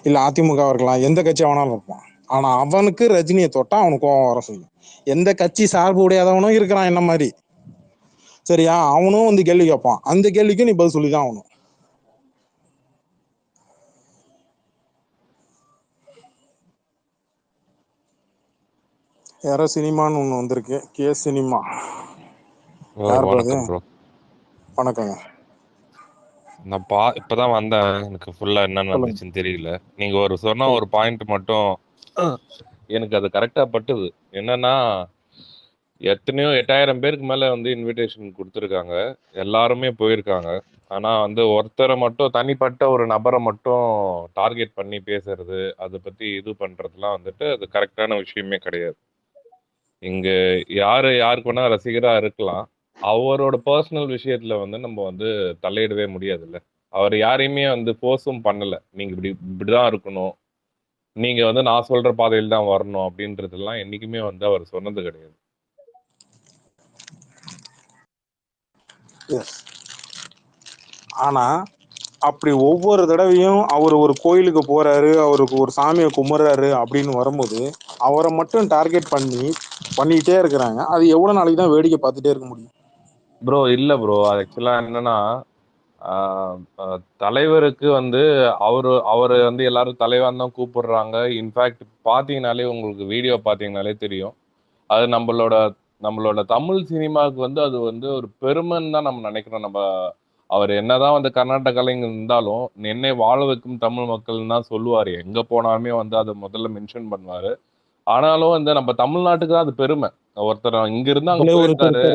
இல்ல அதிமுக இருக்கலாம், எந்த கட்சி வேணாலும் இருப்பான். ஆனா அவனுக்கு ரஜினியை தொட்டா அவனுக்கு கோவம் வர செய்யும். எந்த கட்சி சார்பு உடையாதவனும் இருக்கிறான் என்ன மாதிரி, சரியா? அவனும் வந்து கேள்வி கேட்பான். அந்த கேள்விக்கு நீ பதில் சொல்லிதான் ஆகணும். யாரோ சினிமான்னு ஒண்ணு வந்திருக்கு, கே சினிமா. யார் அது? வணக்கம் ப்ரோ. வணக்கங்க. நான் இப்பதான் வந்தேன். எனக்கு ஃபுல்லா என்ன நடந்துச்சுன்னு தெரியல. நீங்க சொன்ன ஒரு பாயிண்ட் மட்டும் எனக்கு அது கரெக்டா பட்டுது. என்னன்னா, எத்தனையோ 8000 பேருக்கு மேல இன்விடேஷன் கொடுத்துருக்காங்க. எல்லாருமே போயிருக்காங்க. ஆனா ஒருத்தரை மட்டும், தனிப்பட்ட ஒரு நபரை மட்டும் டார்கெட் பண்ணி பேசுறது, அதை பத்தி இது பண்றதுலாம் அது கரெக்டான விஷயமே கிடையாது. இங்க யாருக்கு வேணா ரசிகரா இருக்கலாம். அவரோட பர்சனல் விஷயத்துல நம்ம தலையிடவே முடியாதுல்ல. அவர் யாரையுமே ஃபோர்ஸும் பண்ணல. நீங்க இப்படிதான் இருக்கணும், நீங்க நான் சொல்ற பாதையில் தான் வரணும் அப்படின்றதெல்லாம் என்னைக்குமே அவர் சொன்னது கிடையாது. ஆனா அப்படி ஒவ்வொரு தடவையும் அவர் ஒரு கோயிலுக்கு போறாரு, அவருக்கு ஒரு சாமியை கும்பிடுறாரு அப்படின்னு வரும்போது அவரை மட்டும் டார்கெட் பண்ணிட்டே இருக்கிறாங்க. அது எவ்வளவு நாளைக்கு தான் வேடிக்கை பார்த்துட்டே இருக்க முடியும்? ப்ரோ இல்ல ப்ரோ, அது ஆக்சுவலா என்னன்னா, தலைவருக்கு அவரு எல்லாரும் தலைவன் தான் கூப்பிடுறாங்க. இன்ஃபேக்ட் பாத்தீங்கன்னாலே, உங்களுக்கு வீடியோ பாத்தீங்கன்னாலே தெரியும். அது நம்மளோட தமிழ் சினிமாவுக்கு அது ஒரு பெருமைன்னு தான் நம்ம நினைக்கிறோம். அவர் என்னதான் கர்நாடக இருந்தாலும், என்னை வாழ வைக்கும் தமிழ் மக்கள்னு தான் சொல்லுவாரு. எங்க போனாலுமே அதை முதல்ல மென்ஷன் பண்ணுவாரு. ஆனாலும் நம்ம தமிழ்நாட்டுக்கு தான் அது பெருமை. ஒருத்தர் இங்க இருந்து அங்க போயிருக்காரு.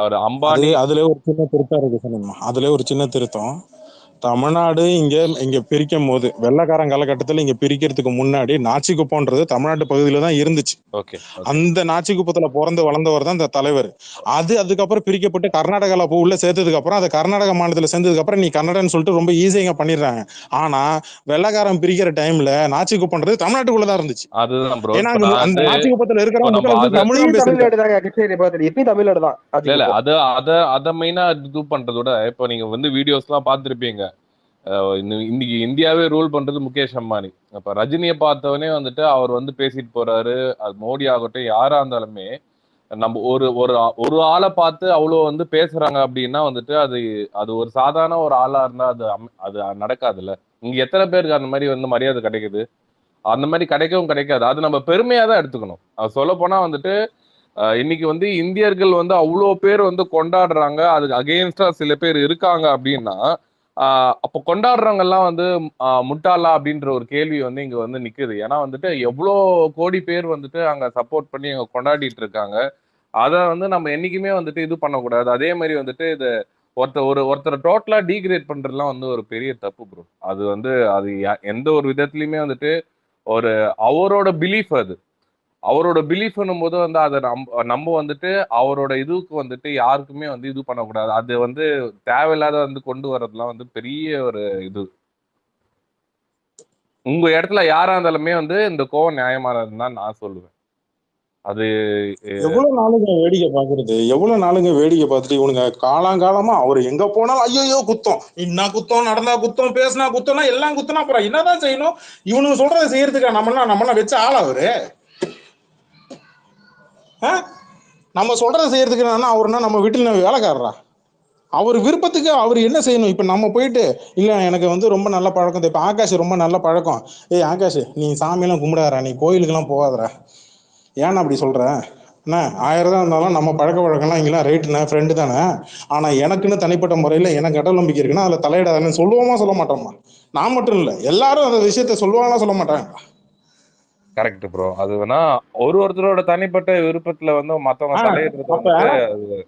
ஒரு அம்பானி. அதுல ஒரு சின்ன திருத்தம் இருக்கு சொன்னீங்க. அதுல ஒரு சின்ன திருத்தம். தமிழ்நாடு இங்க பிரிக்கும் போது, வெள்ளக்காரன் காலகட்டத்தில் இங்க பிரிக்கிறதுக்கு முன்னாடி நாச்சிக்குப்பம்ன்றது தமிழ்நாட்டு பகுதியில தான் இருந்துச்சு. அந்த நாச்சிக்குப்பத்துல பிறந்து வளர்ந்தவர் தான் இந்த தலைவர். அதுக்கப்புறம் பிரிக்கப்பட்டு கர்நாடகால உள்ள சேர்த்ததுக்கு அப்புறம், அது கர்நாடக மாநிலத்துல சேர்ந்ததுக்கு அப்புறம் நீ கன்னடன்னு சொல்லிட்டு ரொம்ப ஈஸியா பண்ணிடுறாங்க. ஆனா வெள்ளக்காரன் பிரிக்கிற டைம்ல நாச்சிக்குப்பம்ன்றது தமிழ்நாட்டுக்குள்ளதான் இருந்துச்சு. அதுதான் ப்ரோ. ஏன்னா அந்த நாச்சிக்குப்பத்துல இருக்கிற மக்கள் தமிழ் தமிழ்நாடு தான். அத மெயினா இது பண்றதோட, இப்ப நீங்க வீடியோஸ் எல்லாம் பார்த்திருப்பீங்க. இன்னைக்கு இந்தியாவே ரூல் பண்றது முகேஷ் அம்பானி. அப்ப ரஜினியை பார்த்தவனே அவர் பேசிட்டு போறாரு. அது மோடி ஆகட்டும், யாரா இருந்தாலுமே நம்ம ஒரு ஆளை பார்த்து அவ்வளவு பேசுறாங்க அப்படின்னா அது ஒரு சாதாரண ஒரு ஆளா இருந்தா அது நடக்காதுல்ல. இங்க எத்தனை பேருக்கு அந்த மாதிரி மரியாதை கிடைக்குது? அந்த மாதிரி கிடைக்கவும் கிடைக்காது. அது நம்ம பெருமையா தான் எடுத்துக்கணும். சொல்ல போனா இன்னைக்கு இந்தியர்கள் அவ்வளோ பேர் கொண்டாடுறாங்க. அதுக்கு அகெயின்ஸ்டா சில பேர் இருக்காங்க அப்படின்னா, அப்போ கொண்டாடுறவங்க எல்லாம் முட்டாளா அப்படின்ற ஒரு கேள்வி இங்க நிக்குது. ஏன்னா எவ்வளோ கோடி பேர் அங்க சப்போர்ட் பண்ணி அங்க கொண்டாடிட்டு இருக்காங்க. அதை நம்ம என்னைக்குமே இது பண்ணக்கூடாது. அதே மாதிரி இது ஒருத்தரை டோட்டலா டீக்ரேட் பண்றதுலாம் ஒரு பெரிய தப்பு ப்ரோ. அது எந்த ஒரு விதத்துலயுமே அவரோட பிலீஃப், அவரோட பிலீஃப்னும் போது அதை நம்ம அவரோட இதுக்கு யாருக்குமே இது பண்ணக்கூடாது. அது தேவையில்லாத கொண்டு வர்றதுலாம் பெரிய ஒரு இது. உங்க இடத்துல யாரா இருந்தாலுமே இந்த கோவம் நியாயமானதுன்னு தான் நான் சொல்லுவேன். அது எவ்வளவு நாளுங்க வேடிக்கை பாக்குறது? எவ்வளவு நாளுங்க வேடிக்கை பார்த்துட்டு இவனுங்க காலாங்காலமா அவர் எங்க போனாலும் ஐயோ குத்தம், என்ன குத்தம், நடந்தா குத்தம், பேசினா குத்தம்னா எல்லாம் குத்தனா அப்புறம் என்னதான் செய்யணும்? இவனுங்க சொல்றதை செய்யறதுக்கா நம்மளாம் வச்ச ஆள் அவரு? நம்ம சொல்றதை செய்யறதுக்கு அவருன்னா நம்ம வீட்டுல வேலைக்காரரா? அவர் விருப்பத்துக்கு அவர் என்ன செய்யணும்? இப்ப நம்ம போயிட்டு இல்ல எனக்கு ரொம்ப நல்ல பழக்கம், இப்ப ஆகாஷ் ரொம்ப நல்ல பழக்கம், ஏய் ஆகாஷ் நீ சாமியெல்லாம் கும்பிடாதடா, நீ கோயிலுக்கெல்லாம் போகாதடா, ஏன்னா அப்படி சொல்ற? என்ன 1000 தான் இருந்தாலும் நம்ம பழக்க வழக்கம்லாம் இங்கெல்லாம் ரைட்டுண்ணே, ஃப்ரெண்டு தானே. ஆனா எனக்குன்னு தனிப்பட்ட முறையில் எனக்கு கடல் நம்பிக்கை இருக்குன்னா அதில் தலையிடாதுன்னு சொல்லுவோமா சொல்ல மாட்டோமா? நான் மட்டும் இல்லை, எல்லாரும் அந்த விஷயத்த சொல்லுவாங்களா சொல்ல மாட்டாங்க? Correct bro. அது வேணா ஒருத்தரோட தனிப்பட்ட விருப்பத்துல மத்தவங்க தலையிடுறது.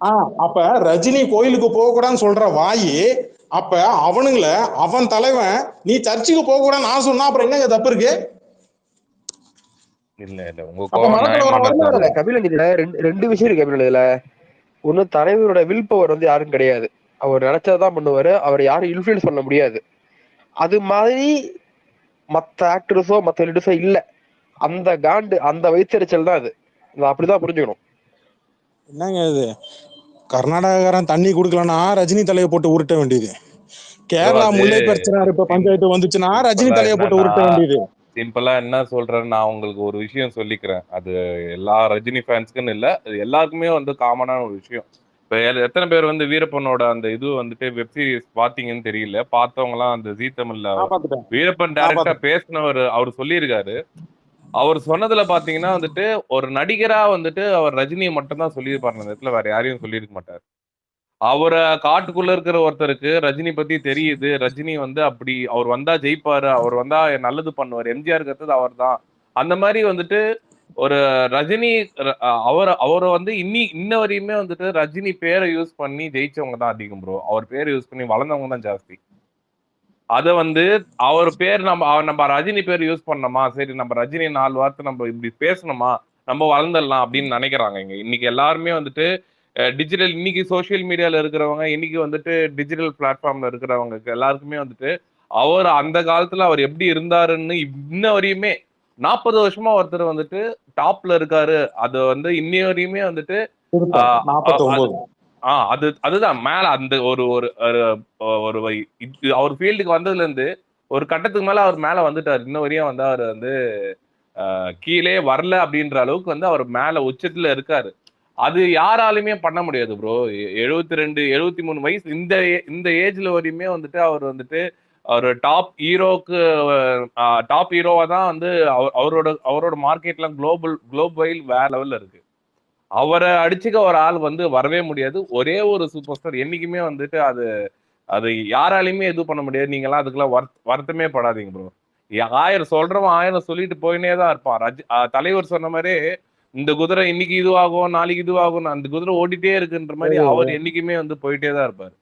அப்ப ரஜினி கோயிலுக்கு போக கூடாதுன்னு சொல்ற வாயி, அப்ப அவனுங்கள அவன் தலைவன் நீ சர்ச்சுக்கு போக கூடாதுன்னு நான் சொன்னா அப்புறம் என்னங்க தப்பு இருக்கு? இல்ல உங்க கபிலன் இதுல ரெண்டு விஷயம் இருக்கு கபிலன் இதுல. ஒண்ணு, தலைவரோட வில் பவர் யாரும் கிடையாது. அவர் நினைச்சதான் பண்ணுவாரு. அவர் யாரும் இன்ஃபுளுன்ஸ் பண்ண முடியாது. அது மாதிரி மத்த ஆக்டர்ஸோ மத்த லீடர்ஸோ இல்ல. அந்த காண்டு, அந்த வயிற்றுச்சல் தான் அது. அப்படிதான் புரிஞ்சுக்கணும். என்னங்க இது, கர்நாடகாரன் தண்ணி குடுக்கலன்னா ரஜினி தலையை போட்டு உருட்ட வேண்டியது. ப்ரோ கேரளா அது முல்லை பெரிச்சினார் இப்ப பஞ்சாயத்து வந்துச்சுன்னா ரஜினி சிம்பிளா தலையை போட்டு என்னன்னா உருட்ட வேண்டியது. சிம்பிளா என்ன சொல்றேன்னு நான் உங்களுக்கு ஒரு விஷயம் சொல்லிக்கிறேன். அது எல்லா ரஜினி ஃபேன்ஸ்க்குன்னு இல்ல. அது எல்லாருக்குமே வந்து காமனான ஒரு விஷயம். இப்ப எத்தனை பேர் வந்து வீரப்பனோட அந்த இது வந்துட்டு வெப் சீரிஸ் பாத்தீங்கன்னு தெரியல. பார்த்தவங்கலாம் அந்த ஜீ தமிழ்ல நான் பாத்துட்டேன் வீரப்பன் நான் டைரக்டா பாத்துட்டேன். பேசினவர் அவர் சொல்லியிருக்காரு. அவர் சொன்னதுல பாத்தீங்கன்னா வந்துட்டு ஒரு நடிகரா வந்துட்டு அவர் ரஜினியை மட்டும் தான் சொல்லியிருப்பாரு. அந்த இடத்துல வேற யாரையும் சொல்லியிருக்க மாட்டார். அவர காட்டுக்குள்ள இருக்கிற ஒருத்தருக்கு ரஜினி பத்தி தெரியுது. ரஜினி வந்து அப்படி அவர் வந்தா ஜெயிப்பாரு. அவர் வந்தா நல்லது பண்ணுவாரு. எம்ஜிஆருக்கு அடுத்தது அவர்தான். அந்த மாரி வந்துட்டு ஒரு ரஜினி அவர வந்து இன்ன வரையுமே வந்துட்டு ரஜினி பேரை யூஸ் பண்ணி ஜெயிச்சவங்க தான் அதிகம் ப்ரோ. அவர் பேரை யூஸ் பண்ணி வளர்ந்தவங்க தான் ஜாஸ்தி. அத வந்து அவர் பேர் நம்ம ரஜினி பேர் யூஸ் பண்ணோமா, சரி நம்ம ரஜினி 4 வார்த்தை நம்ம இப்படி பேசணுமா, நம்ம வளர்ந்துடலாம் அப்படின்னு நினைக்கிறாங்க இங்க. இன்னைக்கு எல்லாருமே வந்துட்டு டிஜிட்டல் இன்னைக்கு சோசியல் மீடியால இருக்கிறவங்க, இன்னைக்கு வந்துட்டு டிஜிட்டல் பிளாட்ஃபார்ம்ல இருக்கிறவங்க எல்லாருக்குமே வந்துட்டு அவர் அந்த காலத்துல அவர் எப்படி இருந்தாருன்னு இன்ன வரையுமே 40 வருஷமா ஒருத்தர் வந்துட்டு டாப்ல இருக்காரு. அது வந்து இன்னைய வரையுமே வந்துட்டு திருத்தம் ஆஹ் அ- அது 49. அதுதான் மேல அந்த ஒரு ஒரு ஒரு ஒரு அவர் ஃபீல்டுக்கு வந்ததுல இருந்து ஒரு கட்டத்துக்கு மேல அவர் மேல வந்துட்டார். இன்ன வரையும் வந்து அவர் வந்து கீழே வரல அப்படின்ற அளவுக்கு வந்து அவர் மேல உச்சத்துல இருக்காரு. அது யாராலுமே பண்ண முடியாது ப்ரோ. 72 73 வயசு இந்த ஏஜ்ல வரையுமே வந்துட்டு அவர் வந்துட்டு ஒரு டாப் ஹீரோவா தான் வந்து அவரோட அவரோட மார்க்கெட்லாம் குளோப் வைல் வேற லெவல்ல இருக்கு. அவரை அடிச்சுக்க ஒரு ஆள் வந்து வரவே முடியாது. ஒரே ஒரு சூப்பர் ஸ்டார் என்னைக்குமே வந்துட்டு அது அது யாராலையுமே இது பண்ண முடியாது. நீங்கெல்லாம் அதுக்கெல்லாம் வருத்தமே படாதீங்க ப்ரோ. 1000 சொல்றவன் 1000 சொல்லிட்டு போயினே தான் இருப்பான். தலைவர் சொன்ன மாதிரி இந்த குதிரை இன்னைக்கு இதுவாகும் நாளைக்கு இதுவாகும் அந்த குதிரை ஓடிட்டே இருக்குன்ற மாதிரி அவர் என்னைக்குமே வந்து போயிட்டே தான் இருப்பாரு.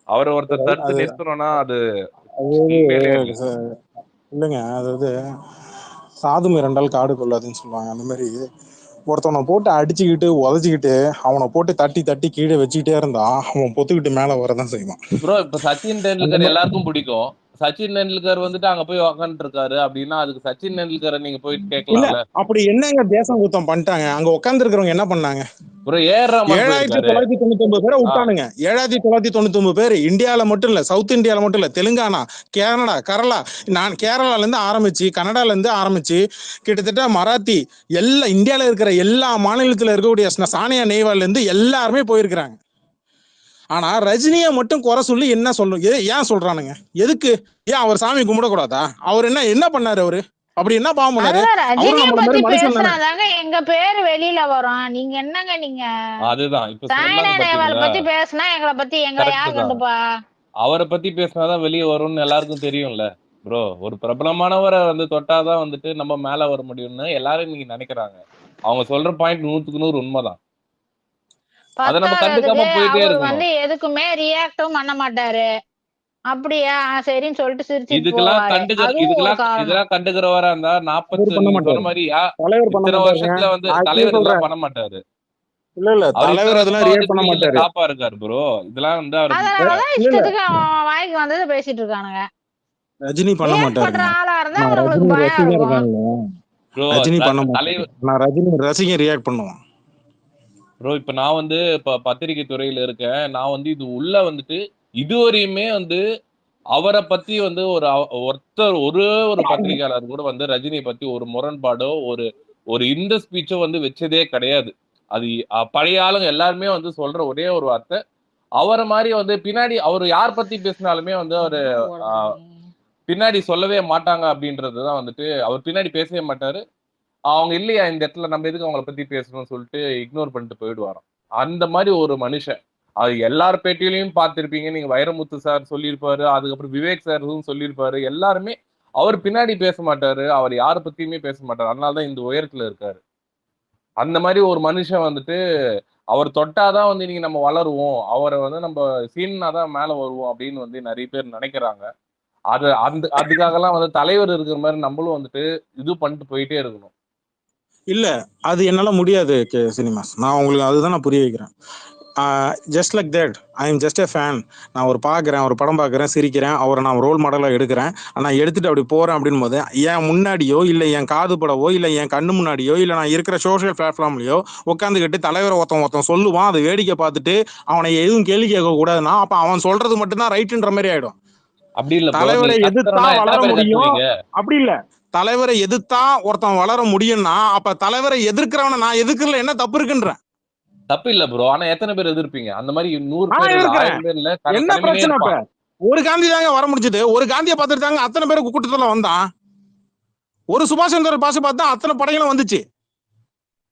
அவரை ஒருத்தர் தடுத்து அது நிறுத்தணும்னா அது அதாவது உண்மையிலே இல்ல. இல்லைங்க, அதாவது சாது மிரண்டால் காடு கொள்ளாதுன்னு சொல்லுவாங்க. அந்த மாதிரி ஒருத்தவனை போட்டு அடிச்சுக்கிட்டு உதச்சிக்கிட்டு அவனை போட்டு தட்டி தட்டி கீழே வச்சுக்கிட்டே இருந்தா அவன் பொத்துக்கிட்டு மேல வரதான் செய்வான். ப்ரோ இப்ப சச்சின் அந்த டெண்டுல்கர் மாதிரி எல்லாருக்கும் பிடிக்கும். சச்சின் டெண்டுல்கர் வந்துட்டு அங்க போய் உக்காந்துட்டு இருக்காரு அப்படின்னா அதுக்கு சச்சின் டெண்டுல்கரை நீங்க போயிட்டு இல்ல, கேட்கலாம்ல. அப்படி என்னங்க தேசம் குத்தம் பண்ணிட்டாங்க அங்க உட்கார்ந்து இருக்கிறவங்க? என்ன பண்ணாங்க? ப்ரோ ஏஆர் ரஹ்மான் போயிருக்காரு. 7999 பேரை விட்டானுங்க. 7999 பேர் இந்தியாவில மட்டும் இல்ல, சவுத் இந்தியாவில மட்டும் இல்ல, தெலுங்கானா, கனடா, கேரளா, நான் கேரளால இருந்து ஆரம்பிச்சு கனடால இருந்து ஆரம்பிச்சு கிட்டத்தட்ட மராத்தி எல்லா இந்தியாவில இருக்கிற எல்லா மாநிலத்துல இருக்கக்கூடிய சானியா நேவால்ல இருந்து எல்லாருமே போயிருக்கிறாங்க. ஆனா ரஜினியை மட்டும் குறை சொல்லி என்ன சொல்லும்? ஏன் சொல்றானுங்க? எதுக்கு? ஏன் அவர் சாமி கும்பிடக்கூடாதா? அவர் என்ன என்ன பண்ணாரு? அவரு அப்படி என்ன பாவம் பண்ணாரு? அதுதான் அவரும் ரஜினிய நம்மள பத்தி மாதிரி மனுஷன் தானே. பேசினாதாங்க எங்க பேரு வெளியில வரும். நீங்க என்னங்க நீங்க அதுதான் இப்ப சாய்னா சொன்னாங்க நேவால் பாத்தீங்களா? பத்தி பேசினா எங்களை கரெக்ட் யார் தான். கண்டுப்பா? அவரை பத்தி பேசினாதான் வெளியே வரும்னு எல்லாருக்கும் தெரியும்ல ப்ரோ. ஒரு பிரபலமானவரை வந்து தொட்டாதான் வந்துட்டு நம்ம மேல வர முடியும்னு எல்லாரும் நீங்க நினைக்கிறாங்க. அவங்க சொல்ற பாயிண்ட் 100க்கு 100 உண்மைதான். அதை நம்ம பத்தாததுக்கு கண்டுக்காம போயிட்டே அவர் இருக்கணும். எதுக்குமே ரியாக்டும் பண்ண மாட்டாரு. அப்படியா சரின்னு சொல்லிட்டு சிரிச்சிட்டு இதுக்கெல்லாம் போவாரு. கண்டுக்கிற அதுவும் ஒரு இதெல்லாம் காரணம். இதெல்லாம் கண்டுக்கிறவரா இருந்தா அவர் பண்ண நீங்க சொன்ன மாட்டாரு, மாதிரி தலைவர் பண்ண இத்தனை மாட்டாருங்க. வருஷத்துல வந்து நான் இப்பயே தலைவர் இதெல்லாம் சொல்றேன். பண்ண மாட்டாரு. இல்ல இல்ல, அவர் இத்தனை தலைவர் அதெல்லாம் வருஷமா வந்து ரியாக்ட் பண்ண ஃபீல்ட்ல மாட்டாரு. டாப்பா இருக்காரு ப்ரோ. இதெல்லாம் வந்து அவர் அதனாலதான் இல்ல இல்ல, இஷ்டத்துக்கு அவன் வாய்க்கு வந்ததை பேசிட்டு இருக்கானுங்க. ரஜினி பண்ண ரியாக்ட் பண்ற மாட்டாருங்க. ஆளா இருந்தா நான் உங்களுக்கு ரஜினி பயம் ரசிகன் இருக்கும். இருக்கான்ல, ப்ரோ ரஜினி பண்ண மாட்டாரு. தலைவர். நான் ரஜினி ரசிகன் ரியாக்ட் பண்ணுவான். ப்ரோ இப்ப நான் வந்து இப்ப பத்திரிகை துறையில இருக்கேன். நான் வந்து இது உள்ள வந்துட்டு இதுவரையுமே வந்து அவரை பத்தி வந்து ஒருத்தர் ஒரு பத்திரிகையாளர் கூட வந்து ரஜினியை பத்தி ஒரு முரண்பாடோ ஒரு ஒரு இந்த ஸ்பீச்சோ வந்து வச்சதே கிடையாது. அது பழைய ஆளுங்க எல்லாருமே வந்து சொல்ற ஒரே ஒரு வார்த்தை, அவரை மாதிரி வந்து பின்னாடி அவர் யார் பத்தி பேசினாலுமே வந்து அவரு பின்னாடி சொல்லவே மாட்டாங்க அப்படின்றதுதான் வந்துட்டு அவர் பின்னாடி பேசவே மாட்டாரு. அவங்க இல்லையா இந்த இடத்துல நம்ம எதுக்கு அவங்கள பத்தி பேசணும்னு சொல்லிட்டு இக்னோர் பண்ணிட்டு போயிடுவாராம். அந்த மாதிரி ஒரு மனுஷன். அது எல்லார் பேட்டியிலையும் பார்த்திருப்பீங்க நீங்க. வைரமுத்து சார் சொல்லியிருப்பாரு, அதுக்கப்புறம் விவேக் சார் சொல்லியிருப்பாரு. எல்லாருமே அவர் பின்னாடி பேச மாட்டாரு, அவர் யாரை பத்தியுமே பேச மாட்டாரு. அதனாலதான் இந்த உயரத்துல இருக்காரு. அந்த மாதிரி ஒரு மனுஷன் வந்துட்டு அவர் தொட்டாதான் வந்து இன்னைக்கு நம்ம வளருவோம், அவரை வந்து நம்ம சீன்னாதான் மேல வருவோம் அப்படின்னு வந்து நிறைய பேர் நினைக்கிறாங்க. அதுக்காகலாம் வந்து தலைவர் இருக்கிற மாதிரி நம்மளும் வந்துட்டு இது பண்ணிட்டு போயிட்டே இருக்கணும். இல்ல, அது என்னால முடியாது சினிமாஸ். நான் உங்களுக்கு அதுதான் நான் புரிய வைக்கிறேன். Just like that I am just a fan. நான் ஒரு படம் பார்க்குறேன், சிரிக்கிறேன், அவரை நான் ரோல் மாடலாக எடுக்கிறேன். நான் எடுத்துட்டு அப்படி போகிறேன் அப்படின் போது என் முன்னாடியோ இல்லை என் காது படவோ இல்லை என் கண்ணு முன்னாடியோ இல்லை நான் இருக்கிற சோஷியல் பிளாட்ஃபார்ம்லையோ உட்காந்துக்கிட்டு தலைவரை ஒருத்தன் சொல்லுவான், அதை வேடிக்கை பார்த்துட்டு அவனை எதுவும் கேள்வி கேட்க கூடாதுன்னா அப்போ அவன் சொல்றது மட்டும்தான் ரைட்டுன்ற மாதிரி ஆயிடும். அப்படி இல்ல ப்ரோ, தலைவரை நீங்க எதிர்த்தா கத்துறோம்னா எத்தனை வளர பேர் முடியும், கத்துவீங்க? அப்படி இல்ல. தலைவரை எதிர்த்தா ஒருத்தன் வளர முடியும்னா அப்ப தலைவரை எதிர்க்கிறவனை நான் எதிர்க்கிறதுல என்ன தப்பு இருக்குன்றேன். தப்பு இல்ல ப்ரோ, ஆனா எத்தனை பேர் எதிர்ப்பீங்க? அந்த மாதிரி 100 நான் பேர் இல்ல, எதிர்க்கிறேன். 1000 பேர் இல்ல, என்ன தனிமையிலே பிரச்சனை? இப்ப இருப்பான். ஒரு காந்தி தாங்க வர முடிஞ்சது, ஒரு காந்தியை பார்த்துட்டு தாங்க அத்தனை பேர் கூட்டத்துல வந்தான். ஒரு சுபாஷ் சந்திர பாசு பார்த்தா அத்தனை படைகளும் வந்துச்சு.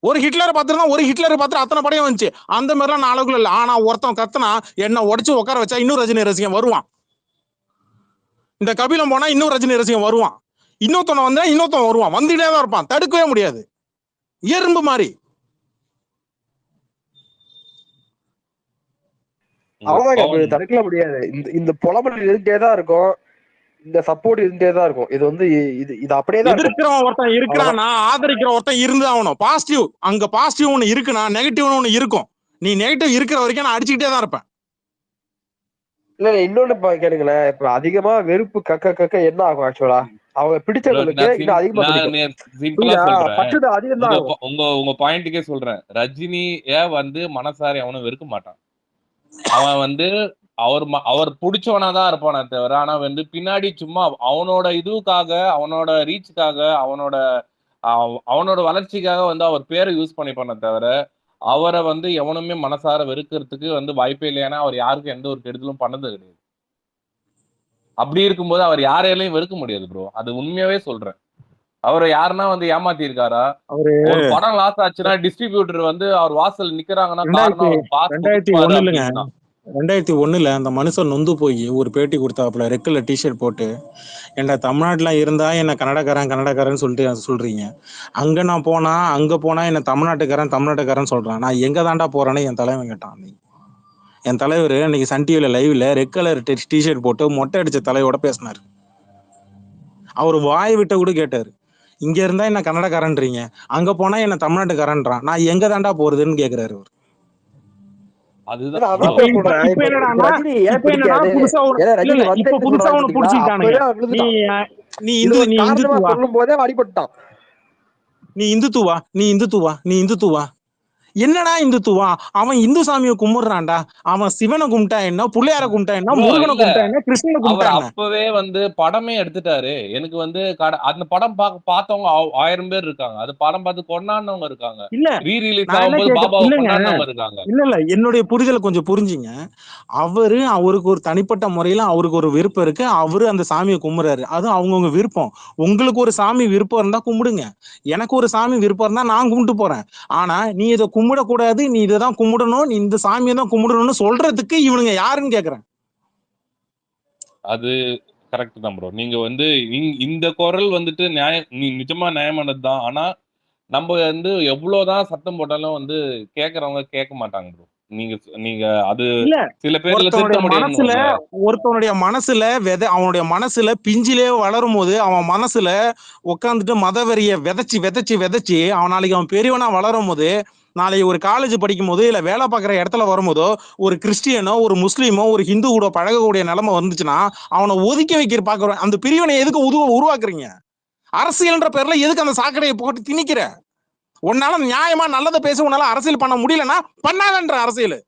ஒரு ஹிட்லரை பார்த்துருந்தா ஒரு ஹிட்லரை பார்த்து அத்தனை படையும் வந்துச்சு. அந்த மாதிரிலாம் நான் அளவுக்குள்ள இல்லை. ஆனா ஒருத்தன் கத்துனா என்ன உடைச்சு உட்கார வச்சா இன்னும் ரஜினி ரசிகன் வருவான். இந்த கபிலம் போனா இன்னும் ரஜினி ரசிகன் வருவான். இன்னொருத்தவன் வந்தா இன்னொருத்தவன் வருவான். வந்துட்டே தான் இருப்பான், தடுக்கவே முடியாது. எறும்பு மாதிரி. அவ்வளவுதாங்க, அப்படி தடுக்கல முடியாது. இந்த புலம்பல் இருந்துட்டே தான் இருக்கும், இந்த சப்போர்ட் இருந்துட்டே தான் இருக்கும். இது வந்து இது அப்படியே தான் இருக்கும். எதிர்க்கிறவன் ஒருத்தன் இருக்கிறான்னா ஆதரிக்கிற ஒருத்தன் இருந்து ஆகணும். பாசிட்டிவ் அங்க பாசிட்டிவ் ஒண்ணு இருக்குன்னா நெகட்டிவ் ஒண்ணு இருக்கும். நீ நெகட்டிவ் இருக்கிற வரைக்கும் நான் அடிச்சுக்கிட்டே தான் இருப்பேன். இல்ல இன்னொன்னு கேளுங்களேன், இப்ப அதிகமா வெறுப்பு கக்க என்ன ஆகும் ஆக்சுவலா? அவங்க பிடிச்சவங்களுக்கு இன்னும் அதிகமா பற்று அதிகம் தான். உங்க பாயிண்ட்டுக்கே சொல்றேன், ரஜினிய வந்து மனசாரி அவனும் வெறுக்க மாட்டான். அவன் வந்து அவர் பிடிச்சவனாதான் இருப்பானே தவிர, ஆனா வந்து பின்னாடி சும்மா அவனோட இதுக்காக, அவனோட ரீச்சுக்காக, அவனோட வளர்ச்சிக்காக வந்து அவர் பேரை யூஸ் பண்ணிப்பானே தவிர, அவரை வந்து எவனுமே மனசார வெறுக்கிறதுக்கு வந்து வாய்ப்பே இல்லை. ஏன்னா அவர் யாருக்கும் எந்த ஒரு கெடுதலும் பண்ணது கிடையாது. அப்படி இருக்கும்போது அவர் யாரையிலையும் வெறுக்க முடியாது ப்ரோ, அது உண்மையாவே சொல்றேன். அவரை யாருன்னா வந்து ஏமாத்தி இருக்காரா? ஒரு படம் லாஸ் ஆச்சுன்னா டிஸ்ட்ரிபியூட்டர் வந்து அவர் வாசல் நிக்கிறாங்கன்னா காரணம் 2001 அந்த மனுஷன் நொந்து போய் ஒரு பேட்டி கொடுத்தாப்புல, ரெக்கல்ல டிஷர்ட் போட்டு, ஏன்டா தமிழ்நாட்டுல இருந்தா என்ன கன்னடக்காரன் சொல்லிட்டு சொல்றீங்க, அங்க நான் போனா என்ன தமிழ்நாட்டுக்காரன் சொல்றான், நான் எங்க தாண்டா போறேன்னு என் தலைவன் கேட்டான். என் தலைவர் இன்னைக்கு சன் டிவில லைவ்ல ரெட் கலர் டிஷர்ட் போட்டு மொட்டை அடிச்ச தலையோட பேசினாரு. அவர் வாய் விட்ட கூட கேட்டாரு, இங்க இருந்தா என்ன கன்னடக்காரன்றீங்க, அங்க போனா என்ன தமிழ்நாட்டுக்காரன்றான், நான் எங்க தாண்டா போறதுன்னு கேக்குறாரு அவர். நீ இந்துத்துவா என்னடா இந்துத்துவா? அவன் இந்து சாமியை கும்பிடுறான்டா. அவன் சிவனை கும்பிட்டா என்ன, புள்ளையார கும்பிட்டா என்ன, முருகனை கும்பிட்டா என்ன, கிருஷ்ணனை கும்பிட்டா என்ன? அப்பவே வந்து படமே எடுத்துட்டாரு. எனக்கு வந்து அந்த படம் பார்த்தவங்க 1000 பேர் இருக்காங்க. அது படம் பார்த்து கொண்டாடினவங்க இருக்காங்க. இல்ல ரீரிலீஸ் ஆகும்போது பாபாவை கொண்டாடினவங்க இருக்காங்க. இல்ல என்னுடைய புரிதலை கொஞ்சம் புரிஞ்சுங்க. அவருக்கு ஒரு தனிப்பட்ட முறையில அவருக்கு ஒரு விருப்பம் இருக்கு. அவரு அந்த சாமியை கும்பிடுறாரு, அது அவங்கவுங்க விருப்பம். உங்களுக்கு ஒரு சாமி விருப்பம் இருந்தா கும்பிடுங்க, எனக்கு ஒரு சாமி விருப்பம் இருந்தா நான் கும்பிட்டு போறேன். ஆனா நீ இதை கும்பிடக்கூடாது, நீ இதைதான் கும்பிடணும், நீ இந்த சாமியை தான் கும்பிடணும்னு சொல்றதுக்கு இவனுங்க யாருன்னு கேக்குறேன். அது கரெக்ட் தான் ப்ரோ. நீங்க வந்து இந்த குரல் வந்துட்டு நிஜமா நியாயமானது தான். ஆனா நம்ம வந்து எவ்வளவுதான் சத்தம் போட்டாலும் வந்து கேக்குறவங்க கேட்க மாட்டாங்க ப்ரோ. நீங்க அது சில பேர்ல திருத்த முடியாது. ஒருத்தனுடைய மனசுல அவனுடைய மனசுல பிஞ்சிலே வளரும் போது அவன் மனசுல உட்காந்துட்டு மதவெறிய விதைச்சு அவன் நாளைக்கு அவன் பெரியவனா வளரும் போது, நாளைக்கு ஒரு காலேஜ் படிக்கும் போது இல்ல வேலை பார்க்குற இடத்துல வரும்போதோ ஒரு கிறிஸ்டியனோ ஒரு முஸ்லீமோ ஒரு ஹிந்து கூட பழகக்கூடிய நிலைமை வந்துச்சுன்னா அவனை ஒதுக்கி வைக்கிற பாக்குறோம். அந்த பிரிவினை எதுக்கு உருவாக்குறீங்க? அரசியல்ன்ற பேர்ல எதுக்கு அந்த சாக்கடையை போட்டு திணிக்கிற? உன்னால நியாயமா நல்லதை பேச உன்னால அரசியல் பண்ண முடியலன்னா பண்ணாதன்ற அரசியல்.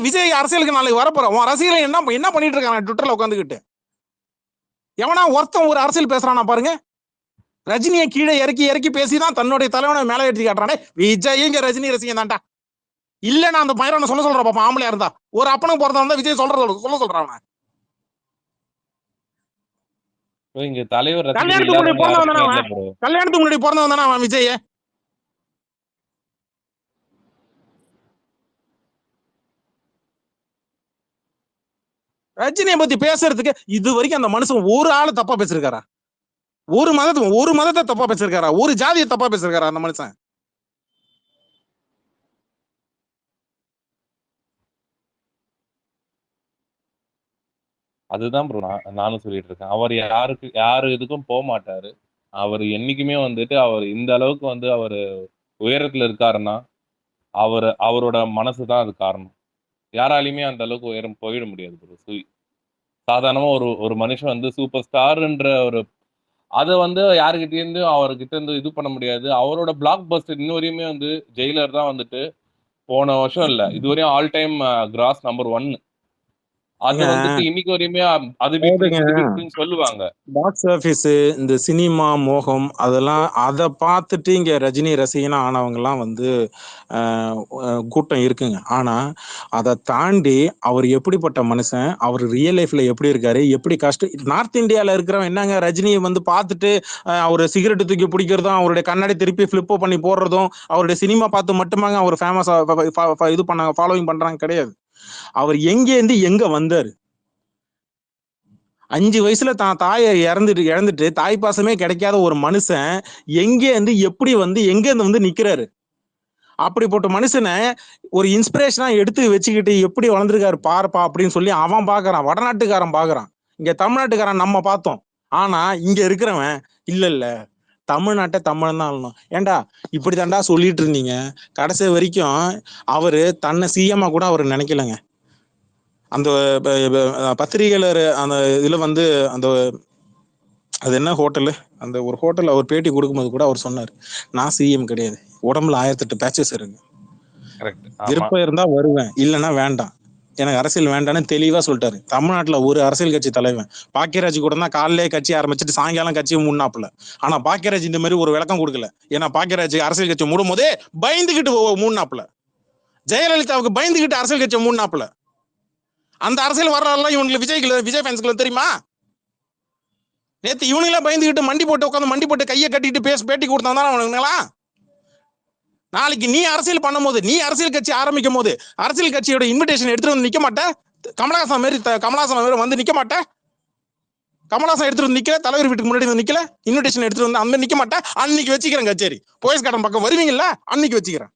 விஜய் அரசியலுக்கு நாளைக்கு வரப்போற உன் அரசியல் என்ன பண்ணிட்டு இருக்காங்க ட்விட்டர்ல உட்காந்துக்கிட்டு? எவனா ஒருத்தன் ஒரு அரசியல் பேசுறானா பாருங்க. ரஜினியை கீழே இறக்கி பேசிதான் தன்னுடைய தலைவனை மேலே எடுத்து காட்டுறானே. விஜய் இங்க ரஜினி ரசிகன் தான்டா. இல்ல நான் அந்த பையனை சொல்ல பாப்பா, ஆம்பளையா இருந்தா ஒரு அப்பனுக்கு பிறந்தா இருந்தா விஜய் சொல்ல சொல்றான். இங்க தலைவர் கல்யாணத்துக்கு முன்னாடி பிறந்தவன் தானே அவன் விஜய். ரஜினியை பத்தி பேசுறதுக்கு இது வரைக்கும் அந்த மனுஷன் ஒரு ஆளு தப்பா பேசிருக்காரா? ஒரு மதத்தை தப்பா பேசிருக்காரா? ஒரு ஜாதியை தப்பா பேசிருக்காரா அந்த மனுஷன்? அதுதான் ப்ரோ நானும் சொல்லிட்டு இருக்கேன். அவர் யாரு இதுக்கும் போக மாட்டாரு. அவர் என்னைக்குமே வந்துட்டு அவர் இந்த அளவுக்கு வந்து அவர் உயரத்துல இருக்காருன்னா அவரோட மனசுதான் அது காரணம். யாராலையுமே அந்த அளவுக்கு உயரம் போயிட முடியாது bro. சாதாரணமா ஒரு ஒரு மனுஷன் வந்து சூப்பர் ஸ்டார்ன்ற ஒரு அதை வந்து யாருகிட்ட இருந்து அவர்கிட்ட இருந்து இது பண்ண முடியாது. அவரோட பிளாக் பஸ்டர் இன்ன வரையுமே வந்து ஜெயிலர் தான் வந்துட்டு போன வருஷம் இல்ல இதுவரையும் ஆல் டைம் கிராஸ் நம்பர் 1. அது ஏங்க, வந்துட்டு இன்னைக்கு வரையுமே அது அதாவதுங்க, பீட்ஸ் இது பீட்ஸ்ன்னு சொல்லுவாங்க. பாக்ஸ் ஆபீஸ், இந்த சினிமா மோகம் அதெல்லாம் அதை பார்த்துட்டு இங்க ரஜினி ரசிகனா ஆனவங்க எல்லாம் வந்து கூட்டம் இருக்குங்க. ஆனா அதை தாண்டி அவர் எப்படிப்பட்ட மனுஷன், அவர் ரியல் லைஃப்ல எப்படி இருக்காரு, எப்படி கஷ்டம். நார்த் இந்தியால இருக்கிறவன் என்னங்க, ரஜினியை வந்து பார்த்துட்டு அவர் சிகரெட் தூக்கி பிடிக்கிறதும், அவருடைய கண்ணாடி திருப்பி ஃபிளிப்போ பண்ணி போடுறதும், அவருடைய சினிமா பார்த்து மட்டுமாங்க அவர் ஃபேமஸ் இது பண்ணாங்க, ஃபாலோவிங் பண்றாங்க கிடையாது. அவர் எங்கேருந்து எங்க வந்தாரு? 5 வயசுல தான் தாயை இழந்துட்டு தாய் பாசமே கிடைக்காத ஒரு மனுஷன் எங்கே இருந்து எப்படி வந்து எங்க இருந்து வந்து நிக்கிறாரு? அப்படிப்பட்ட மனுஷனை ஒரு இன்ஸ்பிரேஷனா எடுத்து வச்சுக்கிட்டு எப்படி வளர்ந்துருக்காரு பாருப்பா அப்படின்னு சொல்லி அவன் பாக்குறான், வடநாட்டுக்காரன் பாக்குறான். இங்க தமிழ்நாட்டுக்காரன் நம்ம பார்த்தோம். ஆனா இங்க இருக்கிறவன் இல்ல தமிழ்நாட்டை தமிழன் தான் ஆளணும். ஏண்டா இப்படி தாண்டா சொல்லிட்டு இருந்தீங்க, கடைசி வரைக்கும் அவரு தன்னை சிஎம்மா கூட அவர் நினைக்கலங்க. அந்த பத்திரிகையாளர் அந்த இதுல வந்து அந்த அது என்ன ஹோட்டலு, அந்த ஒரு ஹோட்டல் அவர் பேட்டி கொடுக்கும்போது கூட அவர் சொன்னார், நான் சிஎம் கிடையாது, உடம்புல 1008 பேச்சஸ் இருக்கு, கரெக்ட். ஆமா. விருப்பம் இருந்தா வருவேன், இல்லைன்னா வேண்டாம், எனக்கு அரசியல் வேண்டாம்னு தெளிவா சொல்லிட்டாரு. தமிழ்நாட்டுல ஒரு அரசியல் கட்சி தலைவன் பாக்கியராஜ் கூட தான் காலையிலே கட்சி ஆரம்பிச்சுட்டு சாயங்காலம் கட்சியை மூணாப்புல. ஆனா பாக்கியராஜ் இந்த மாதிரி ஒரு விளக்கம் கொடுக்கல. ஏன்னா பாக்கியராஜ் அரசியல் கட்சி மூடும் போதே பயந்துகிட்டு மூணாப்புல, ஜெயலலிதாவுக்கு பயந்துகிட்டு அரசியல் கட்சி மூணாப்புல. அந்த அரசியல் வர்றதெல்லாம் இவங்களுக்கு விஜய் ஃபேன்ஸ்க்கு தெரியுமா? நேத்து இவனுங்களாம் பயந்துகிட்டு மண்டி போட்டு உட்காந்து மண்டி போட்டு கையை கட்டிட்டு பேட்டி கொடுத்தாங்க அவனுங்களா? நாளைக்கு நீ அரசியல் பண்ணும் போது, நீ அரசியல் கட்சி ஆரம்பிக்கும் போது அரசியல் கட்சியோட இன்விடேஷன் எடுத்துட்டு வந்து நிக்க மாட்டேன்? கமலஹாசன் மாதிரி வந்து நிக்க மாட்டேன்? கமலஹாசன் எடுத்துட்டு வந்து நிக்கல, தலைவர் வீட்டுக்கு முன்னாடி வந்து நிக்கல, இன்விடேஷன் எடுத்துட்டு வந்து அந்த நிக்க மாட்டேன். அன்னைக்கு வச்சுக்கிறேன் கச்சேரி, போயஸ் கார்டன் பக்கம் வருவீங்கல்ல, அன்னைக்கு வச்சுக்கிறேன்.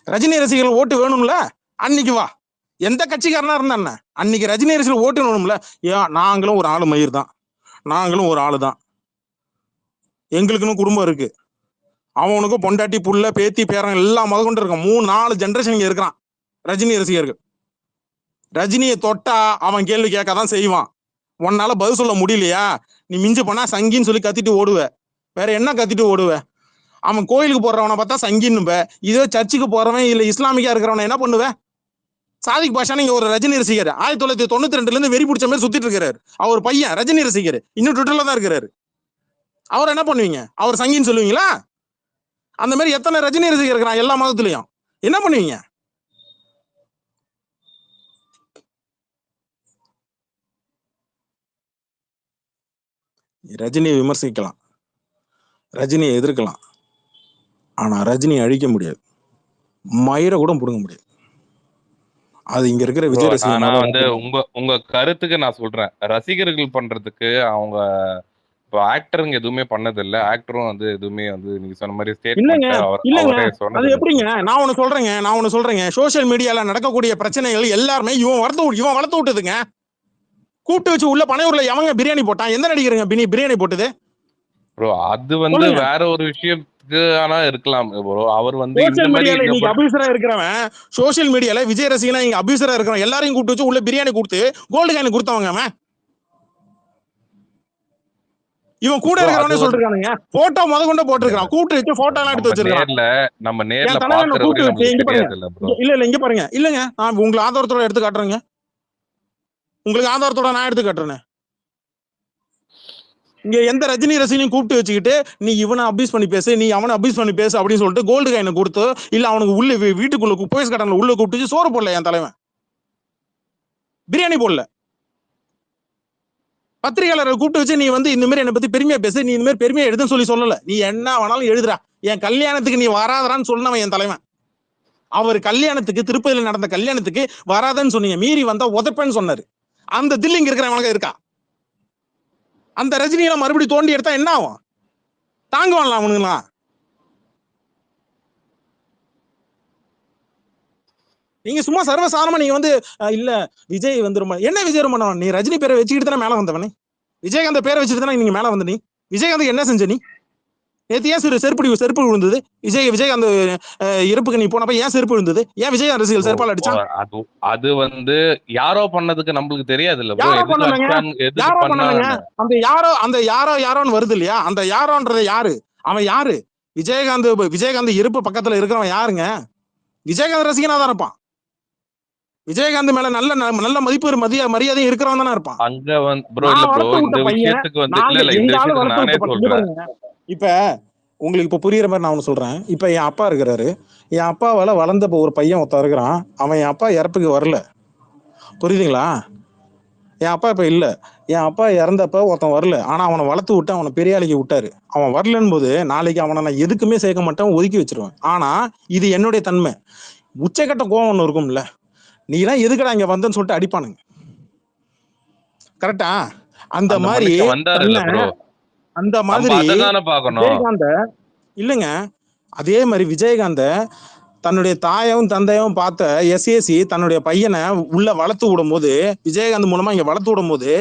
ரஜினி ரசிகர்கள் ஓட்டு வேணும்ல, அன்னைக்கு வா. எந்த கட்சிக்காரனா இருந்தா அன்னைக்கு ரஜினி ரசிகர்கள் ஓட்டு வேணும்ல. ஏன் நாங்களும் ஒரு ஆளு மயிர் தான், நாங்களும் ஒரு ஆளு தான், எங்களுக்குன்னு குடும்பம் இருக்கு, அவனுக்கும் பொண்டாட்டி புள்ள பேத்தி பேரன் எல்லாம் முத கொண்டு இருக்கான். 3-4 ஜெனரேஷன் இங்க இருக்கிறான் ரஜினி ரசிகர்கள். ரஜினியை தொட்டா அவன் கேள்வி கேட்கதான் செய்வான். உன்னால பதில் சொல்ல முடியலையா, நீ மிஞ்சு போனா சங்கின்னு சொல்லி கத்திட்டு ஓடுவ, வேற என்ன கத்திட்டு ஓடுவ? அவன் கோயிலுக்கு போறவனை பார்த்தா சங்கின்னு, இதே சர்ச்சுக்கு போறவன் இல்ல இஸ்லாமிக்கா இருக்கிறவன என்ன பண்ணுவேன்? சாதிக் பாஷா நீங்க ஒரு ரஜினி ரசிகர், 1992 இருந்து வெறி பிடிச்ச மாதிரி சுத்திட்டு இருக்கிறாரு. அவர் பையன் ரஜினி ரசிகர், இன்னும் ட்விட்டர்ல தான் இருக்கிறாரு. அவர் என்ன பண்ணுவீங்க? அவர் சங்கின்னு சொல்லுவீங்களா? அந்த மாதிரி எத்தனை ரஜினி ரசிகர் இருக்கிறான் எல்லா மதத்திலையும், என்ன பண்ணுவீங்க? ரஜினியை விமர்சிக்கலாம், ரஜினியை எதிர்க்கலாம், ஆனா ரஜினியை அழிக்க முடியாது, மயிரை கூட புடுங்க முடியாது. அது இங்க இருக்கிற விஜய் நான் ரசிகர் வந்து உங்க கருத்துக்கு நான் சொல்றேன், ரசிகர்கள் பண்றதுக்கு அவங்க இப்போ ஆக்டருங்க எதுவுமே பண்ணது இல்ல, ஆக்டரும் வந்து எதுவுமே வந்து நீங்க சொன்ன மாதிரி இல்லங்க இல்லங்க. அவரே அது சொன்னது எப்படிங்க? நான் ஒண்ணு சொல்றேங்க, சோசியல் மீடியால நடக்கக்கூடிய பிரச்சனைகள் எல்லாருமே இவன் வளர்த்து விட்டதுங்க. கூப்பிட்டு வச்சு உள்ள பனையூர்ல எவங்க பிரியாணி போட்டான்? எந்த நடிகருங்க பிரியாணி போட்டது? ப்ரோ அது வந்து வேற ஒரு விஷயத்துக்கு ஆனா இருக்கலாம் ப்ரோ. அவர் வந்து சோசியல் மீடியால இன்னைக்கு அபியூசரா இருக்கிறவன், சோசியல் மீடியால விஜய் ரசிகனா இங்க அபியூசரா இருக்கிறவன் எல்லாரையும் கூப்பிட்டு வச்சு உள்ள பிரியாணி கொடுத்து கோல்டு காயின் கொடுத்தவங்க அவன். இவன் கூட இருக்கிறவனே சொல்றானுங்க, போட்டோ முத கொண்டு போட்டுருக்கான், கூப்பிட்டு வச்சு போட்டோ எல்லாம் எடுத்து வச்சிருக்கான். நம்ம நேர்ல பாக்குற வரையும் நமக்கு தெரியாது இல்ல ப்ரோ. இல்ல இங்க பாருங்க, இல்லங்க நான் உங்களுக்கு ஆதாரத்தோட எடுத்து காட்டுறேங்க, உங்களுக்கு ஆதாரத்தோட நான் எடுத்து காட்டுறேன். இங்க எந்த ரஜினி ரசிகனையும் கூப்பிட்டு வச்சுக்கிட்டு நீ இவனை அபியூஸ் பண்ணி பேசு, நீ அவனை அபியூஸ் பண்ணி பேசு அப்படின்னு சொல்லிட்டு கோல்டு காயினை கொடுத்து, இல்ல அவனுக்கு உள்ள வீட்டுக்குள்ள போயஸ் கார்டன்ல உள்ள கூப்பிட்டு சோறு போடல என் தலைவன், பிரியாணி போடல. பத்திரிகையாளரை கூப்பிட்டு வச்சு நீ வந்து இந்த மாதிரி என்னை பத்தி பெருமையா பேசு, நீ இந்த மாதிரி பெருமையா எழுதுன்னு சொல்லல. நீ என்ன வேணாலும் எழுதுறா, என் கல்யாணத்துக்கு நீ வராதரான்னு சொன்னவன் என் தலைவன். அவர் கல்யாணத்துக்கு, திருப்பதியில நடந்த கல்யாணத்துக்கு வராதன்னு சொன்னீங்க, மீறி வந்தா உதப்பேன்னு சொன்னாரு. அந்த தில் இங்க இருக்கிறவங்க இருக்கா? அந்த ரஜினியெல்லாம் மறுபடியும் தோண்டி எடுத்தா என்ன ஆகும்? தாங்குவான்ல அவனுங்களா? நீங்க சும்மா சர்வசாதாரணமா நீங்க வந்து இல்ல விஜய் வந்து ரொம்ப என்ன விஜய் ரொம்ப நீ ரஜினி பேரை வச்சுக்கிட்டு தானே மேல வந்தவனே, விஜயகாந்த் பேரை வச்சுட்டு தானே நீங்க மேல வந்த. நீ விஜயகாந்த் என்ன செஞ்ச? நீ நேத்து ஏன் செருப்பு விழுந்தது? விஜய் அந்த இறப்புக்கு நீ போனப்ப ஏன் செருப்பு விழுந்தது? ஏன் விஜய் ரசிகர்கள் செருப்பால் அடிச்சான்? அது வந்து யாரோ பண்ணதுக்கு நம்மளுக்கு தெரியாது இல்ல ப்ரோ. யாரோ பண்ணலங்க, எதுக்கு யாரோ பண்ணலங்க. பண்ணாங்க? அந்த யாரோன்னு வருது இல்லையா? அந்த யாரோன்றது யாரு? அவன் யாரு? விஜயகாந்த் இருப்பு பக்கத்துல இருக்கிறவன் யாருங்க? விஜயகாந்த் ரசிகனா தான் இருப்பான். விஜயகாந்த் மேல நல்ல மதிப்பு மரியாதையும் இருக்கிறவன் தானே இருப்பான். அங்க வந்து ப்ரோ இல்ல ப்ரோ, இந்த விஷயத்துக்கு வந்து இல்ல இந்த விஷயத்துக்கு நானே சொல்றேன். இப்ப உங்களுக்கு இப்ப புரியுற மாதிரி நான் ஒண்ணு சொல்றேன். இப்ப என் அப்பா இருக்கிறாரு, என் அப்பாவால வளர்ந்த ஒரு பையன் ஒருத்தன் இருக்கிறான். அவன் என் அப்பா இறப்புக்கு வரல, புரியுதுங்களா? என் அப்பா இப்ப இல்ல, என் அப்பா இறந்தப்ப ஒருத்தன் வரல, ஆனா அவனை வளர்த்து விட்டு அவனை பெரிய ஆளுக்கு விட்டாரு. அவன் வரலன்னு போது நாளைக்கு அவனை நான் எதுக்குமே சேர்க்க மாட்டேன், ஒதுக்கி வச்சிருவேன். ஆனா இது என்னுடைய தன்மை. உச்சக்கட்ட கோவம் ஒண்ணு இருக்கும்ல, நீ எல்லாம் எதுக்கடா இங்க வந்தன்னு சொல்லிட்டு அடிப்பானுங்க, கரெக்டா? அந்த மாதிரி அந்த மாதிரி விஜயகாந்த இல்லைங்க, அதே மாதிரி விஜயகாந்த தன்னுடைய தாயும் தந்தையும் பார்த்த எஸ்ஏசி தன்னுடைய பையனை உள்ள வளர்த்து விடும் போது, விஜயகாந்த் மூலமா இங்க வளர்த்து விடும் போது,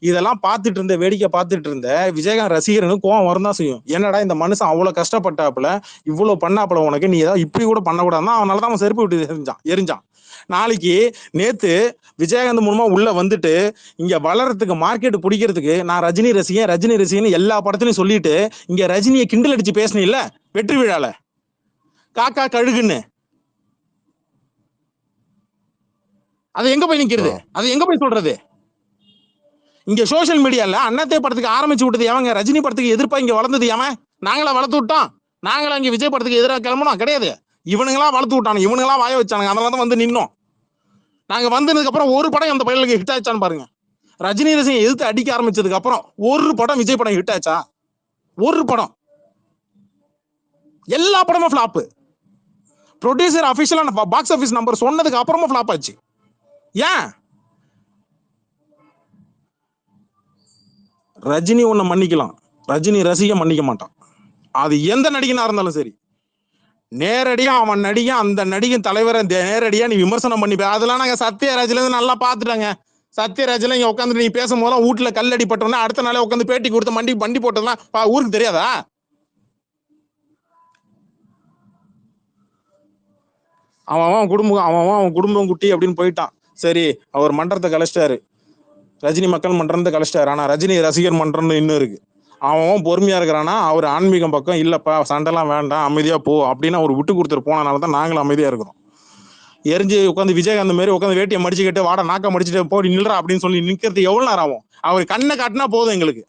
இதெல்லாம் பார்த்துட்டு இருந்த வேடிக்கை பார்த்துட்டு இருந்த விஜயகாந்த் ரசிகர்களுக்கு கோவம் வரதான் செய்யும். என்னடா இந்த மனுஷன் அவ்வளவு கஷ்டப்பட்டாப்புல, இவ்வளவு பண்ணாப்புல, உனக்கு நீ ஏதாவது இப்படி கூட பண்ணக்கூடாதுன்னா அவனாலதான் அவன் செருப்பு விட்டு எரிஞ்சான். நாளைக்கு நேத்து விஜயகாந்த் மூலமா உள்ள வந்துட்டு இங்க வளர்றதுக்கு மார்க்கெட் பிடிக்கிறதுக்கு நான் ரஜினி ரசிகன் எல்லா படத்துலயும் சொல்லிட்டு இங்க ரஜினியை கிண்டல் அடிச்சு பேசினேன் இல்ல வெற்றி விழால, காக்கா கழுகுன்னு, அது எங்க போய் நிக்கிறது? அது எங்க போய் சொல்றது? இங்க சோசியல் மீடியால அண்ணாத்தே படத்துக்கு ஆரம்பிச்சு விட்டது எவங்க? ரஜினி படத்துக்கு எதிர்ப்பா இங்க வளர்ந்தது எவன்? நாங்களா வளர்த்து விட்டோம்? நாங்களா இங்க விஜய் படத்துக்கு எதிராக கிளம்பணும்? கிடையாது, இவனுங்களா வளர்த்து விட்டானுங்க, இவனுங்களா வாய வச்சானுங்க. அதனால தான் வந்து நின்னோம். நாங்க வந்ததுக்கு அப்புறம் ஒரு படம் அந்த பையனுக்கு ஹிட் ஆச்சான்னு பாருங்க. ரஜினி ரசிகன் எதிர்த்து அடிக்க ஆரம்பிச்சதுக்கு அப்புறம் ஒரு படம் விஜய் படம் ஹிட் ஆச்சா? ஒரு படம். எல்லா படமும் ஃபிளாப். ப்ரொடியூசர் அபிஷியலா பாக்ஸ் ஆபீஸ் நம்பர் சொன்னதுக்கு அப்புறமா ஃபிளாப் ஆச்சு. ஏன்? ரஜினி ஒண்ணு மன்னிக்கலாம், ரஜினி ரசிக மன்னிக்க மாட்டான். அது எந்த நடிகனா இருந்தாலும் சரி, நேரடியா அவன் நடிகன், அந்த நடிகன் தலைவரை நேரடியா நீ விமர்சனம் பண்ணி. அதெல்லாம் நாங்க சத்யராஜ்ல இருந்து நல்லா பாத்துட்டாங்க. சத்யராஜ்ல இங்க உட்காந்து நீ பேசும்போது வீட்டுல கல்லடி பட்டோம்னா அடுத்த நாளே உட்காந்து பேட்டி கொடுத்து வண்டி போட்டதுலாம் ஊருக்கு தெரியாதா? அவன் குடும்பம் குட்டி அப்படின்னு போயிட்டான். சரி, அவர் மன்றத்தை கலைச்சிட்டாரு, ரஜினி மக்கள் மன்றத்தை கலைச்சிட்டாரு. ஆனா ரஜினி ரசிகர் மன்றம்னு இன்னும் இருக்கு. அவன் பொறுமையா இருக்கிறானா? அவர் ஆன்மீகம் பக்கம் இல்லப்பா, சண்டைலாம் வேண்டாம், அமைதியா போ அப்படின்னு அவர் விட்டு கொடுத்துட்டு போனனாலதான் நாங்களும் அமைதியா இருக்கிறோம். எரிஞ்சு உட்காந்து விஜயகாந்த் மாதிரி உட்காந்து வேட்டியை மடிச்சுக்கிட்டு வாட நாக்க மடிச்சுட்டு போடி நில்றா அப்படின்னு சொல்லி நிக்கிறது எவ்வளவு நேரம் ஆகும்? அவர் கண்ணை காட்டினா போதும் எங்களுக்கு.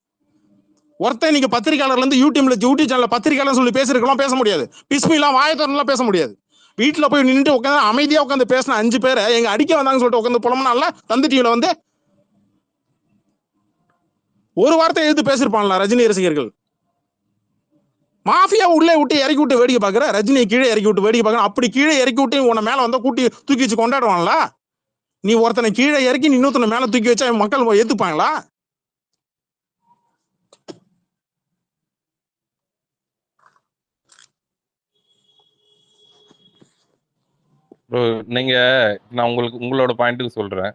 ஒருத்தன் நீங்க பத்திரிகையாளர்ல இருந்து யூடியூப் சேனல்ல பத்திரிகையாளர் சொல்லி பேசுறதுக்கெல்லாம் பேச முடியாது. பிஸ்மிலாம் வாயத்தோரெல்லாம் பேச முடியாது. வீட்டுல போய் நின்றுட்டு உட்காந்து அமைதியா உட்காந்து பேசின 5 பேரை எங்க அடிக்க வந்தாங்கன்னு சொல்லிட்டு உட்காந்து புலம்புனால தந்தி டிவில வந்து ஒரு வார்த்தை எழுத்து பேசிருப்பாங்களா ரஜினி ரசிகர்கள்? மாஃபியா உள்ளே விட்டு இறக்கி விட்டு வேடிக்கை பாக்குற, ரஜினியை கீழே இறக்கி விட்டு வேடிக்கை பாக்குற. அப்படி கீழே இறக்கி விட்டு உன்னை மேல வந்தா கூட்டி தூக்கி வச்சு கொண்டாடுவாங்களா? நீ ஒருத்தனை கீழே இறக்கி இன்னொருத்தனை மேல தூக்கி வச்சா மக்கள் ஏத்துப்பாங்களா? நீங்க நான் உங்களோட பாயிண்ட்டுக்கு சொல்றேன்.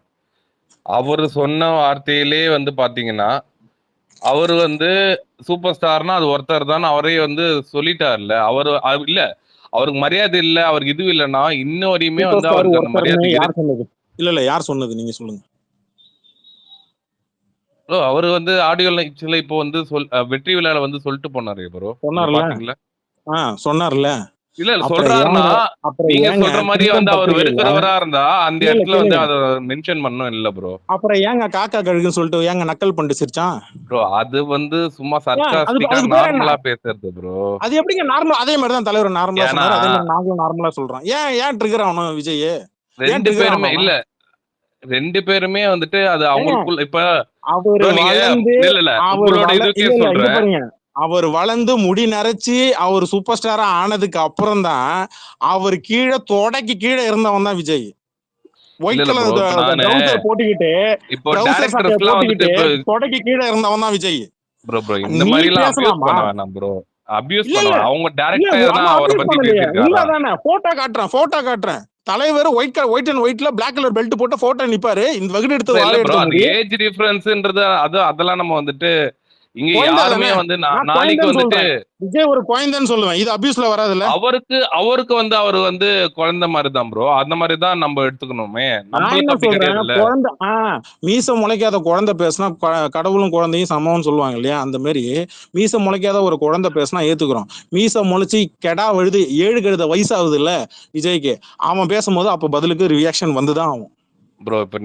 அவரு சொன்ன வார்த்தையிலே வந்து பாத்தீங்கன்னா, அவரு வந்து சூப்பர் ஸ்டார்னா அது ஒருத்தர் தான் அவரே வந்து சொல்லிட்டார்ல. அவரு இல்ல, அவருக்கு மரியாதை இல்ல, அவருக்கு இது இல்லைன்னா இன்ன வரையுமே வந்து அவருக்கு அந்த மரியாதை இல்ல யார் சொன்னது? நீங்க சொல்லுங்க. ப்ரோ அவரு வந்து ஆடியோ லைவ்ஸ்ல இப்போ வந்து வெற்றி விழால வந்து சொல்லிட்டு போனாரு ப்ரோ. பாத்தீங்களா? சொன்னார்ல. இல்ல சொல்றாருன்னா நீங்க சொல்ற மாதிரி வந்து அவர் வெறுக்கிறவரா இருந்தா அந்த இடத்துல வந்து அத மென்ஷன் பண்ணனும் இல்ல ப்ரோ. அப்புறம் ஏங்க காக்கா கழுகுன்னு சொல்லிட்டு ஏங்க நக்கல் பண்ணிட்டு சிரிச்சான் ப்ரோ? அது வந்து சும்மா சர்க்காஸ்டிக்கா நார்மலா பேசுறது ப்ரோ. அது எப்படிங்க நார்மல்? அதே மாதிரி தான் தலைவர் நார்மலா சொன்னாரு, அதே மாதிரி நாங்களும் நார்மலா சொல்றோம். ஏன் ட்ரிகர் ஆகணும் விஜய்? ரெண்டு பேருமே இல்ல, ரெண்டு பேருமே வந்துட்டு அது அவங்களுக்குள்ள இப்ப அவர் வளர்ந்து முடி நரைச்சி அவர் சூப்பர் ஸ்டாரா ஆனதுக்கு அப்புறம் தான் அவர் தொடக்கி கீழே இருந்தவன் தான் விஜய். ஒயிட் கலர் போட்டுக்கிட்டு தொடக்கி கீழே இருந்தவன் தான் விஜய். ப்ரோ இந்த மாதிரி எல்லாம் அபியூஸ் பண்ண வேணாம் ப்ரோ. அபியூஸ் பண்ண அவங்க டைரக்டா தான் அவரை பத்தி பேசிருக்காங்க. போட்டோ காட்டுறேன். தலைவர் ஒயிட் அண்ட் ஒயிட்ல பிளாக் கலர் பெல்ட் போட்டு போட்டோ நிப்பாரு. இந்த வகுடு எடுத்து ஏஜ் டிஃபரன்ஸ்ன்றது அதெல்லாம் நம்ம வந்துட்டு இங்க குழந்தை யாருமே தானே, வந்து நான் நாளைக்கு குழந்தைன்னு வந்துட்டு சொல்றேன். விஜய் ஒரு குழந்தைன்னு சொல்லுவேன். இது அபியூஸ்ல வராதுல்ல? அவருக்கு வந்து அவர் வந்து குழந்தை மாதிரி தான் ப்ரோ. அந்த மாதிரி தான் நம்ம எடுத்துக்கணுமே. நான் என்ன நம்மளுக்கு அப்படி சொல்றேன், கிடையாது இல்ல. குழந்தை மீச முளைக்காத குழந்தை பேசினா கடவுளும் குழந்தையும் சமம்னு சொல்லுவாங்க இல்லையா? அந்த மாதிரி மீச முளைக்காத ஒரு குழந்தை பேசினா ஏத்துக்கிறோம். மீச முளைச்சி கெடா வழுது 7 கழுத வயசாகுது இல்ல விஜய்க்கு, அவன் பேசும்போது அப்ப பதிலுக்கு ரியாக்ஷன் வந்துதான் ஆகும். ப்ரோ இப்ப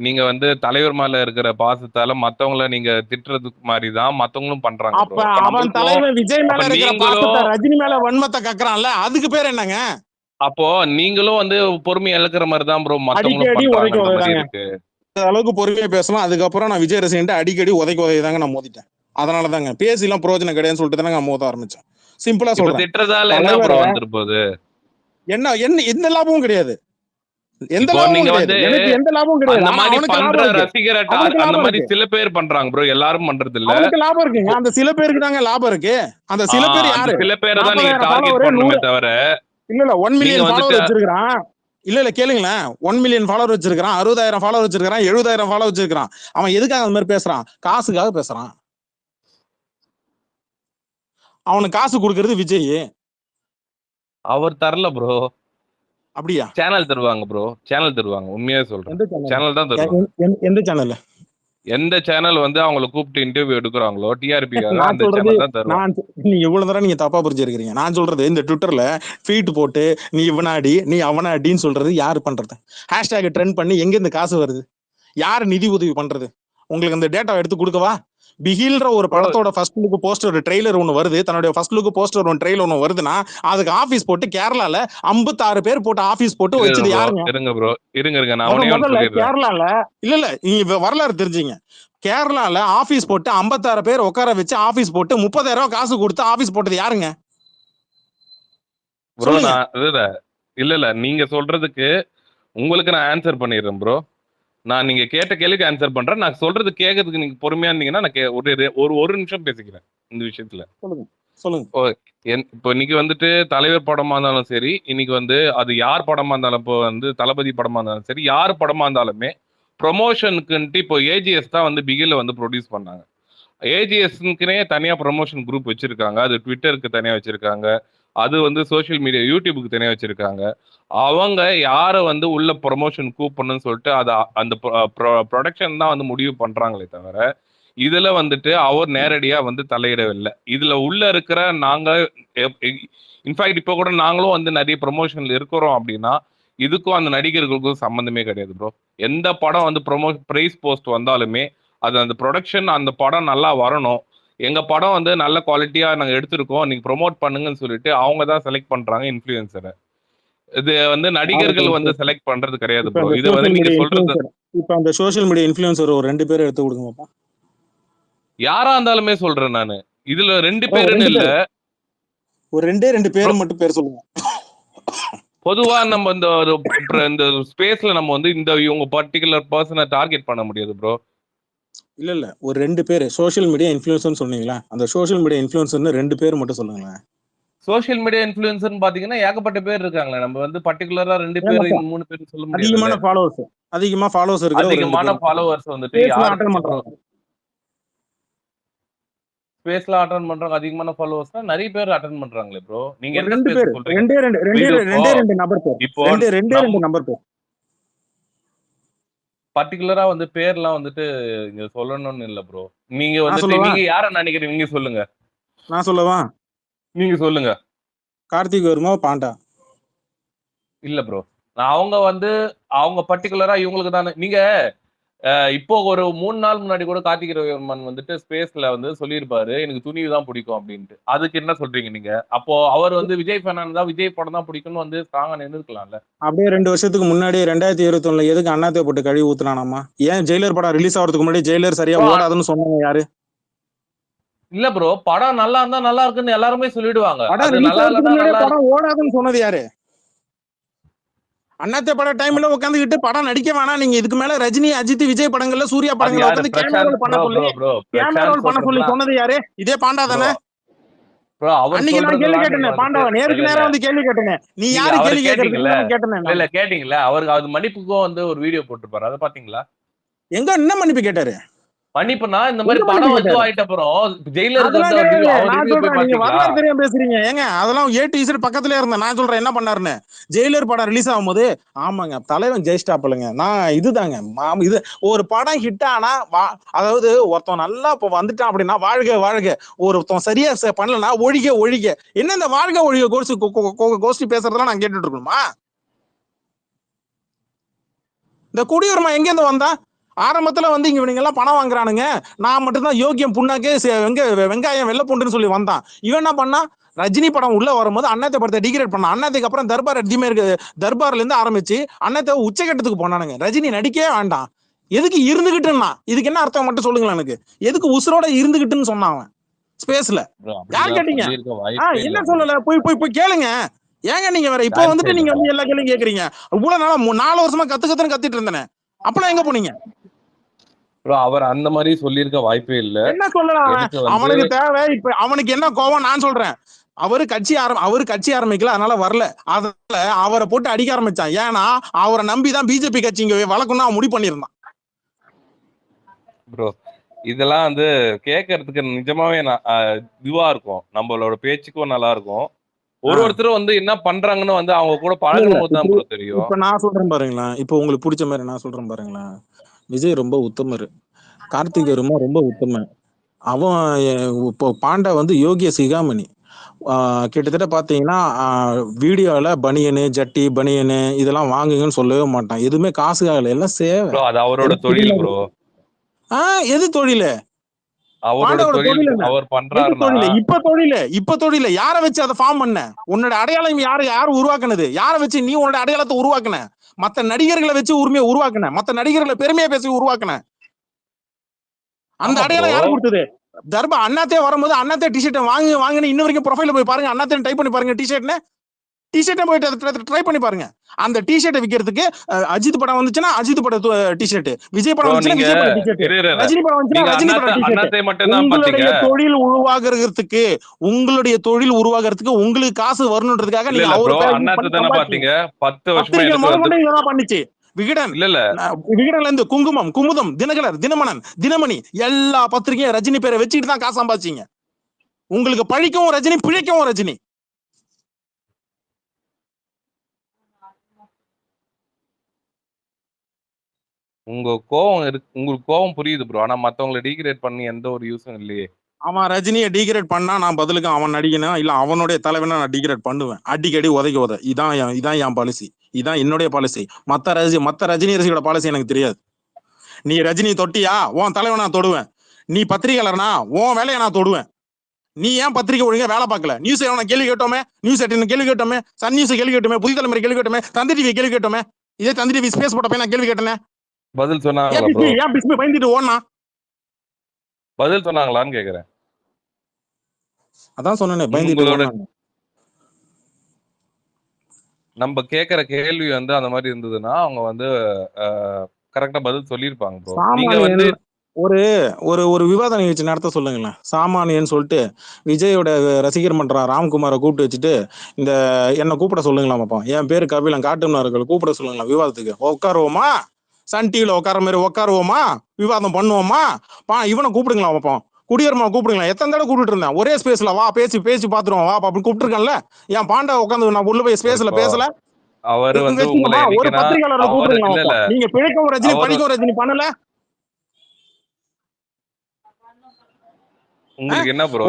நீங்க வந்து தலைவர் மேல இருக்கிற பாசத்தால மத்தவங்கள நீங்க திட்டுறதுக்கு மாதிரி தான் மத்தவங்களும் பண்றாங்க அப்ப ப்ரோ. அப்ப அவன் நம்மளுக்கும் தலைவன் விஜய் அப்ப மேல இருக்கிற பாசத்தை நீங்களும் ரஜினி மேல வன்மத்தை கக்குறான்ல, அதுக்கு பேர் என்னங்க? அப்போ நீங்களும் வந்து பொறுமை இழக்கிற மாதிரி தான் ப்ரோ மத்தவங்களும் அடிக்கடி உதைக்க பண்றாங்கன்ற மாதிரி உதைதாங்க. இருக்கு. அளவுக்கு பொறுமையா பேசலாம். அதுக்கப்புறம் நான் விஜய் ரசிகன்ட்டு அடிக்கடி உதைதாங்க நான் மோதிட்டேன். அதனால தாங்க பேசிலாம் பிரயோஜனம் கிடையாதுன்னு சொல்லிட்டு தானே நான் மோத ஆரம்பிச்சேன். சிம்பிளா இப்ப சொல்றேன். திட்டுறதால என்ன தலைவர ப்ரோ வந்துரு போகுது? என்ன என்ன எந்த லாபமும் கிடையாது. எந்த இப்போ லாபமும் நீங்க கிடையாது. வந்து எனக்கு எந்த லாபமும் கிடையாது. அந்த ஆனா மாதிரி அவனுக்கு பண்ற லாபம் இருக்கு. ரசிகர்ட்ட அவனுக்கு அந்த லாபம் மாதிரி இருக்கு. சில பேர் பண்றாங்க ப்ரோ. எல்லாரும் பண்றது இல்ல. அவனுக்கு லாபம் இருக்குங்க. அந்த சில பேருக்கு தாங்க லாபம் இருக்கு. அந்த சில பேர் அந்த யாரு? சில பேரை தான் நீங்க 40,000 டார்கெட் ஃபாலோவர், பண்ணணுமே தவிர 1 நீங்க மில்லியன் வந்துட்டு ஃபாலோவர் வச்சிருக்கான். இல்ல கேளுங்களேன், 1 மில்லியன் ஃபாலோவர் வச்சிருக்கான், 60,000 ஃபாலோவர் வச்சிருக்கான், 70,000 ஃபாலோவர் வச்சிருக்கான். அவன் எதுக்காக அந்த மாதிரி பேசுறான்? காசுக்காக பேசுறான். அவனுக்கு காசு கொடுக்கறது விஜய். அவர் தரல ப்ரோ. அப்படியா? சேனல் தருவாங்க ப்ரோ. சேனல் தருவாங்க. உண்மையாவே சொல்றேன். எந்த சேனல்? சேனல் தான் தருவாங்க. எந்த சேனல்? எந்த சேனல் வந்து அவங்கள கூப்பிட்டு இன்டர்வியூ எடுக்கிறாங்களோ டிஆர்பிக்காக நான் அந்த சொல்றது, சேனல் தான் தருவாங்க. நீங்க இவ்வளவு தூரம் நீங்க தப்பா புரிஞ்சிருக்கீங்க. நான் சொல்றது இந்த ட்விட்டர்ல ஃபீட் போட்டு நீ இவனாடி நீ அவனாடின்னு சொல்றது யாரு பண்றது? ஹேஷ்டேக் ட்ரெண்ட் பண்ணி எங்க இருந்து காசு வருது? யாரு நிதி உதவி பண்றது? உங்களுக்கு அந்த டேட்டா எடுத்து கொடுக்கவா? பிகில்ன்ற ஒரு ப்ரோ படத்தோட ஃபர்ஸ்ட் லுக் போஸ்டர் ட்ரெய்லர் ஒன்று வருது. தன்னுடைய ஃபர்ஸ்ட் லுக் போஸ்டர் ஒன்று ட்ரெய்லர் ஒன்று வருதுன்னா அதுக்கு ஆபீஸ் போட்டு கேரளால 56 பேர் போட்டு ஆபீஸ் போட்டு வச்சது யாருங்க? இருங்க ப்ரோ இருங்க நான் ஒண்ணே ஒன்று முதல்ல சொல்லிடுறேன். கேரளால இல்ல நீங்க வரலாறு தெரிஞ்சுங்க. கேரளால ஆபீஸ் போட்டு 56 பேர் உட்கார வச்சு ஆபீஸ் போட்டு 30,000 ரூபாய் காசு கொடுத்து ஆபீஸ் போட்டது யாருங்க? ப்ரோ சொல்லுங்க. நான் இல்ல நீங்க சொல்றதுக்கு உங்களுக்கு நான் ஆன்சர் பண்ணிடுறேன் ப்ரோ. நான் நீங்க கேட்ட கேள்விக்கு ஆன்சர் பண்றேன். நான் சொல்றது கேட்கறதுக்கு நீங்க பொறுமையா இருந்தீங்கன்னா நான் ஒரு நிமிஷம் பேசிக்கிறேன் இந்த விஷயத்துல. சொல்லுங்க. இப்போ இன்னைக்கு வந்துட்டு தலைவர் படமா இருந்தாலும் சரி, இன்னைக்கு வந்து அது யார் படமா இருந்தாலும், இப்போ வந்து தளபதி படமா இருந்தாலும் சரி, யார் படமா இருந்தாலுமே ப்ரொமோஷனுக்குன்ட்டு இப்போ ஏஜிஎஸ் தான் வந்து பிகில வந்து ப்ரொடியூஸ் பண்ணாங்க. ஏஜிஎஸ்க்குனே தனியா ப்ரொமோஷன் குரூப் வச்சிருக்காங்க. அது ட்விட்டருக்கு தனியா வச்சிருக்காங்க. அது வந்து சோஷியல் மீடியா யூடியூபுக்கு தனியா வச்சிருக்காங்க. அவங்க யாரை வந்து உள்ள ப்ரொமோஷன் கூப்பிடணும்னு சொல்லிட்டு அந்த ப்ரொடக்ஷன் தான் வந்து முடிவு பண்றாங்களே தவிர இதுல வந்துட்டு அவர் நேரடியா வந்து தலையிடவில்லை. இதுல உள்ள இருக்கிற நாங்க இன்ஃபேக்ட் இப்போ கூட நாங்களும் வந்து நிறைய ப்ரொமோஷன்ல இருக்கிறோம் அப்படின்னா இதுக்கும் அந்த நடிகர்களுக்கும் சம்மந்தமே கிடையாது ப்ரோ. எந்த படம் வந்து பிரைஸ் போஸ்ட் வந்தாலுமே அது அந்த ப்ரொடக்ஷன் அந்த படம் நல்லா வரணும், எங்க படம் வந்து நல்ல குவாலிட்டியா நாங்க எடுத்திருக்கோம், நீங்க ப்ரொமோட் பண்ணுங்கன்னு சொல்லிட்டு அவங்க தான் செலக்ட் பண்றாங்க இன்ஃப்ளூயன்சரை. இது வந்து நடிகர்கள் வந்து செலக்ட் பண்றது கிடையாது ப்ரோ. இது வந்து நீங்க சொல்றது இப்ப அந்த சோஷியல் மீடியா இன்ஃப்ளூயன்சர் ஒரு 2 பேர் எடுத்து கொடுங்க பாப்பா. யாரா இருந்தாலுமே சொல்றேன் நானு. இதுல 2 பேருன்னு இல்ல, ஒரு 2 பேர் மட்டும் பேர் சொல்லுங்க. பொதுவா நம்ம இந்த ஸ்பேஸ்ல நம்ம வந்து இவங்க பர்டிகுலர் பர்சனை டார்கெட் பண்ண முடியாது ப்ரோ. இல்ல ஒரு 2 பேர் சோஷியல் மீடியா இன்ஃப்ளூயன்சர்னு சொன்னீங்களா, அந்த சோஷியல் மீடியா இன்ஃப்ளூயன்சர்னு 2 பேர் மட்டும் சொல்லுங்களேன். சோஷியல் மீடியா இன்ஃப்ளூயன்சர்னு பாத்தீங்கன்னா ஏகப்பட்ட பேர் இருக்காங்களே. நம்ம வந்து பர்டிகுலரா 2 பேர் 3 பேர் சொல்ல முடியாது. அதிகமா ஃபாலோவர்ஸ் இருக்கிற ஒரு 2 பேர். ஃபாலோவர்ஸ் வந்துட்டு யார் ஸ்பேஸ்ல அட்டெண்ட் பண்றாங்க அதிகமான ஃபாலோவர்ஸ்னா நிறைய பேர் அட்டெண்ட் பண்றாங்களே ப்ரோ. நீங்க எந்த ஸ்பேஸ் சொல்றீங்க? ரெண்டே நம்பர் பேர். இப்போ ரெண்டே நம்பர் பேர். பர்టిక్యులரா வந்து பேர்லாம் வந்துட்டு இங்க சொல்லணும்னு இல்ல ப்ரோ. நீங்க வந்துட்டு நீங்க யாரை நினைக்கிறீங்க நீங்க சொல்லுங்க. நான் சொல்லவா? நீங்க சொல்லுங்க. கார்த்திக் வர்மா, பாண்டா. இல்ல ப்ரோ. அவங்க பர்టిక్యులரா இவங்களுக்கு தானே. நீங்க இப்போ ஒரு 3 நாள் முன்னாடி கூட கார்த்திக் ரவிவர்மன் வந்துட்டு ஸ்பேஸ்ல வந்து சொல்லியிருப்பாரு எனக்கு துணிவு தான் பிடிக்கும் அப்படின்ட்டு. அதுக்கு என்ன சொல்றீங்க நீங்க? அப்போ அவர் வந்து விஜய் ஃபேனா இருந்தா விஜய் படம் தான் பிடிக்கும்னு வந்து ஸ்ட்ராங்கா நின்னுக்கலாம்ல. அப்படியே 2 வருஷத்துக்கு முன்னாடி 2021 எதுக்கு அண்ணாத்தை போட்டு கழுவி ஊத்துனானாமா? ஏன் ஜெயிலர் படம் ரிலீஸ் ஆகிறதுக்கு முன்னாடி ஜெயிலர் சரியா ஓடாதுன்னு சொன்னாங்க யாரு? இல்ல ப்ரோ, படம் நல்லா இருந்தா நல்லா இருக்குன்னு எல்லாருமே சொல்லிடுவாங்க. படம் ஓடாதுன்னு சொன்னது யாரு? அண்ணாத்தை பட டைம்ல உட்காந்துக்கிட்டு படம் நடிக்க வேணாம், நீங்க இதுக்கு மேல ரஜினி, அஜித், விஜய் படங்கள்ல சூர்யா படங்கள்ல உட்காந்து கேமரா பண்ண சொல்லி சொன்னது யாரு? இதே பாண்டா தானே? அன்னைக்கு நான் கேள்வி கேட்டேன் பாண்டாவை, நேருக்கு நேரா வந்து கேள்வி கேட்டேன். நீ யாரு கேள்வி கேட்டேன். இல்ல கேட்டீங்களா? அவருக்கு அது மன்னிப்புக்கும் வந்து ஒரு வீடியோ போட்டுருப்பாரு, அதை பாத்தீங்களா? எங்க என்ன மன்னிப்பு கேட்டாரு? மன்னிப்புனா இந்த மாதிரி எங்க படம் மன்னிப்பு வந்து கேட்டாரு? ஆயிட்ட அப்புறம் ஜெயிலருக்கு அதெல்லாம் வந்து அவர் கிடையாது. அவர் நான் ரிவ்யூ போய் சொல்றேன், நீங்க பாத்தீங்களா? வரலாறு தெரியாம பேசுறீங்க. ஏங்க அதெல்லாம் A to Z பக்கத்திலே இருந்தேன். நான் சொல்றேன் என்ன பண்ணாருன்னு. ஜெயிலர் படம் ரிலீஸ் ஆகும்போது, ஆமாங்க தலைவன் ஜெயிச்சிட்டாப்புலங்க. நான் இதுதாங்க இது ஒரு படம் ஹிட் ஆனா அதாவது ஒருத்தன் நல்லா இப்ப வந்துட்டான் அப்படின்னா வாழ்க வாழ்க. ஒருத்தன் சரியா பண்ணலனா ஒழிக ஒழிக. என்ன இந்த வாழ்க ஒழிக கோஷ்டி பேசுறதெல்லாம் நான் கேட்டுட்டு இருக்கணுமா? இந்த குடியுரிமை எங்க இருந்து வந்தா? ஆரம்பத்துல வந்து இவனுங்க எல்லாம் பணம் வாங்குறானுங்க, நான் மட்டும்தான் யோக்கியம் புண்ணாக்கே வெங்காயம் வெள்ளை பூண்டுன்னு சொல்லி வந்தான். இவன் என்ன பண்ணா, ரஜினி படம் உள்ள வரும்போது அண்ணாத்தை படத்தை டிகிரேட் பண்ணான். அண்ணாத்துக்கு அப்புறம் தர்பார் எதுவுமே இருக்கு, தர்பார்ல இருந்து ஆரம்பிச்சு அண்ணாத்தை உச்சகட்டத்துக்கு போனானுங்க. ரஜினி நடிக்கவே வேண்டாம், எதுக்கு இருந்துகிட்டுன்னா, இதுக்கு என்ன அர்த்தம் மட்டும் சொல்லுங்களேன் எனக்கு. எதுக்கு உசுரோட இருந்துகிட்டுன்னு சொன்னான் அவன் ஸ்பேஸ்ல. ப்ரோ யார் அப்படிலாம் கேட்டீங்க? சொல்லியிருக்க வாய்ப்பே இல்ல என்ன ப்ரோ. சொல்லல, போய் போய் போய் கேளுங்க. ஏங்க நீங்க வேற இப்போ சான்ஸே வந்துட்டு இல்ல நீங்க ப்ரோ. வந்து எல்லா கேள்வியும் கேக்குறீங்க. இவ்வளவு நாளா 4 வருஷமா கத்துன்னு கத்திட்டு இருந்தேனே, அப்பெல்லாம் எங்க போனீங்க? ப்ரோ அவர் அந்த மாதிரி சொல்லியிருக்க வாய்ப்பே இல்ல. என்ன சொல்லலாம் அவன்? எதுக்கு வந்து அவனுக்கு தேவை இப்ப அவனுக்கு என்ன கோவம் நான் சொல்றேன். அவரு கட்சி ஆரம்பிக்கல, அதனால வரல. அதனால அவரை போட்டு அடிக்க ஆரம்பிச்சான். ஏன்னா அவரை நம்பிதான் பிஜேபி கட்சி இங்க வளர்க்கணும்னு அவன் முடிவு பண்ணியிருந்தான். ப்ரோ இதெல்லாம் வந்து கேட்கறதுக்கு நிஜமாவே இதுவா இருக்கும், நம்மளோட பேச்சுக்கும் நல்லா இருக்கும். ஒருத்தரும் வந்து என்ன பண்றாங்கன்னு வந்து அவங்க கூட பழகணும் போது தான் ப்ரோ தெரியும். இப்ப நான் சொல்றேன் பாருங்களேன், இப்ப உங்களுக்கு பிடிச்ச மாதிரி நான் சொல்றேன் பாருங்களேன். விஜய் ரொம்ப உத்தமர், கார்த்திக் ரொம்ப உத்தமன். அவன் இப்போ பாண்டா வந்து யோகிய சிகாமணி. கிட்டத்தட்ட பாத்தீங்கன்னா வீடியோல பனியனு ஜட்டி பனியனு இதெல்லாம் வாங்குங்கன்னு சொல்லவே மாட்டான். எதுவுமே காசு ஆகல, எல்லாம் சேவை. ப்ரோ அது அவரோட தொழில் ப்ரோ. எது தொழில்? அவரோட பாண்டாவோட தொழில் தொழில் என்ன? அவர் எது பண்றாருன்னா தொழில்? இப்ப தொழில் யாரை வச்சு அதை ஃபார்ம் பண்ண? உன்னோட அடையாளம் யாரு உருவாக்குனது? யாரை வச்சு நீ உன்னோட அடையாளத்தை உருவாக்குன? மத்த நடிகர்களை வச்சு உரிமையை உருவாக்குன, மத்த நடிகர்களை பெருமையா பேசி உருவாக்குன. அந்த ஆமா ப்ரோ. அடையாளம் யாரு கொடுத்தது? தர்பா அண்ணாத்தே வரும்போது அண்ணாத்தே டிஷர்ட் வாங்குன்னு இன்ன வரைக்கும் ப்ரொஃபைல போய் பாருங்க, அண்ணாத்தே டைப் பண்ணி பாருங்க டிஷர்ட்டை போயிட்டு ட்ரை பண்ணி பாருங்க. அந்த டிஷர்ட்டை விக்கிறதுக்கு அஜித் படம் வந்துச்சுன்னா அஜித் பட டிஷர்ட், விஜய் படம் வந்துச்சுன்னா விஜய் பட டிஷர்ட், ரஜினி படம் வந்துச்சுன்னா ரஜினி பட டிஷர்ட். அண்ணாத்தை மட்டும் தான் உங்களுடைய பாத்தீங்க. தொழில் உருவாகிறதுக்கு உங்களுக்கு காசு வரணுன்றதுக்காக இல்ல நீங்க இல்ல ப்ரோ, அவர் அண்ணாத்தை தானே பாத்தீங்க 10 வருஷமா பத்திரிகை எடுத்து வந்து. முதற்கொண்டு இதெல்லாம் பண்ணிச்சு. விகடன், இல்ல இல்ல விகடன்ல இருந்து குங்குமம், குமுதம், தினகரர், தினமணன், தினமணி எல்லா பத்திரிகையும் ரஜினி பேரை வச்சுட்டு தான் காசு சம்பாதிச்சீங்க. உங்களுக்கு பழிக்கவும் ரஜினி, பிழைக்கவும் ரஜினி. உங்களுக்கு கோவம் புரியுது ப்ரோ, ஆனா மத்தவங்களை டீக்ரேட் பண்ணி எந்த ஒரு யூஸும் இல்லையே. அவன் ரஜினியை டீக்ரேட் பண்ணா நான் பதிலுக்கு அவன் நடிகனா இல்ல அவனுடைய தலைவனா நான் டீக்ரேட் பண்ணுவேன். அடிக்கடி உதைக்க இதான் என் பாலிசி, இதான் என்னுடைய பாலிசி. மத்த ரஜினி ரசிகோட பாலிசி எனக்கு தெரியாது. நீ ரஜினி தொட்டியா உன் தலைவன் நான் தொடுவேன். நீ பத்திரிகையாளர்னா உன் வேலையை நான் தொடுவேன். நீ ஏன் பத்திரிகை ஒழுங்கா வேலை பார்க்கல? நியூஸ் கேள்வி கேட்டோமே, நியூஸ் 18 கேள்வி கேட்டோமே, சன் நியூஸ் கேள்வி கேட்டோமே, புதிய தலைமுறை கேள்வி கேட்டோமே, தந்தி டிவி கேள்வி கேட்டோமே. இதே தந்தி டிவி ஸ்பேஸ் போட்டப்ப நான் கேள்வி கேட்டேனே, பதில் சொன்னாங்களா ப்ரோ? ஏன் பிஸ்மி பயந்துட்டு ஓடனா? பதில் சொன்னாங்களான்னு கேக்குறேன். அதான் சொன்னேனே பயந்துட்டு உங்களோட ஓடனா. நம்ம கேக்குற கேள்வி வந்து அந்த மாதிரி இருந்ததுன்னா அவங்க வந்து கரெக்டா பதில் சொல்லியிருப்பாங்க ப்ரோ. நீங்க வந்து ஒரு ஒரு ஒரு விவாத நிகழ்ச்சி நடத்த சொல்லுங்களேன். சாமானியன்னு சொல்லிட்டு விஜயோட ரசிகர் மன்றம் ராம்குமாரை கூப்பிட்டு வச்சுட்டு இந்த என்ன கூப்பிட சொல்லுங்களா பாப்போம். என் பேரு கபிலன், காட்டுமன்னார்கள் கூப்பிட சொல்லுங்களா விவாதத்துக்கு. உட்காருவோமா? சன் டிவில உட்கார மாதிரி உட்காருவோமா? விவாதம் பண்ணுவோமா? இவனை கூப்பிடுங்களா பாப்போம். குடியரமா கூப்பிடுங்களா? எத்தனை தடவை கூப்பிட்டு இருந்தேன் ஒரே ஸ்பேஸ்ல. வா பேசி பாத்துருவோம் வா அப்படின்னு கூப்பிட்டுருக்கேன்ல. என் பாண்டா உட்காந்து நான் உள்ள போய் ஸ்பேஸ்ல பேசல. அவரு வந்து உங்களை ஒரு பத்திரிகையாளரை கூப்பிடுங்களா? நீங்க பிழைக்கவும் ரஜினி, படிக்கவும் ரஜினி பண்ணல. உங்களுக்கு என்ன ப்ரோ?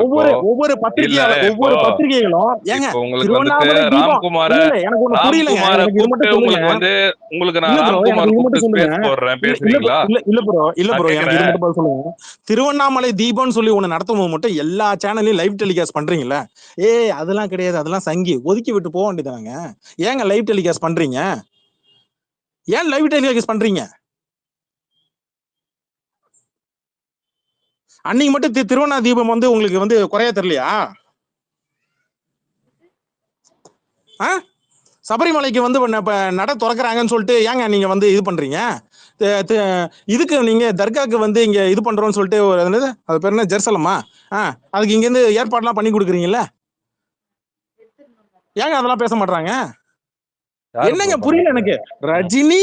ஒவ்வொரு பத்திரிகைகளும் ஏங்க திருவண்ணாமலை தீபம் எனக்கு ஒண்ணு புரியலங்க. எனக்கு இது மட்டும் சொல்லுங்க. வந்து உங்களுக்கு நான் ராம்குமார் கூப்பிட்டு ஸ்பேஸ் போடுறேன் பேசுறீங்களா? இல்ல ப்ரோ எனக்கு இது மட்டும் பதில் சொல்லுங்க. திருவண்ணாமலை தீபம்னு சொல்லி ஒண்ணு நடத்தும்போது மட்டும் எல்லா சேனல்லையும் லைவ் டெலிகாஸ்ட் பண்றீங்களா? அதெல்லாம் கிடையாது, அதெல்லாம் சங்கி ஒதுக்கி விட்டு போக வேண்டியதாங்க. ஏங்க லைவ் டெலிகாஸ்ட் பண்றீங்க? ஏன் லைவ் டெலிகாஸ்ட் பண்றீங்க? அன்னைக்கு மட்டும் திருவண்ணா தீபம் வந்து உங்களுக்கு வந்து குறைய தெரியலையா? சபரிமலைக்கு வந்து நட திறக்கிறாங்கன்னு சொல்லிட்டு ஏங்க நீங்க வந்து இது பண்றீங்க? இதுக்கு நீங்க தர்காக்கு வந்து இங்க இது பண்றோம்னு சொல்லிட்டு அது பேர் என்ன, ஜெருசலமா? அதுக்கு இங்க இருந்து ஏற்பாடுலாம் பண்ணி கொடுக்குறீங்கல்ல. ஏங்க அதெல்லாம் பேச மாட்டாங்க? என்னங்க புரியல எனக்கு. ரஜினி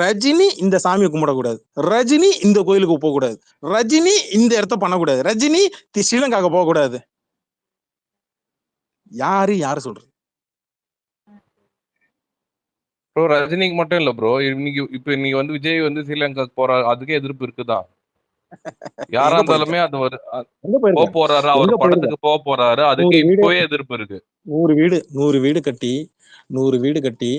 ரஜினி இந்த சாமியை கும்பிடக்கூடாது, ரஜினி இந்த கோயிலுக்கு போகக்கூடாது, ரஜினி இந்த இடத்த பண்ணக்கூடாது, ரஜினி ஸ்ரீலங்காவுக்கு போகக்கூடாது. யாரு சொல்றது? ப்ரோ ரஜினிக்கு மட்டும் இல்ல ப்ரோ, இன்னைக்கு வந்து விஜய் வந்து ஸ்ரீலங்காக்கு போறாரு, அதுக்கே எதிர்ப்பு இருக்குதான். யாரா இருந்தாலுமே அது ஒரு போக போறாரு, அவர் படத்துக்கு போக போறாரு, அதுக்கு இப்பவே எதிர்ப்பு இருக்கு. 100 வீடு கட்டி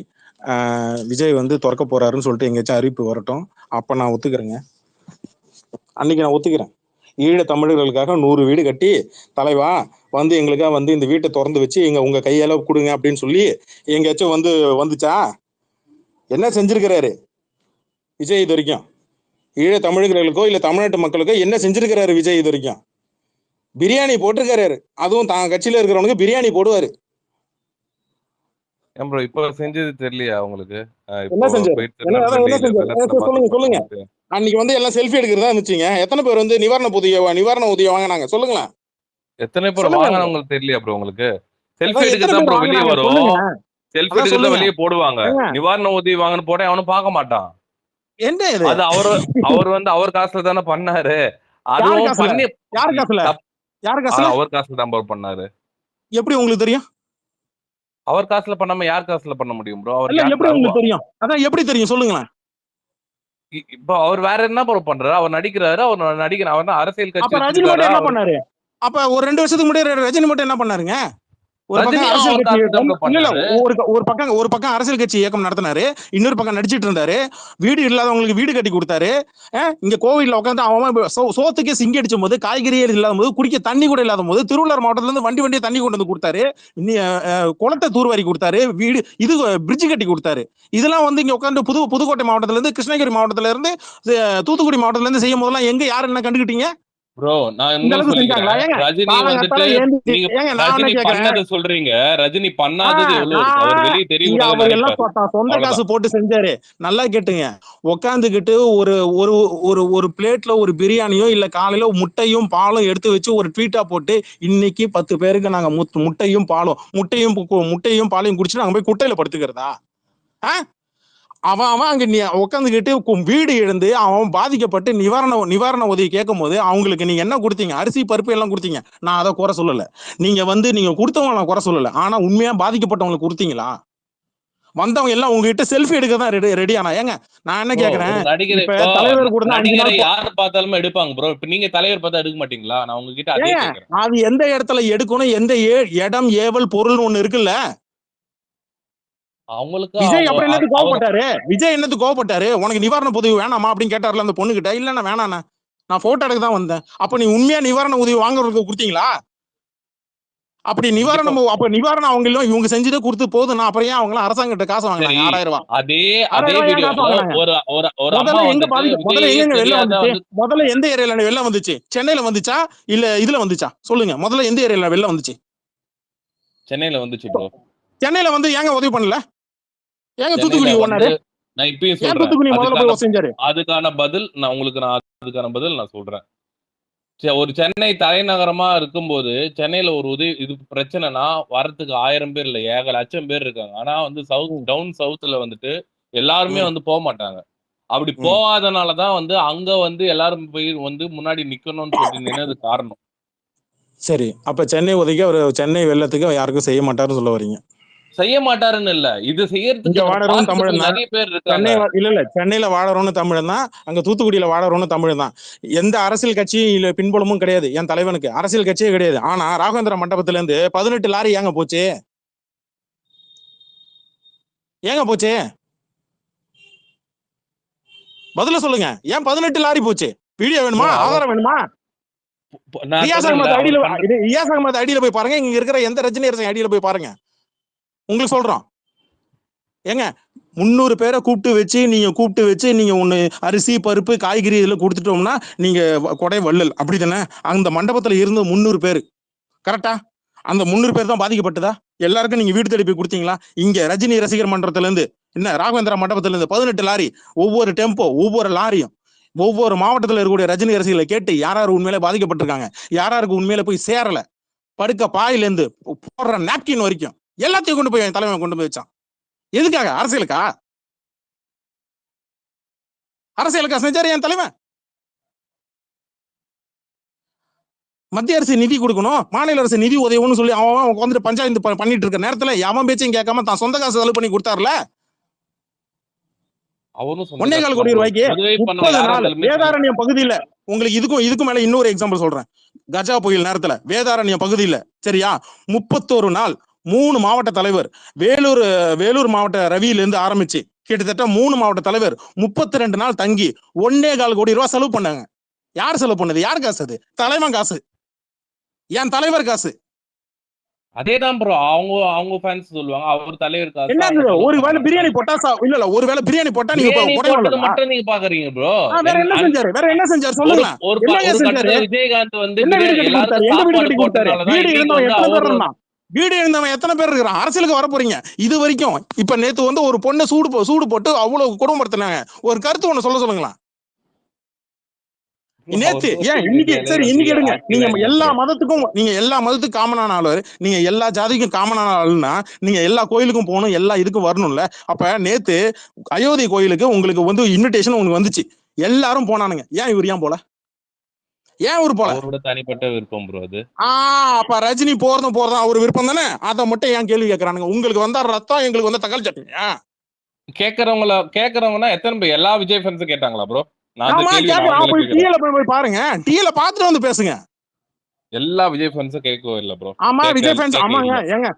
விஜய் வந்து திறக்க போறாருன்னு சொல்லிட்டு எங்கேயாச்சும் அறிவிப்பு வரட்டும், அப்ப நான் ஒத்துக்கிறேங்க. அன்னைக்கு நான் ஒத்துக்கிறேன். ஈழ தமிழர்களுக்காக 100 வீடு கட்டி தலைவா வந்து எங்களுக்காக வந்து இந்த வீட்டை திறந்து வச்சு உங்க கையால கொடுங்க அப்படின்னு சொல்லி எங்கேயாச்சும் வந்துச்சா? என்ன செஞ்சிருக்கிறாரு விஜய் இது வரைக்கும்? ஈழ தமிழர்களுக்கோ இல்ல தமிழ்நாட்டு மக்களுக்கோ என்ன செஞ்சிருக்கிறாரு விஜய் இது வரைக்கும்? பிரியாணி போட்டிருக்காரு, அதுவும் தான் கட்சியில இருக்கிறவனுக்கு பிரியாணி போடுவாரு. ப்ரோ இப்ப செஞ்சது தெரியலையா உங்களுக்கு? என்ன செஞ்சாரு? சொல்லுங்க. அன்னைக்கு வந்து எல்லாம் செல்ஃபி எடுக்கிறதா இருந்துச்சுங்க. எத்தனை பேர் வந்து நிவாரண உதவி வாங்கினாங்க சொல்லுங்களேன்? எத்தனை பேர் வாங்கினவங்களுக்கு தெரியலையா ப்ரோ உங்களுக்கு? செல்ஃபி எடுக்கிறதா ப்ரோ வெளியே வரும், செல்ஃபி எடுக்கிறதா வெளியே போடுவாங்க. நிவாரண உதவி வாங்கன்னு போட அவனும் பார்க்க மாட்டான். அது அவர் வந்து அவர் காசுல தானே பண்ணாரு. அதுவும் பண்ணி யார் காசுல? அவர் காசுல தான் ப்ரோ பண்ணாரு. எப்படி உங்களுக்கு தெரியும்? அவர் காசுல பண்ணாம யார் காசுல பண்ண முடியும் ப்ரோ? அவர் எப்படி உங்களுக்கு தெரியும்? அதான் எப்படி தெரியும் சொல்லுங்களேன்? இப்போ அவர் வேற என்ன ப்ரோ பண்றாரு? அவர் நடிக்கிறாரு, அவர் தான் அரசியல் கட்சி. ரஜினி மட்டும் என்ன பண்ணாரு? அப்ப ஒரு 2 வருஷத்துக்கு முன்னாடி ரஜினி மட்டும் என்ன பண்ணாருங்க? ஒரு பக்கம் அரசியல் கட்சி இயக்கம் நடத்தினாரு, இன்னொரு பக்கம் நடிச்சிட்டு இருந்தாரு, வீடு இல்லாதவங்களுக்கு வீடு கட்டி கொடுத்தாரு. இங்க கோவில்ல உட்காந்து அவன் சோத்துக்கே சிங்கி அடிச்சும் போது, காய்கறியே இல்லாத போது, குடிக்க தண்ணி கூட இல்லாத போது திருவள்ளூர் மாவட்டத்துல இருந்து வண்டியா தண்ணி கொண்டு வந்து கொடுத்தாரு, குளத்தை தூர்வாரி கொடுத்தாரு, வீடு இது பிரிட்ஜ் கட்டி கொடுத்தாரு. இதெல்லாம் வந்து இங்க உட்காந்து புதுக்கோட்டை மாவட்டத்துல இருந்து, கிருஷ்ணகிரி மாவட்டத்துல இருந்து, தூத்துக்குடி மாவட்டத்துல இருந்து செய்யும் போதெல்லாம் எங்க யாரு என்ன கண்டுகிட்டீங்க ப்ரோ? நான் ரஜினி வந்துட்டு ரஜினி பண்ணது சொல்றீங்க, ரஜினி பண்ணாதது எவ்வளவு இருக்கு? அவர் வெளியே தெரியும், சொந்த காசு போட்டு செஞ்சாரு. நல்லா கேட்டுங்க, உட்காந்துக்கிட்டு ஒரு பிளேட்ல ஒரு பிரியாணியோ இல்ல காலையில முட்டையும் பாலும் எடுத்து வச்சு ஒரு ட்வீட்டா போட்டு, இன்னைக்கு 10 பேருக்கு நாங்க முட்டையும் பாலையும் குடிச்சு நாங்க போய் குட்டையில படுத்துக்கிறதா? அவன் அங்க உட்காந்துக்கிட்டு வீடு இழந்து அவன் பாதிக்கப்பட்டு நிவாரண உதவி கேட்கும் போது அவங்களுக்கு நீங்க என்ன கொடுத்தீங்க? அரிசி பருப்பு எல்லாம் கொடுத்தீங்க. நான் அதை குறை சொல்லல, நீங்க கொடுத்தவங்க நான் குறை சொல்லல. ஆனா உண்மையா பாதிக்கப்பட்டவங்களுக்கு கொடுத்தீங்களா? வந்தவங்க எல்லாம் உங்ககிட்ட செல்ஃபி எடுக்க தான் ரெடியானா? ஏங்க நான் என்ன கேக்குறேன், தலைவர் கூட யாரு பார்த்தாலுமே எடுப்பாங்க ப்ரோ. இப்ப நீங்க தலைவர் பார்த்தா எடுக்க மாட்டீங்களா? நான் உங்ககிட்ட அதே கேக்குறேன். அது எந்த இடத்துல எடுக்கணும், எந்த இடம் ஏவல் பொருள் ஒண்ணு இருக்குல்ல. அவங்களுக்கு விஜய் அப்புறம் என்னது கோவப்பட்டாரு? உனக்கு நிவாரண உதவி வேணாமா அப்படின்னு கேட்டார்ல அந்த பொண்ணு கிட்ட. இல்ல நான் வேணாண்ணா, நான் போட்டோ எடுக்க தான் வந்தேன். அப்ப நீ உண்மையா நிவாரண உதவி வாங்குறதுக்கு கொடுத்தீங்களா? அப்படி நிவாரணம் அவங்க இவங்க செஞ்சதே கொடுத்து போதும், நான் அப்புறம் ஏன் அவங்க அரசாங்கிட்ட காசு வாங்கினாங்க 6000 ரூபாய்? முதல்ல எந்த ஏரியால வெள்ளம் வந்துச்சு? சென்னையில வந்துச்சா இல்ல இதுல வந்துச்சா? சொல்லுங்க, முதல்ல எந்த ஏரியால வெள்ளம் வந்துச்சு? சென்னையில வந்துச்சு ப்ரோ. சென்னையில வந்து ஏங்க உதவி பண்ணல? ஏங்க தூத்துக்குடி ஓனாரு? நான் இப்பயும் சொல்றேன், அதுக்கான பதில் நான் சொல்றேன். ஒரு சென்னை தலைநகரமா இருக்கும்போது சென்னையில ஒரு இது பிரச்சனைனா வரத்துக்கு 1000 பேர் இல்ல, 1 லட்சம் பேர் இருக்காங்க. ஆனா வந்து டவுன் சவுத்ல வந்துட்டு எல்லாருமே வந்து போக மாட்டாங்க. அப்படி போகாதனாலதான் வந்து அங்க வந்து எல்லாரும் போய் வந்து முன்னாடி நிக்கணும்னு சொல்லி நின்னது காரணம். சரி, அப்ப சென்னை உதவி அவர் சென்னை வெள்ளத்துக்கு யாருக்கும் செய்ய மாட்டாருன்னு சொல்ல வரீங்க? செய்ய மாட்டாருன்னு இல்ல, இது செய்யறதுக்கு நிறைய பேர் இருக்காங்க. இல்ல சென்னையில வாழறோம்னு தமிழன் தான், அங்க தூத்துக்குடியில வாழறோம்னு தமிழன் தான். எந்த அரசியல் கட்சியும் இல்ல பின்புலமும் கிடையாது. என் தலைவனுக்கு அரசியல் கட்சியே கிடையாது. ஆனா ராகவேந்திர மண்டபத்துல இருந்து 18 லாரி ஏங்க போச்சு? பதில சொல்லுங்க. ஏன் 18 லாரி போச்சு? வீடியோ வேணுமா? ஆதாரம் வேணுமா? ரியாஸ் அகமது ஐடியில போய் பாருங்க, இங்க இருக்கிற எந்த ரஜினி ஐடியில போய் பாருங்க, உங்களுக்கு சொல்றோம். ஏங்க 300 பேரை கூப்பிட்டு வச்சு நீங்க ஒண்ணு அரிசி பருப்பு காய்கறி இதுல கொடுத்துட்டோம்னா நீங்க கொடை வள்ளல், அப்படித்தானே? அந்த மண்டபத்துல இருந்து 300 பேர் கரெக்டா? அந்த 300 பேர் தான் பாதிக்கப்பட்டதா? எல்லாருக்கும் நீங்க வீடு தேடி போய் கொடுத்தீங்களா? இங்க ரஜினி ரசிகர் மன்றத்துல இருந்து ராகவேந்திரா மண்டபத்துல இருந்து 18 லாரி, ஒவ்வொரு டெம்போ ஒவ்வொரு லாரியும் ஒவ்வொரு மாவட்டத்துல இருக்கக்கூடிய ரஜினி ரசிகர்களை கேட்டு யாராரு உண்மையில பாதிக்கப்பட்டிருக்காங்க, யாராருக்கு உண்மையில போய் சேரல, படுக்க பாயில இருந்து போடுற நாப்கின் வரைக்கும் எல்லாத்தையும் கொண்டு போய் தலைமை கொண்டு போய் வச்சான். எதுக்காக? அரசியலுக்கா? அரசியலுக்கா செஞ்சாரு என் தலைவன்? மத்திய அரசு நிதி கொடுக்கணும், மாநில அரசு நிதி உதவுன்னு சொல்லி அவன் வந்துட்டு பஞ்சாயத்து பண்ணிட்டு இருக்க நேரத்துல அவன் பேச்சையும் கேட்காம தான் சொந்த காசு செலவு பண்ணி கொடுத்தாருல அவரும் சொந்த 1.25 காசு கோடி தான் ப்ரோ. ரூபாய்க்கு. உதவி பண்ண 30 யாரும் நாள் தலைமை வேதாரண்யம் பகுதியில உங்களுக்கு இதுக்கும் மேல இன்னொரு எக்ஸாம்பிள் சொல்றேன். கஜா புயல் நேரத்துல வேதாரண்யம் பகுதியில சரியா 31 நாள் 3 மாவட்ட தலைவர், வேலூர் மாவட்ட ரவியில இருந்து ஆரம்பிச்சு கிட்டத்தட்ட 3 மாவட்ட தலைவர் 32 நாள் தங்கி 1.25 கோடி ரூபாய் செலவு பண்ணாங்க. யார் செலவு பண்ணது? யார் காசு? அது தலைவன் காசு, என் தலைவர் காசு. அதேதான் ப்ரோ. அவங்க ஃபேன்ஸ் சொல்லுவாங்க அவர் தலைவர் காசு. என்ன ஒரு வேளை பிரியாணி போட்டா இல்ல ஒரு வேளை பிரியாணி போட்டா நீங்க போட்டது மட்டும் நீங்க பாக்குறீங்க ப்ரோ. வேற என்ன செஞ்சாரு சொல்லுங்க. விஜயகாந்த் வந்து வீடு எழுந்தவன் எத்தனை பேர் இருக்கிறான்? அரசியலுக்கு வர போறீங்க. இது வரைக்கும் இப்ப நேத்து வந்து ஒரு பொண்ணை சூடு போட்டு அவ்வளவு குடும்பப்படுத்தினாங்க. ஒரு கருத்து ஒண்ணு சொல்லுங்களா நேத்து? ஏன் இன்னைக்கு சரி இன்னைக்கு எடுங்க. நீங்க எல்லா மதத்துக்கும் காமனான ஆளு, நீங்க எல்லா ஜாதிக்கும் காமனான ஆளுன்னா நீங்க எல்லா கோயிலுக்கும் போகணும், எல்லா இதுக்கும் வரணும்ல. அப்ப நேத்து அயோத்தி கோயிலுக்கு உங்களுக்கு வந்து இன்விடேஷன் உங்களுக்கு வந்துச்சு, எல்லாரும் போனானுங்க. ஏன் இவர் ஏன் போல? ஏன் இவர் போல? அவரோட தனிப்பட்ட விருப்பம் ப்ரோ அது. அப்ப ரஜினி போறதும் அவர் விருப்பம் தானே. அதை மட்டும் ஏன் கேள்வி கேட்கறானுங்க? உங்களுக்கு வந்தா ரத்தம், எங்களுக்கு வந்து தக்காளி சட்னியா? கேக்குறவங்கன்னா எத்தனை பேர்? எல்லா விஜய் ஃபேன்ஸும் கேட்டாங்களா ப்ரோ? பாருங்க, டீல பாத்துட்டு வந்து பேசுங்க. எல்லா விஜய் ஃபேன்ஸும் கேட்கவே இல்ல ப்ரோ. ஆமா விஜய் ஃபேன்ஸ். ஆமாங்க ஏங்க,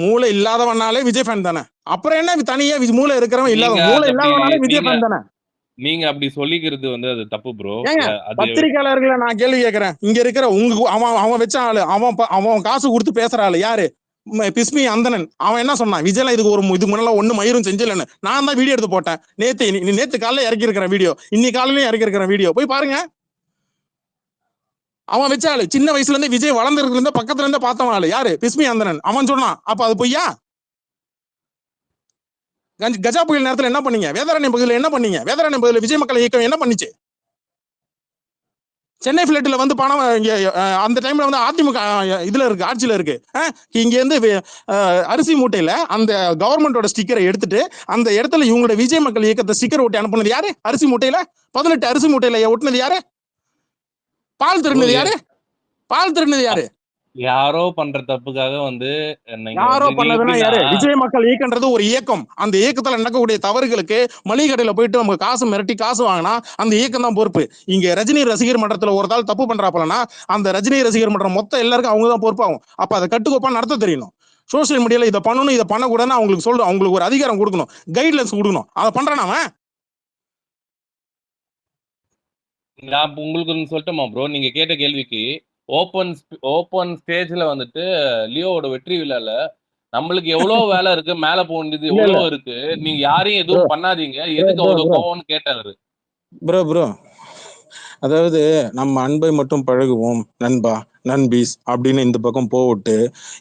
மூளை இல்லாதவனாலே விஜய் ஃபேன் தானே. அப்புறம் என்ன தனியா மூளை இருக்கிறவன் இல்லாதவனாலே விஜய் ஃபேன் தானே. நீங்க அப்படி சொல்லிக்கிறது வந்து அது தப்பு ப்ரோ. பத்திரிகையாளர்களை நான் கேள்வி கேட்கிறேன். இங்க இருக்கிற அவன் வச்ச ஆளு, அவன் காசு கொடுத்து பேசுற ஆளு யாரு? பிஸ்மி அந்தனன். அவன் என்ன சொன்னான்? விஜய்ல இதுக்கு முன்னால ஒண்ணு மயிரும் செஞ்சலன்னு நான் தான் வீடியோ எடுத்து போட்டேன். நேத்து காலையில இறக்கி இருக்கிற வீடியோ, இன்னைக்கு காலையிலயும் இறக்கி இருக்கிற வீடியோ போய் பாருங்க. அவன் வச்ச ஆளு, சின்ன வயசுல இருந்து விஜய் வளர்ந்துருக்கு பக்கத்துல இருந்து பார்த்தவன் ஆளு யாரு? பிஸ்மி அந்தனன். அவன் சொன்னான். அப்ப அது பொய்யா? கஜா புயல் நேரத்துல என்ன பண்ணீங்க? வேதாரண்யம் பகுதியில் என்ன பண்ணீங்க? வேதாரண்யம் பகுதியில் விஜய் மக்கள் இயக்கம் என்ன பண்ணிச்சு? சென்னை பிளேட்ல வந்து பணம் அந்த டைம்ல வந்து அதிமுக இதுல இருக்கு, ஆட்சியில இருக்கு. இங்க இருந்து அரிசி மூட்டையில அந்த கவர்மெண்டோட ஸ்டிக்கரை எடுத்துட்டு அந்த இடத்துல இவங்களோட விஜய் மக்கள் இயக்கத்தை ஸ்டிக்கர் ஒட்டி அனுப்புனது யாரு? அரிசி மூட்டையில 18 அரிசி மூட்டையில ஒட்டினது யாரு? பால் திருடினது யாரு? யாரோ பண்ற தப்புக்காக வந்து யாரோ பண்ணதுன்னா யாரு? விஜய் மக்கள் இயக்கன்றது ஒரு இயக்கம். அந்த இயக்கத்துல நடக்கக்கூடிய தவறுகளுக்கு மளிகை கடையில போயிட்டு நம்ம காசு மிரட்டி காசு வாங்கினா அந்த இயக்கம் தான் பொறுப்பு. இங்க ரஜினி ரசிகர் மன்றத்துல ஒரு தாள் தப்பு பண்றாப்பலன்னா அந்த ரஜினி ரசிகர் மன்றம் மொத்தம் எல்லாருக்கும் அவங்க தான் பொறுப்பாகும். அப்ப அதை கட்டுக்கோப்பா நடத்த தெரியணும். சோசியல் மீடியால இதை பண்ணணும், இதை பண்ணக்கூடாதுன்னு அவங்களுக்கு சொல்லணும். அவங்களுக்கு ஒரு அதிகாரம் கொடுக்கணும், கைட்லைன்ஸ் கொடுக்கணும். அதை பண்றான் அவன். நான் உங்களுக்கு சொல்லட்டுமா ப்ரோ? நீங்க கேட்ட கேள்விக்கு ஓப்பன் ஸ்டேஜ்ல வந்துட்டு லியோவோட வெற்றி விழால நம்மளுக்கு எவ்வளவு வேலை இருக்கு, மேல போனது எவ்வளவு இருக்கு, நீங்க யாரையும் எதுவும் பண்ணாதீங்க, எதுக்கு அவ்வளவு கோவம்னு கேட்டாரு ப்ரோ. அதாவது நம்ம அன்பை மட்டும் பழகுவோம் நண்பா நண்பீஸ் அப்படின்னு இந்த பக்கம் போட்டு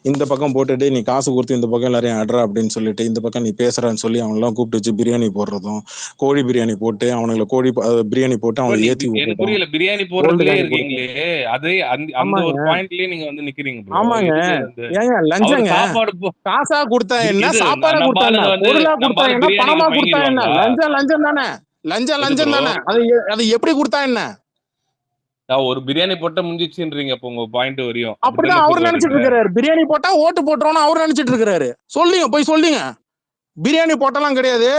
இந்த பக்கம் போட்டுட்டு நீ காசு கொடுத்து இந்த பக்கம் எல்லாரையும் அட்ரா அப்படின்னு சொல்லிட்டு இந்த பக்கம் நீ பேசுறான்னு சொல்லி அவனெல்லாம் கூப்பிட்டு வச்சு பிரியாணி போடுறதும், கோழி பிரியாணி போட்டு அவனுங்களை கோழி பிரியாணி போட்டு அவனை ஏத்தி புரியல. பிரியாணி போடுறதுலயே இருக்கீங்களே, அதே அந்த ஒரு பாயிண்ட்லயே நீங்க வந்து நிக்கிறீங்க. ஆமாங்க ஏங்க, லஞ்சங்க காசா கொடுத்தா என்ன, சாப்பாடு கொடுத்தா என்ன, பொருளா கொடுத்தா என்ன, பணமா கொடுத்தா என்ன? லஞ்சம் தானே, லஞ்சம் தானே. அது எப்படி கொடுத்தா என்ன? ஒரு பிரியாணி போட்டா முடிஞ்சிச்சுன்றீங்க அப்ப உங்க பாயிண்ட் வரையும். அப்படிதான் அவர் நினைச்சிட்டு இருக்காரு. பிரியாணி போட்டா ஓட்டு போட்டுறோம்னு அவர் நினைச்சிட்டு இருக்காரு. சொல்லுங்க பிரியாணி போட்டெல்லாம் கிடையாது.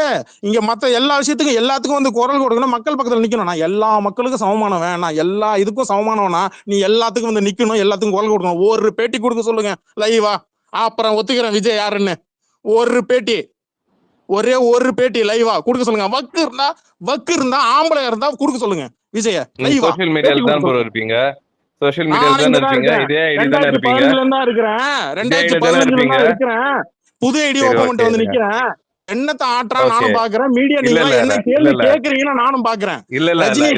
இங்க மத்த எல்லா விஷயத்துக்கும் எல்லாத்துக்கும் வந்து குரல் கொடுக்கணும், மக்கள் பக்கத்துல நிக்கணும். நான் எல்லா மக்களுக்கும் சமமானவன், நான் எல்லா இதுக்கும் சமமானவனா, நீ எல்லாத்துக்கும் வந்து நிக்கணும், எல்லாத்துக்கும் குரல் கொடுக்கணும். ஒரு பேட்டி கொடுக்க சொல்லுங்க லைவா, அப்புறம் ஒத்துக்கிறேன் விஜய் யாருன்னு. ஒரே ஒரு பேட்டி லைவா கொடுக்க சொல்லுங்க. வக்கு இருந்தா ஆம்பளை இருந்தா கொடுக்க சொல்லுங்க விஜய லைவா. சோஷியல் மீடியால தான் ப்ரோ இருப்பீங்க. சோஷியல் மீடியால தான் இருப்பீங்க. இதே ஐடி தான் இருப்பீங்க. 2015ல தான் இருக்கிறேன். 2015ல தான் இருக்கிறேன். புது ஐடி ஓபன் பண்ணிட்டு வந்து நிக்கிறேன். என்னத்த ஆட்றா நானும் பாக்குறேன். மீடியா நீங்க என்ன கேள்வி கேக்குறீங்கன்னா நானும் பாக்குறேன். ரஜினி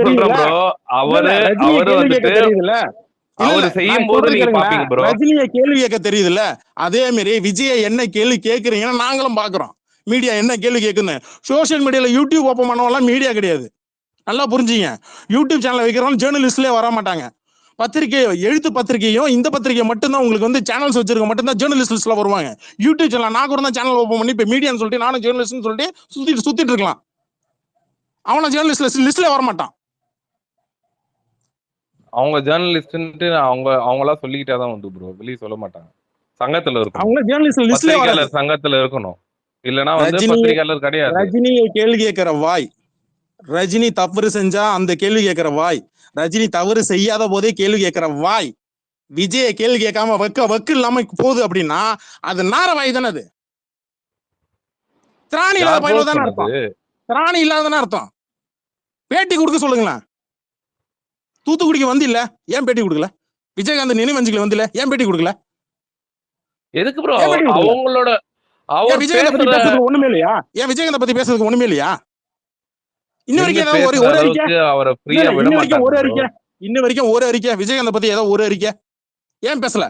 சொல்றேன் ப்ரோ. அவரு வந்துட்டு அவரு செய்யும் போது நீங்க பாப்பீங்க ப்ரோ. ரஜினியை கேள்வி கேட்க தெரியுதுல்ல, அதே மாதிரி விஜய என்ன கேள்வி கேக்குறீங்கன்னா நாங்களும் பாக்குறோம். மீடியா என்ன கேள்வி கேக்குன்னு. சோசியல் மீடியால யூடியூப் ஓபன் பண்ணவெல்லாம் மீடியா கிடையாது, நல்லா புரிஞ்சுங்க. யூடியூப் சேனல் வைக்கிறவங்க ஜேர்னலிஸ்ட்லயே வர மாட்டாங்க. பத்திரிகை எழுத்து பத்திரிகையும் இந்த பத்திரிகை மட்டும்தான் உங்களுக்கு வந்து சேனல்ஸ் வச்சிருக்க மட்டும்தான் ஜேர்னலிஸ்ட்ல வருவாங்க. யூடியூப் சேனல் நான் கூட தான் சேனல் ஓபன் பண்ணி இப்ப மீடியான்னு சொல்லிட்டு நானும் ஜேர்னலிஸ்ட்னு சொல்லிட்டு சுத்திட்டு இருக்கலாம். அவன ஜேர்னலிஸ்ட் லிஸ்ட்ல வரமாட்டான். அவங்க ஜேர்னலிஸ்ட்ன்ட்டு அவங்களா சொல்லிக்கிட்டாதான் வந்து ப்ரோ, வெளியே சொல்ல மாட்டாங்க. சங்கத்துல இருக்கணும், அவங்க ஜேர்னலிஸ்ட் லிஸ்ட்லயே வராது. பத்திரிகையாளர் சங்கத்துல இருக்கணும், இல்லைன்னா வந்து ரஜினி பத்திரிகையாளர் கிடையாது. ரஜினியை கேள்வி கேட்கிற வாய், ரஜினி தவறு செஞ்சா அந்த கேள்வி கேட்கிற வாய், ரஜினி தவறு செய்யாத போதே கேள்வி கேட்கிற வாய், விஜய கேள்வி கேட்காம வக்கு இல்லாம போகுது அப்படின்னா அது நார வாய் தானே. அது திராணி இல்லாத யார் ப்ரோ பயில தானே சொன்னது? அர்த்தம். திராணி இல்லாததானே அர்த்தம். பேட்டி கொடுக்க சொல்லுங்களேன். தூத்துக்குடிக்கு வந்து இல்ல, ஏன் பேட்டி கொடுக்கல? விஜயகாந்த் நினைவஞ்சிக்கல வந்து இல்ல, ஏன் பேட்டி கொடுக்கல? எதுக்கு ப்ரோ ஏன் பேட்டி கொடுக்கல? அவங்களோட அவர் விஜயகாந்த் பத்தி பேசுற பேசுறதுக்கு ஒண்ணுமே இல்லையா? ஏன் விஜயகாந்த் பத்தி பேசுறதுக்கு ஒண்ணுமே இல்லையா? இன்ன நின்னு வரைக்கும் ஏதாவது பேசுற ஒரு அறிக்கை, அளவுக்கு அவரை ஃப்ரீயா விட இன்ன வரைக்கும் ஒரு மாட்டாங்க அறிக்கை, இன்ன வரைக்கும் ஒரு அறிக்கை விஜயகாந்த் பத்தி ஏதோ ஒரு அறிக்கை ஏன் பேசல?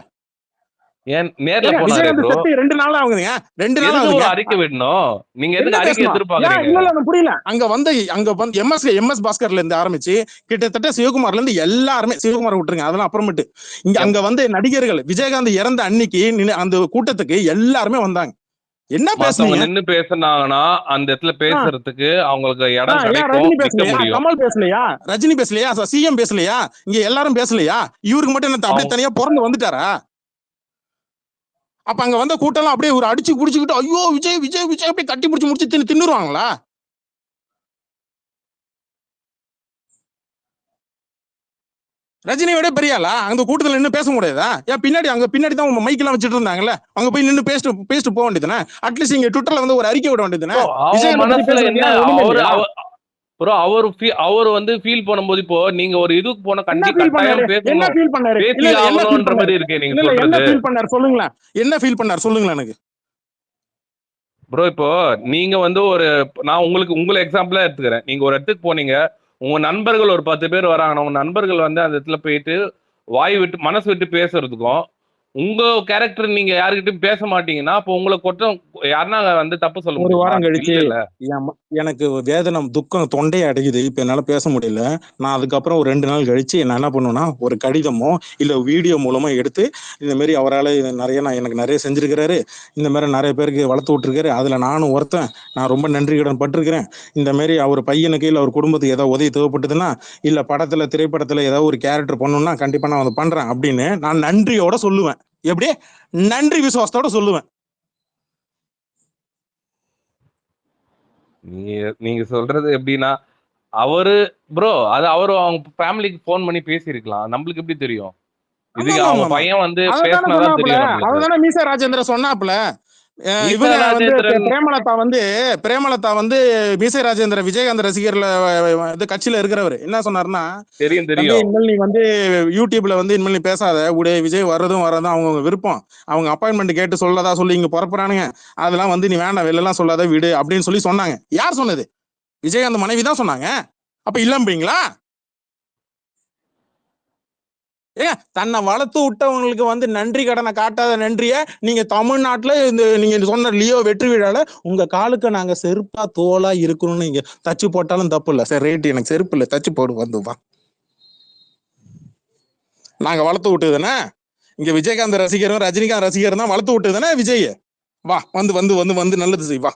ஏன் நேர்ல போனாரே விஜயகாந்த் ப்ரோ, செத்து 2 நாள் ஆகுதுங்க, 2 நாள் எதுக்கு ஒரு ஆகுதுங்க. அறிக்கை விடணும்? நீங்க என்ன எதுக்கு அறிக்கை பேசணும்? எதிர்பார்க்கறீங்க? இல்ல எனக்கு புரியல. அங்க வந்து எம்எஸ் பாஸ்கர்ல இருந்து ஆரம்பிச்சு கிட்டத்தட்ட சிவகுமார்ல இருந்து எல்லாருமே, சிவகுமார் விட்டுருங்க அதெல்லாம் அப்புறமேட்டு, இங்க அங்க வந்து நடிகர்கள் விஜயகாந்த் இறந்த அன்னைக்கு அந்த கூட்டத்துக்கு எல்லாருமே வந்தாங்க. என்ன மத்தவங்க பேசுனீங்க? நின்னு பேசுனாங்கன்னா அந்த இடத்துல பேசுறதுக்கு அவங்களுக்கு இடம் ஏன் கிடைக்கும், ரஜினி நிக்க பேசலையா? முடியும். கமல் பேசலையா? ரஜினி பேசலையா? சிஎம் பேசலையா? இங்க எல்லாரும் பேசலையா? இவருக்கு மட்டும் என்ன அப்படியே தனியா பிறந்து வந்துட்டாரா? அப்ப அங்க வந்த கூட்டம் அப்படியே ஒரு அடிச்சு குடிச்சுக்கிட்டு ஐயோ விஜய் விஜய் விஜய் அப்படியே கட்டி பிடிச்சு முடிச்சு தின்னுருவாங்களா? ரஜினியோட பெரியாளா அந்த கூட்டத்துல நின்று பேச முடியாதா? ஏன் பின்னாடி அங்க பின்னாடி தான் மைக்கெல்லாம் வச்சுட்டு இருந்தாங்கல்ல, அங்க போய் நின்று பேசிட்டு போக வேண்டியதுதானே? அட்லீஸ்ட் இங்க ட்விட்டர்ல வந்து ஒரு அறிக்கை விட வேண்டியதுதானே? அவன் மனசுல என்ன ப்ரோ, அவர் வந்து ஃபீல் பண்ணும்போது, இப்போ நீங்க ஒரு இதுக்கு போன கட்டாயம் என்ன பேசணும், ஃபீல் பண்ணாரு? பேசி ஆகணும்ன்ற மாதிரி இருக்கே நீங்க என்ன சொல்றது. ஃபீல் பண்ணாரு சொல்லுங்களேன்? என்ன ஃபீல் பண்ணாரு சொல்லுங்களேன் எனக்கு. ப்ரோ இப்போ நீங்க வந்து நான் உங்களை எக்ஸாம்பிளா எடுத்துக்கிறேன். நீங்க ஒரு இடத்துக்கு போனீங்க, உங்க நண்பர்கள் ஒரு 10 பேர் வராங்கன்னா, உங்க நண்பர்கள் வந்து அந்த இடத்துல போயிட்டு வாய் விட்டு மனசு விட்டு பேசுறதுக்கும், உங்க கேரக்டர் நீங்க யாருக்கிட்டையும் பேச மாட்டீங்கன்னா, அப்போ உங்களை யாருன்னா வந்து தப்பு சொல்ல ஒரு முடியுமா? வாரம் கழிச்சு இல்ல எனக்கு வேதனம் துக்கம் தொண்டையை அடைக்குது, இப்ப என்னால பேச முடியல, நான் அதுக்கப்புறம் ஒரு 2 நாள் கழிச்சு நான் என்ன பண்ணுவேன்னா ஒரு கடிதமோ இல்ல வீடியோ மூலமா எடுத்து இந்த மாதிரி அவரால் எனக்கு நிறைய செஞ்சிருக்கிறாரு, இந்த மாதிரி நிறைய பேருக்கு வளர்த்து விட்டுருக்காரு, அதுல நானும் ஒருத்தன், நான் ரொம்ப நன்றி கடன் பட்டிருக்கிறேன், இந்த மாதிரி அவர் பையனுக்கு இல்ல அவர் குடும்பத்துக்கு ஏதாவது உதவி தேவைப்பட்டதுன்னா இல்ல திரைப்படத்துல ஏதாவது ஒரு கேரக்டர் பண்ணணும்னா கண்டிப்பா நான் அதை பண்றேன் அப்படின்னு நான் நன்றியோட சொல்லுவேன். எப்படி? நன்றி விசுவாசத்தோட சொல்லுவேன். நீங்க சொல்றது எப்படின்னா, அவரு ப்ரோ அது அவங்க ஃபேமிலிக்கு போன் பண்ணி பேசியிருக்கலாம், நம்மளுக்கு எப்படி தெரியும்? இதுக்கு அவங்க பையன் வந்து பேசினாதான் தெரியும் நம்மளுக்கு. அதனால மீசா ராஜேந்திர சொன்னாப்ல, இவங்க வந்து பிரேமலதா வந்து மீசை ராஜேந்திர விஜயகாந்த் ரசிகர்ல இது கட்சியில இருக்கிறவர் என்ன சொன்னாருன்னா, தெரியும் இனிமேல் நீ வந்து யூடியூப்ல வந்து இனிமேல் நீ பேசாத, விஜய் வர்றதும் அவங்க விருப்பம், அவங்க அப்பாயின்மெண்ட் கேட்டு சொல்லதா சொல்லி இங்க புறப்புறானுங்க, அதெல்லாம் வந்து நீ வேண்டாம் வெளிலாம் சொல்லாத விடு அப்படின்னு சொல்லி சொன்னாங்க. யார் சொன்னது? விஜயகாந்த் மனைவி தான் சொன்னாங்க. அப்ப இல்லம்பீங்களா? ஏங்க தன்னை வளர்த்து விட்டவங்களுக்கு வந்து நன்றி கடனை காட்டாத நன்றிய நீங்க தமிழ்நாட்டுல இந்த நீங்க சொன்ன லியோ வெற்றி விழால உங்க காலுக்கு நாங்க செருப்பா தோலா இருக்கணும்னு நீங்க தச்சு போட்டாலும் தப்பு இல்ல. சரி ரேட், எனக்கு செருப்பு இல்ல, தச்சு போடு வந்துவா. நாங்க வளர்த்து விட்டது தானே இங்க விஜயகாந்த் ரசிகரும் ரஜினிகாந்த் ரசிகரும் தான் வளர்த்து விட்டது தானே விஜய். வா வந்து வந்து வந்து வந்து நல்லது செய், வா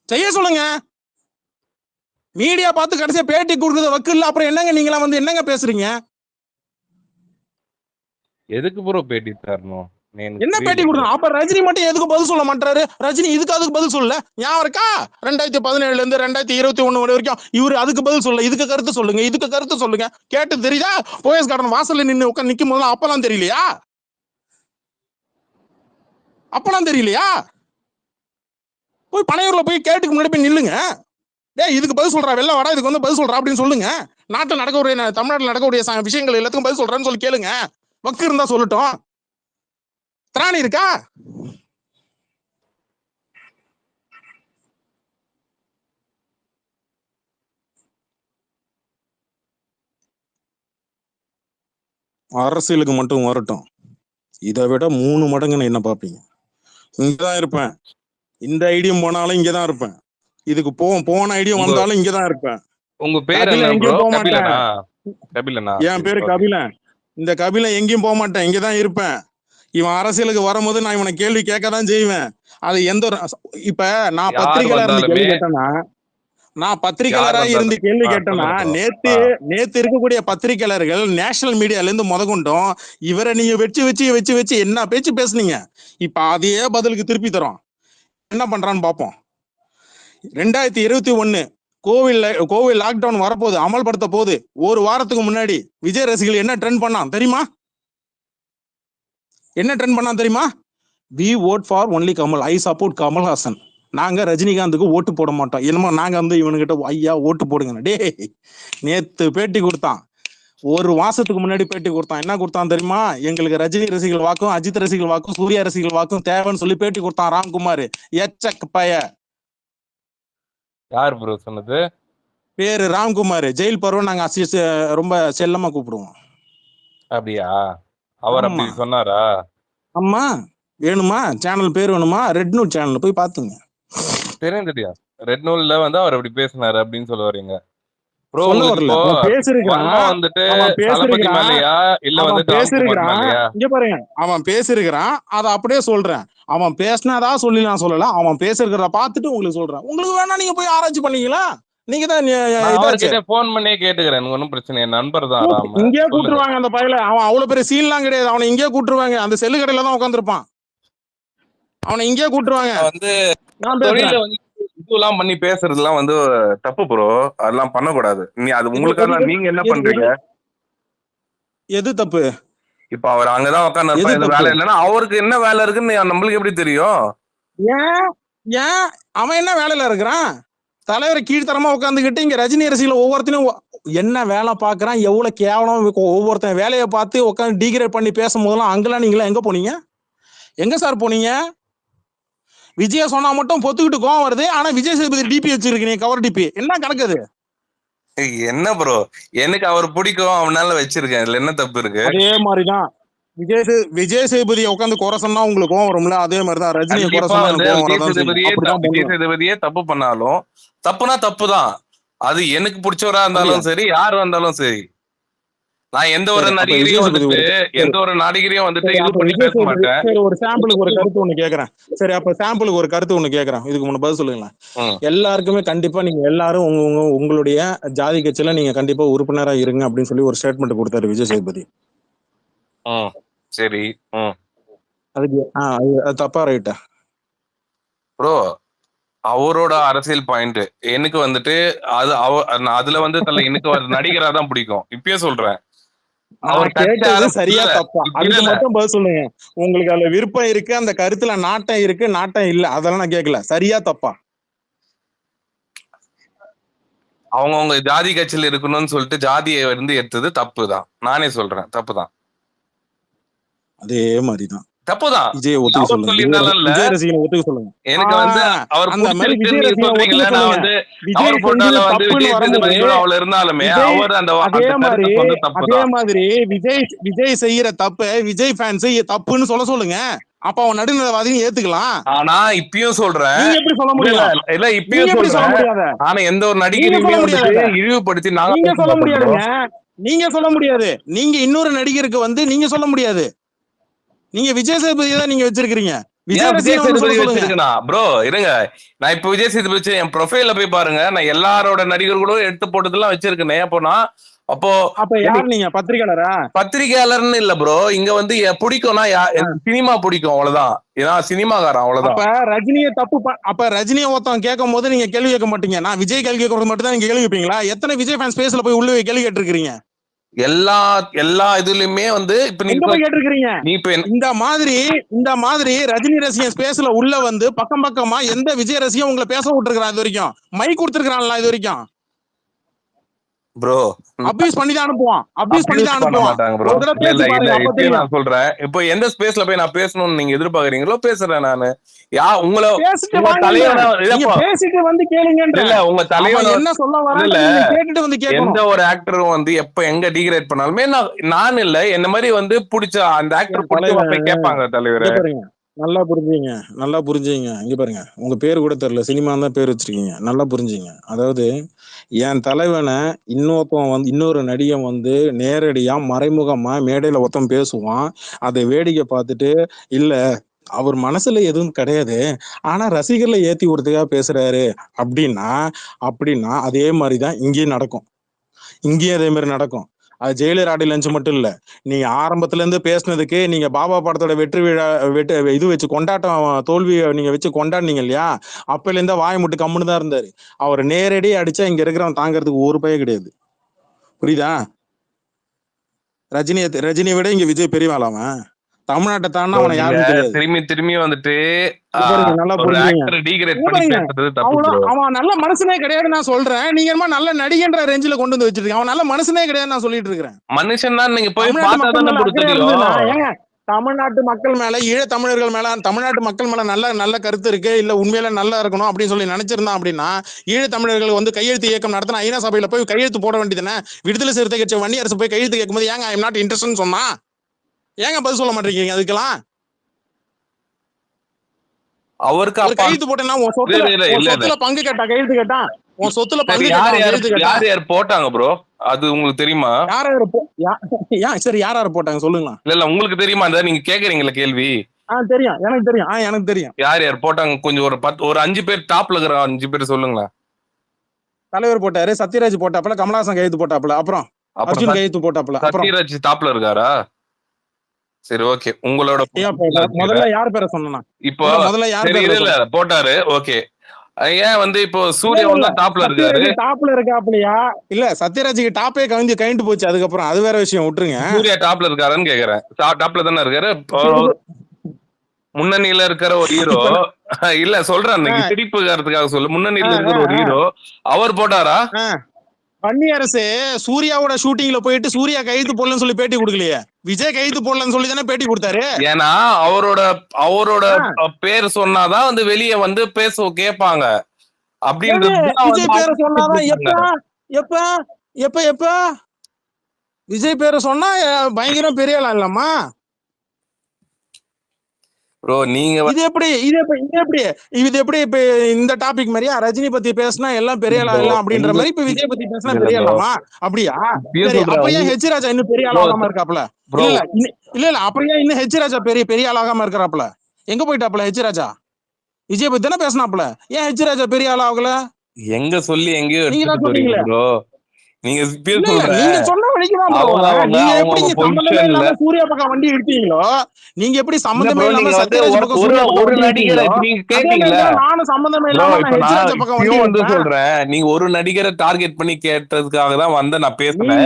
செய்ய சொல்லுங்க. மீடியா பார்த்து கடைசியா பேட்டி கொடுக்குறது வக்கு இல்ல, அப்புறம் என்னங்க நீங்களாம் வந்து என்னங்க பேசுறீங்க? எதுக்கு ப்ரோ பேட்டி தரணும்? என்ன பேட்டி கொடுக்கணும்? அப்ப ரஜினி மட்டும் எதுக்கு பதில் சொல்ல மாட்டாரு? ரஜினி இதுக்கு அதுக்கு பதில் சொல்ல ஞாபகம் இருக்கா? 2017 இருந்து 2021 வரைக்கும் இவரு அதுக்கு பதில் சொல்ல, இதுக்கு கருத்து சொல்லுங்க, இதுக்கு கருத்து சொல்லுங்க கேட்டு தெரியுதா? போயஸ் கார்டன் வாசல்ல நின்று உட்காந்து நிக்கும் போது அப்பெல்லாம் தெரியலையா? அப்பெல்லாம் தெரியலையா? போய் பனையூர்ல போய் கேட்டுக்கு முன்னாடி போய் நில்லுங்க. இதுக்கு பதில் சொல்றா, வெளில வாடா, இதுக்கு வந்து பதில் சொல்றா அப்படின்னு சொல்லுங்க. நாட்டில் நடக்கக்கூடிய தமிழ்நாட்டில் நடக்கக்கூடிய விஷயங்கள் எல்லாத்துக்கும் பதில் சொல்றான்னு சொல்லி கேளுங்க. வக்கு இருந்தா சொல்லட்டும். திராணி இருக்கா? அரசியலுக்கு மட்டும் வரட்டும், இதை விட 3 மடங்குன்னு என்ன பாப்பீங்க? இங்கதான் இருப்பேன். இந்த ஐடியும் போனாலும் இங்கதான் இருப்பேன். இதுக்கு போன ஐடியும் வந்தாலும் இங்கதான் இருப்பேன். உங்க பேர் என்ன ப்ரோ? கபிலனா? என் பேரு கபிலன். இந்த கபிலன் எங்கேயும் போக மாட்டேன், இங்கதான் இருப்பேன். இவன் அரசியலுக்கு வரும்போது நான் இவனை கேள்வி கேட்கதான் செய்வேன். அது எந்த ஒரு இப்ப நான் யார் பத்திரிகையாளர் இருந்து வந்தாலுமே கேள்வி கேட்டேன்னா நான் யார் பத்திரிகையாளரா இருந்து வந்தாலும் கேள்வி கேட்டேன்னா சொல்லுங்க ப்ரோ. நேத்து நேத்து இருக்கக்கூடிய பத்திரிகையாளர்கள் நேஷனல் மீடியால இருந்து முதற்கொண்டும் இவரை நீங்க வச்சு வச்சு வச்சு வச்சு என்ன பேச்சு பேசுனீங்க. இப்ப அதையே பதிலுக்கு திருப்பி தரோம். என்ன பண்றான்னு பார்ப்போம். 2021 கோவில் லாக்டவுன் வரப்போகுது, அமல்படுத்த போகுது. ஒரு வாரத்துக்கு முன்னாடி விஜய் ரசிகர்கள் என்ன ட்ரெண்ட் பண்ணான் தெரியுமா? என்ன ட்ரெண்ட் பண்ணான் தெரியுமா? We vote for only Kamal, I support Kamal Haasan. நாங்க ரஜினிகாந்துக்கு ஓட்டு போட மாட்டோம். என்னமோ நாங்க வந்து இவனுக்கிட்ட ஐயா ஓட்டு போடுங்க. டே நேத்து பேட்டி கொடுத்தான், ஒரு மாசத்துக்கு முன்னாடி பேட்டி கொடுத்தான். என்ன கொடுத்தான் தெரியுமா? எங்களுக்கு ரஜினி ரசிகர்கள் வாக்கும், அஜித் ரசிகர்கள் வாக்கும், சூர்யா ரசிகர்கள் வாக்கும் தேவைன்னு சொல்லி பேட்டி கொடுத்தான் ராம்குமார். எச்சக் பய. யார் ப்ரோ சொன்னது? பேரு ராம்குமார். ஜெயில் பருவம் நாங்க ரொம்ப செல்லமா கூப்பிடுவோம். அப்படியா? அவர் ஆமா அப்படி சொன்னாரா? ஆமா. வேணுமா சேனல் பேர் வேணுமா? ரெட் நியூஸ் சேனல் போய் பாத்துங்க. தெரியும். ரெட் நூல்ல வந்து அவர் அப்படி பேசினாரு அப்படின்னு சொல்ல வரீங்க ப்ரோ? சொல்ல உங்களுக்கு வரல. இப்போ அவன் பேசிருக்கிறான், வன்மம் வந்துட்டு அவன் தளபதி பேசிருக்கிறான், மேலயா இல்ல அவன் வந்துட்டு ராம்குமார் பேசிருக்கிறான். மேலயா? இங்க பாருங்க, அவன் பேசிருக்கிறான். அதை அப்படியே சொல்றேன். அவன் பேசினாதா சொல்லி நான் சொல்லல. அவன் பேசிருக்கிறத பார்த்துட்டு உங்களுக்கு சொல்றேன். உங்களுக்கு வேணா நீங்க போய் ஆராய்ச்சி பண்ணீங்களா? நீங்க தான் நான் இதாச்சு. அவர்கிட்ட போன் பண்ணியே கேட்டுக்கிறேன். எனக்கு ஒன்றும் பிரச்சனை, என் நண்பர் தான் ராம. இங்கே சொல்லுங்க. கூட்டுருவாங்க அந்த பையல. அவன் அவ்வளவு பெரிய சீன்லாம் கிடையாது. அவனை இங்கே கூட்டுருவாங்க. அந்த செல்லு கடையில தான் உட்காந்துருப்பான். அவனை இங்கே கூட்டுருவாங்க. வந்து நான் தொழில பேசுறேன். வந்து இதெல்லாம் பண்ணி பேசுறதுலாம் வந்து தப்பு ப்ரோ. அதெல்லாம் பண்ணக்கூடாது. அது உங்களுக்காக நீங்க என்ன பண்றீங்க? எது தப்பு? இப்ப அவர் அங்கதான் உட்காந்து எது எது தப்பு? வேலை இல்லைன்னா அவருக்கு என்ன வேலை இருக்குன்னு நம்மளுக்கு எப்படி தெரியும்? ஏன் ஏன் அவன் என்ன வேலையில இருக்கிறான்? தலைவரை கீழ்த்தரமா உட்காந்துக்கிட்டு இங்க ரஜினி ரசிகர்கள் ஒவ்வொருத்தனையும் என்ன வேலை பாக்குறான், எவ்வளவு கேவலம் ஒவ்வொருத்தன் வேலையை பார்த்து உட்காந்து டிகிரேட் பண்ணி பேசும் போதெல்லாம் அங்கெல்லாம் நீங்களா எங்க போனீங்க? எங்க சார் போனீங்க? விஜய சொன்னா மட்டும் பொத்துக்கிட்டு கோவம் வருது. ஆனா விஜய் சேதுபதி டிபி வச்சிருக்கீங்க, கவர் டிபி. என்ன கணக்குது? என்ன ப்ரோ, எனக்கு அவர் பிடிக்கும், அவனால வச்சிருக்கேன். இதுல என்ன தப்பு இருக்கு? அதே மாதிரிதான் விஜய் சேதுபதியை உட்காந்து குறை சொன்னா உங்களுக்கு கோவம் வரும்ல, அதே மாதிரிதான் ரஜினியை குறை கண்டிப்பா சொன்னா வந்து கோவம் விஜய் வரதான் செய்யும். சேதுபதியே அப்படிதான் விஜய் பண்ணுவேன். சேதுபதியே தப்பு பண்ணாலும் தப்புனா தப்புதான். அது எனக்கு பிடிச்சவரா இருந்தாலும் சரி, யார் வந்தாலும் சரி. நான் எந்த ஒரு சரி, அப்ப நடிகரையும் விஜய் சேதுபதி வந்துட்டு எந்த ஒரு நடிகரையும் வந்துட்டு சரி, இது அப்ப பண்ணி விஜய் பேச சேதுபதி மாட்டேன். சரி, ஒரு சாம்பிளுக்கு ஒரு கருத்து ஒண்ணு கேக்குறேன். சரி, அப்ப சாம்பிளுக்கு ஒரு கருத்து ஒண்ணு கேக்குறேன். இதுக்கு முன்ன பதில் சொல்லுங்களேன். ம். எல்லாருக்குமே கண்டிப்பா நீங்க எல்லாரும் உங்களுடைய ஜாதி கட்சியில நீங்க கண்டிப்பா உறுப்பினரா இருங்க அப்படின்னு சொல்லி ஒரு ஸ்டேட்மெண்ட் கொடுத்தாரு விஜய் சேதுபதி. ம். சரி. அதுக்கு அது தப்பா ரைட்டா? ப்ரோ, அவரோட அரசியல் பாயிண்ட் எனக்கு வந்துட்டு அதுல வந்து எனக்கு ஒரு நடிகரா தான் பிடிக்கும். இப்பயே சொல்றேன். அவர் நான் கேட்டது சரியா இல்ல தப்பா? அதுக்கு மட்டும் பதில் சொல்லுங்க. உங்களுக்கு அதுல விருப்பம் இருக்கு, அந்த கருத்துல நாட்டம் இருக்கு, நாட்டம் இல்ல, அதெல்லாம் நான் கேட்கல. சரியா தப்பா? அவங்கவுங்க ஜாதி கட்சியில இருக்கணும்னு சொல்லிட்டு ஜாதியை வந்து எடுத்தது தப்பு தான். நானே சொல்றேன், தப்பு தான். அதே மாதிரிதான் தப்புதான். விஜய் ஒத்துக்க சொல்லுங்க. விஜய் ரசிகனை ஒத்துக்க சொல்லுங்க. எனக்கு வந்து அவர் அந்த மாதிரி விஜய் பிடிச்சிருக்குன்னு ரசிகனை சொல்றீங்களா? ஒத்துக்க நான் சொல்லுங்க. வந்து விஜய் அவர் போட்டால செஞ்சது வந்து தப்புன்னு விஜய் வரும்போது சேதுபதி அவ்வளவு இருந்தாலுமே அவர் அந்த அதே மாதிரி கருத்து வந்து தப்பு அதே தான். மாதிரி விஜய் செய்யற தப்பு விஜய் ஃபேன்ஸ் தப்புன்னு சொல்லுங்க. அப்ப அவன் நடுநிலைவாதின்னு ஏத்துக்கலாம். ஆனா இப்பயும் சொல்றேன், நீங்க எப்படி சொல்ல முடியும்? இல்ல இப்பயும் சொல்ல சொல்றேன். முடியாது. ஆனா எந்த ஒரு நடிகரையுமே வந்துட்டு இழிவுபடுத்தி நீங்க சொல்ல முடியாதுங்க. நீங்க சொல்ல முடியாது. நீங்க இன்னொரு நடிகருக்கு வந்து நீங்க சொல்ல முடியாது. நீங்க விஜய் சேதுபதியை தான் நீங்க வச்சிருக்கீங்க. விஜய் சேதுபதி வச்சிருக்கா ப்ரோ? இருங்க, நான் இப்ப விஜய் சேதுபதி என் ப்ரொஃபைல்ல போய் பாருங்க. நான் எல்லாரோட நடிகர்களும் எடுத்து போட்டதெல்லாம் வச்சிருக்கேன். அப்போ யார் நீங்க? பத்திரிகையாளரா? பத்திரிகையாளர்னு இல்ல ப்ரோ. இங்க வந்து பிடிக்கும்னா சினிமா பிடிக்கும், அவ்வளவுதான். ஏன்னா சினிமாக்காரன், அவ்வளவுதான். அப்ப ரஜினியை ஒருத்தன் கேட்கும் போது நீங்க கேள்வி கேட்க மாட்டீங்க. நான் விஜய் கேள்வி கேட்கறது மட்டும் தான் நீங்க கேள்வி கேட்பீங்களா? எத்தனை விஜய் ஃபேன் ஸ்பேஸ்ல போய் உள்ள கேள்வி கேட்டிருக்கீங்க? எல்லா இதுலயுமே வந்து இப்ப நீங்க கேட்டிருக்கீங்க. இந்த மாதிரி ரஜினி ரசிகன் ஸ்பேஸ்ல உள்ள வந்து பக்கமா எந்த விஜய் ரசிகன் உங்களை பேச விட்டுருக்கான்? இது வரைக்கும் மைக் கொடுத்துருக்கான்ல? இது வரைக்கும் ப்ரோ அபியூஸ் பண்ணி தான் அனுப்புவான். நான் சொல்றேன், இப்போ எந்த ஸ்பேஸ்ல போய் நான் பேசணும்னு நீங்க எதிர்பார்க்கறீங்களோ பேசுறேன் நானு. உங்களை பேசிட்டு வந்து கேளுங்க. இல்ல உங்க தலைவர் என்ன சொல்ல வர கேட்டுட்டு வந்து கேட்கணும். எந்த ஒரு ஆக்டரும் வந்து எப்ப எங்க டிகிரேட் பண்ணாலுமே நான் இல்ல என்ன மாதிரி வந்து பிடிச்ச அந்த ஆக்டர் போய் கேட்பாங்க தலைவரே. நல்லா புரிஞ்சுங்க, நல்லா புரிஞ்சுங்க. இங்க பாருங்க, உங்க பேரு கூட தெரியல, சினிமான்னு தான் பேர் வச்சிருக்கீங்க. நல்லா புரிஞ்சுங்க. அதாவது என் தலைவனை இன்னொருத்தன் வந்து, இன்னொரு நடிகன் வந்து நேரடியா மறைமுகமா மேடையில ஒருத்தன் பேசுவான், அதை வேடிக்கை பார்த்துட்டு இல்ல அவர் மனசுல எதுவும் கிடையாது, ஆனா ரசிகர்ல ஏத்தி விடுறதுக்காக பேசுறாரு அப்படின்னா, அப்படின்னா அதே மாதிரிதான் இங்கேயும் நடக்கும். இங்கேயும் அதே மாதிரி நடக்கும். அது ஜெயிலர் ஆடி லஞ்ச் மட்டும் இல்ல, நீங்க ஆரம்பத்துல இருந்து பேசுனதுக்கு, நீங்க பாபா படத்தோட வெற்றி விழா இது வச்சு கொண்டாட்டம், தோல்வியை நீங்க வச்சு கொண்டாடுனீங்க இல்லையா, அப்பல இருந்த வாய் முட்டு கம்முன்னு தான் இருந்தாரு. அவர் நேரடி அடிச்சா இங்க இருக்கிறவன் தாங்கறதுக்கு ஒரு பய கிடையாது. புரியுதா? ரஜினியை விட இங்க விஜய் பெரியவாளாவன். தமிழ்நாட்டை தானே ப்ரோ அவனை நீங்க யாருன்னு தெரியாது. திரும்பி திரும்பி வந்துட்டு இங்க பாருங்க, நல்லா ஒரு புரிஞ்சுங்க. ஆக்டரை டீக்ரேட் இங்க பண்ணி பாருங்க, பேசுறது தப்பு அவ்வளோ ப்ரோ. அவன் நல்ல மனுஷனே கிடையாது நான் சொல்றேன். நீங்க என்னமோ நல்ல நடிகன்ற ரேஞ்சில கொண்டு வந்து வச்சிருக்கீங்க. அவன் நல்ல மனுஷனே கிடையாது நான் சொல்லிட்டு இருக்கிறேன். மனுஷன் தான், நீங்க போய் தமிழ்நாட்டு பார்த்தா மக்கள் தானே மேல ப்ரோ அக்கறை இருந்ததுன்னா, தெரியும். ஏங்க தமிழ்நாட்டு மக்கள் மேல, ஈழ தமிழர்கள் மேல, தமிழ்நாட்டு மக்கள் மேல நல்ல நல்ல கருத்து இருக்கு, இல்ல உண்மையில நல்லா இருக்கணும் அப்படின்னு சொல்லி நினைச்சிருந்தான் அப்படின்னா, ஈழ தமிழர்கள் வந்து கையெழுத்து இயக்கம் நடத்தின ஐநா சபையில போய் கையெழுத்து போட வேண்டியதுதானே. விடுதலை சிறுத்தை கட்சி வன்னி அரசு போய் கையெழுத்து கேட்கும்போது ஏங்க ஐ எம் நாட் இன்ட்ரெஸ்ட்னு சொன்னா, ஏங்க பதில் சொல்ல மாட்டேங்கிறீங்க அதுக்கெல்லாம்? அவருக்கு ஒரு அப்பா கையெழுத்து போட்டேன்னா உன் சொத்துல பங்கு கேட்டா, கையெழுத்து கேட்டா உன் சொத்துல சரி, பங்கு கேட்டா, கையெழுத்து கேட்டா யார் போட்டாங்க ப்ரோ? அது உங்களுக்கு தெரியுமா? சரி யார் யார் போட்டாங்க சொல்லுங்களா? இல்ல உங்களுக்கு தெரியுமா? அந்த நீங்க கேக்குறீங்களா கேள்வி? தெரியும், எனக்கு தெரியும், எனக்கு தெரியும். யார் யார் போட்டாங்க? கொஞ்சம் ஒரு 5 பேர் டாப்ல இருக்கிற 5 பேர் சொல்லுங்களா. தலைவர் போட்டாரு, சத்யராஜ் போட்டாப்புல, கமலஹாசன் கையெழுத்து போட்டாப்புல, அப்புறம் அர்ஜுன் கையெழுத்து போட்டாப்புல, அப்புறம் சத்யராஜ் டாப்ல இருக்காரா? சரி ஓகே, உங்களோட முதல்ல யார் பேரை சொன்னா? இப்போ முதல்ல யார் சரி பேரை இல்ல போட்டாரு ஓகே. ஏன் வந்து இப்போ சூர்யா டாப்ல இருக்காரு? டாப்ல இருக்காப்லையா? இல்ல சத்யராஜுக்கு டாப்பே கழிந்து போச்சு அதுக்கப்புறம், அது வேற விஷயம், விட்டுருங்க. சூர்யா டாப்ல இருக்காருன்னு கேக்குறேன். டாப்ல தானே இருக்காரு. முன்னணியில இருக்கிற ஒரு ஹீரோ இல்ல சொல்றேன், நீங்க சிரிப்புக்காரத்துக்காக சொல்லு. முன்னணியில இருக்கிற ஒரு ஹீரோ அவர் போட்டாரா? வன்னி அரசு சூர்யாவோட ஷூட்டிங்ல போயிட்டு சூர்யா கைது போடலன்னு சொல்லி பேட்டி கொடுக்கலையே, விஜய் கைது போடலன்னு சொல்லி தானே பேட்டி கொடுத்தாரு. ஏன்னா அவரோட பேர் சொன்னாதான் வந்து வெளியே வந்து பேச கேட்பாங்க அப்படின்றது. விஜய் பேரை சொன்னாதான் எப்ப எப்ப எப்ப விஜய் பேரை சொன்னா பயங்கரம் பெரிய ஆளா இல்லம்மா ப்ரோ? நீங்க இது எப்படி இப்ப இந்த டாபிக் மாதிரியா ரஜினி பத்தி பேசினா எல்லாம் பெரிய ஆளா இல்ல அப்படின்ற மாதிரி இப்ப விஜய் பத்தி பேசினா பெரிய ஆளாமா? அப்படியா? சரி, அப்ப ஏன் ஹெச் ராஜா இன்னும் பெரிய ஆளாகாம இருக்காப்ல? இல்ல அப்புறம் ஏன் இன்னும் ஹெச் ராஜா பெரிய ஆளாகாம இருக்கிறாப்ல? எங்க போயிட்டாப்ல ஹெச் ராஜா? விஜய் பத்தி தானே பேசினாப்ல, ஏன் ஹெச் ராஜா பெரிய ஆள் ஆகல? எங்க சொல்லி எங்கேயோ நீங்க சொன்னீங்களே ப்ரோ. நீங்க நீங்க சொன்ன வரைக்கும் நீங்க எப்படி சம்பந்தமே இல்லாம சூர்யா பக்கம் வண்டி எடுத்தீங்களோ, நீங்க எப்படி சம்பந்தமே இல்லாம சத்யராஜ் பக்கம் சூர்யா பக்கம் ஒரு நடிகரை நானும் சம்பந்தமே இல்லாம ஹெச் பக்கம் வண்டி சொல்றேன். நீங்க ஒரு நடிகரை டார்கெட் பண்ணி கேட்டதுக்காக தான் வந்து நான் பேசுறேன்.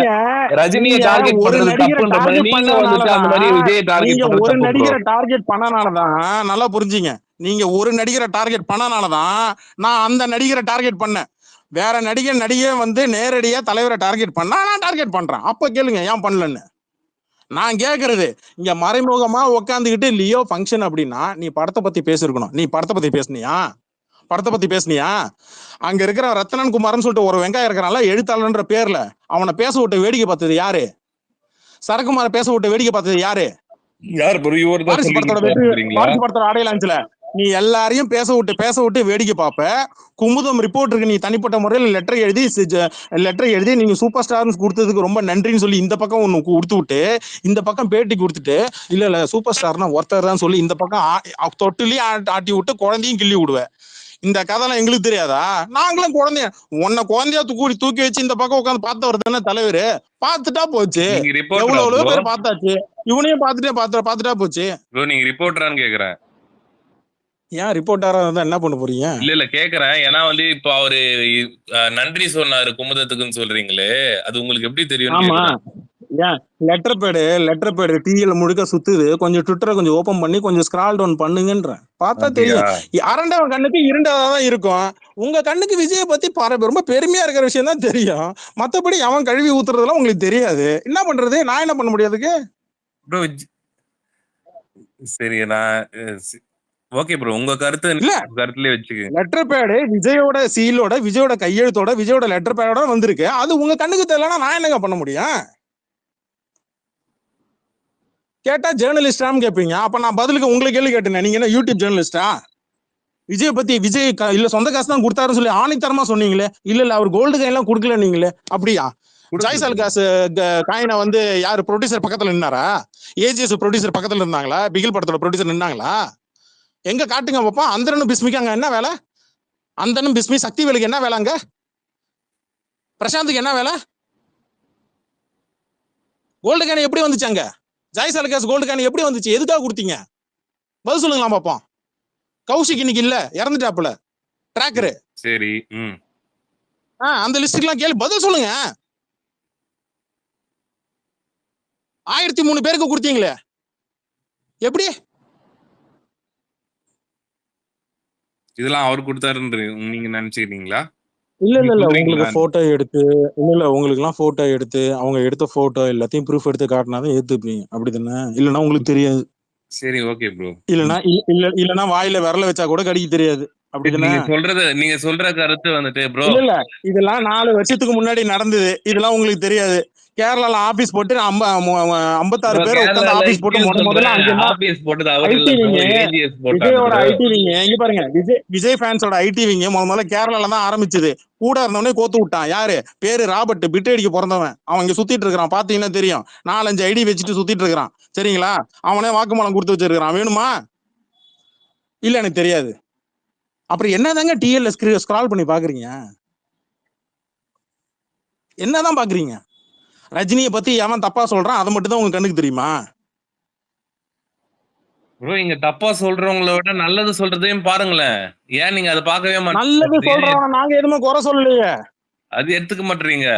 ரஜினியை டார்கெட் பண்றது தப்புன்ற மாதிரி நீங்க வந்துட்டு அந்த மாதிரி விஜய் டார்கெட் பண்றது ஒரு நடிகரை டார்கெட் பண்ணனாலதான், நல்லா புரிஞ்சுங்க, நீங்க ஒரு நடிகரை டார்கெட் பண்ணனாலதான் நான் அந்த நடிகரை டார்கெட் பண்ணேன். வேற நடிகை வந்து நேரடியா தலைவரை டார்கெட் பண்ணா நான் டார்கெட் பண்றேன். அப்ப கேளுங்க ஏன் பண்ணலன்னு. நான் கேக்குறது, இங்க மறைமுகமா உட்காந்துக்கிட்டு லியோ ஃபங்க்ஷன் அப்படின்னா நீ படத்தை பத்தி பேசிருக்கணும். நீ படத்தை பத்தி பேசுனியா? அங்க இருக்கிற ரத்னன் குமார்னு சொல்லிட்டு ஒரு வெங்காயம் இருக்கிறனால எழுத்தாளர்ன்ற பேர்ல அவனை பேச விட்டு வேடிக்கை பார்த்தது யாரு? சரக்குமார பேச விட்டு வேடிக்கை பார்த்தது யாரு? வாரிசு படத்தோட ஆடையலாஞ்சுல நீ எல்லாரையும் பேச விட்டு வேடிக்கை பார்ப்ப. குமுதம் ரிப்போர்ட்டருக்கு நீ தனிப்பட்ட முறையில் லெட்டர் எழுதி நீங்க சூப்பர் ஸ்டார்னு கொடுத்ததுக்கு ரொம்ப நன்றின்னு சொல்லி இந்த பக்கம் ஒண்ணு கொடுத்து விட்டு, இந்த பக்கம் பேட்டி கொடுத்துட்டு இல்ல சூப்பர் ஸ்டார்னா ஒருத்தர் தான் சொல்லி இந்த பக்கம் தொட்டிலையும் ஆட்டி விட்டு குழந்தையும் கிள்ளி விடுவேன். இந்த கதைலாம் எங்களுக்கு தெரியாதா? நாங்களும் குழந்தையா தூக்கி வச்சு இந்த பக்கம் உட்காந்து பார்த்தவர் தானே தலைவர். பார்த்துட்டா போச்சு, எவ்வளவு பேர் பார்த்தாச்சு, இவனையும் பார்த்துட்டா போச்சு. நீங்க ரிப்போர்ட்டரான்னு கேக்குறேன். ஏன் ரிப்போர்ட்டரா இருந்தா என்ன பண்ண போறீங்க? இல்ல கேக்குறேன். ஏன்னா வந்து இப்ப அவரு நன்றி சொன்னாரு குமுதத்துக்குன்னு சொல்றீங்களே, அது உங்களுக்கு எப்படி தெரியும்? ஆமா, ஏன் லெட்டர் பேடு டிஎல் முழுக்க சுத்துது. கொஞ்சம் ட்விட்டரை கொஞ்சம் ஓபன் பண்ணி கொஞ்சம் ஸ்க்ரால் டவுன் பண்ணுங்கன்ற பார்த்தா தெரியும். அரண்டவன் கண்ணுக்கு இருண்டதான் இருக்கும், உங்க கண்ணுக்கு விஜய பத்தி ரொம்ப பெருமையா இருக்கிற விஷயம் தான் தெரியும். மத்தபடி அவன் கழுவி ஊத்துறதுலாம் உங்களுக்கு தெரியாது. என்ன பண்றது? நான் என்ன பண்ண முடியாதுக்கு? சரி, நான் ஓகே ப்ரோ, உங்க கருத்துலயே வச்சுக்க. லெட்டர் பேடு விஜயோட சீலோட, விஜயோட கையெழுத்தோட, விஜயோட லெட்டர் பேடோட வந்திருக்கு. அது உங்க கண்ணுக்கு தெரியலன்னா நான் என்னங்க பண்ண முடியும்? கேட்டா ஜேர்னலிஸ்டான்னு கேட்பீங்க. அப்ப நான் பதிலுக்கு உங்களுக்கு கேள்வி கேட்டேன், நீங்க என்ன யூடியூப் ஜேர்னலிஸ்டா? விஜய் பத்தி விஜய் இல்ல சொந்த காசு தான் கொடுத்தாருன்னு சொல்லி ஆணித்தரமா சொன்னீங்களே. இல்ல அவர் கோல்டு காயின் எல்லாம் கொடுக்கல நீங்களே, அப்படியா? ஜாய்சால் காசு காயினை வந்து யாரு ப்ரொடியூசர் பக்கத்துல நின்னாரா? ஏஜிஎஸ் ப்ரொடியூசர் பக்கத்துல இருந்தாங்களா? பிகில் படத்தோட ப்ரொடியூசர் நின்னாங்களா? எங்க காட்டுங்க பாப்பா. அந்தரனும் பிஸ்மிக்கு அங்க என்ன வேலை? அந்தனும் பிஸ்மி சக்திவேலுக்கு என்ன வேலை? அங்க பிரசாந்துக்கு என்ன வேலை? கோல்டு காயின் எப்படி வந்துச்சு? அங்க ஜாய்சால் காசு கோல்டு காயின் எப்படி வந்துச்சு? எதுக்காக கொடுத்தீங்க? பதில் சொல்லுங்களாம் பாப்போம். கௌஷிக் இன்னைக்கு இல்ல, இறந்துட்டாப்புல டிராக்கரு. சரி. அந்த லிஸ்டுக்கெல்லாம் கேள்வி பதில் சொல்லுங்க. 1003 பேருக்கு கொடுத்தீங்களே, எப்படி? இதெல்லாம் அவர் கொடுத்தாருன்னு நீங்க நினைச்சுக்கிட்டீங்களா? இல்ல உங்களுக்கு போட்டோ எடுத்து, இல்ல உங்களுக்கு எல்லாம் போட்டோ எடுத்து, அவங்க எடுத்த போட்டோ எல்லாத்தையும் ப்ரூஃப் எடுத்து காட்டினாதான் ஏத்துப்பீங்க, அப்படிதானே? இல்லன்னா உங்களுக்கு தெரியாது. சரி, ஓகே ப்ரோ. இல்லன்னா வாயில விரல வச்சா கூட கடிக்க தெரியாது, அப்படிதானே? நீங்க சொல்ற கருத்து வந்துட்டு ப்ரோ, இல்ல இதெல்லாம் 4 வருஷத்துக்கு முன்னாடி நடந்தது. இதெல்லாம் உங்களுக்கு தெரியாது. கேரளால ஆபீஸ் போட்டு 56 பேர் உட்கார்ந்து ஆபீஸ் போட்டு முதல்ல ஆபீஸ் போட்டது அவர் இல்ல ஐடி ப்ரோ, விங்க, ஏஜிஎஸ் போட்டாரு. விஜயோட ஐடி விங்க இங்க பாருங்க. விஜய் ஃபேன்ஸோட ஐடி விங்க முதல்ல கேரளால தான் ஆரம்பிச்சது. கூட இருந்தவனே கோத்து விட்டான். யாரு? பேரு ராபர்ட், பிட் அடிக்க பிறந்தவன். அவன் இங்க சுத்திட்டு இருக்கிறான், பாத்தீங்கன்னா தெரியும். 4-5 ஐடி வச்சுட்டு சுத்திட்டு இருக்கிறான், சரிங்களா? அவனே வாக்குமூலம் கொடுத்து வச்சிருக்கான். வேணுமா? இல்ல எனக்கு தெரியாது. அப்புறம் என்னதாங்க டிஎல்ல ஸ்க்ரால் பண்ணி பாக்குறீங்க? என்னதான் பாக்குறீங்க? ரஜினியை பத்தி எவன் தப்பா சொல்றான் அதை மட்டும் தான் உங்க கண்ணுக்கு தெரியுமா? ப்ரோ, இங்க தப்பா சொல்றவங்கள விட நல்லது சொல்றதையும் பாருங்களேன். ஏன் நீங்க அதை பார்க்கவே மாட்டீங்க? நல்லது சொல்றவன நாங்க எதுவுமே குறை சொல்லலையே. அது எடுத்துக்க மாட்டீங்க.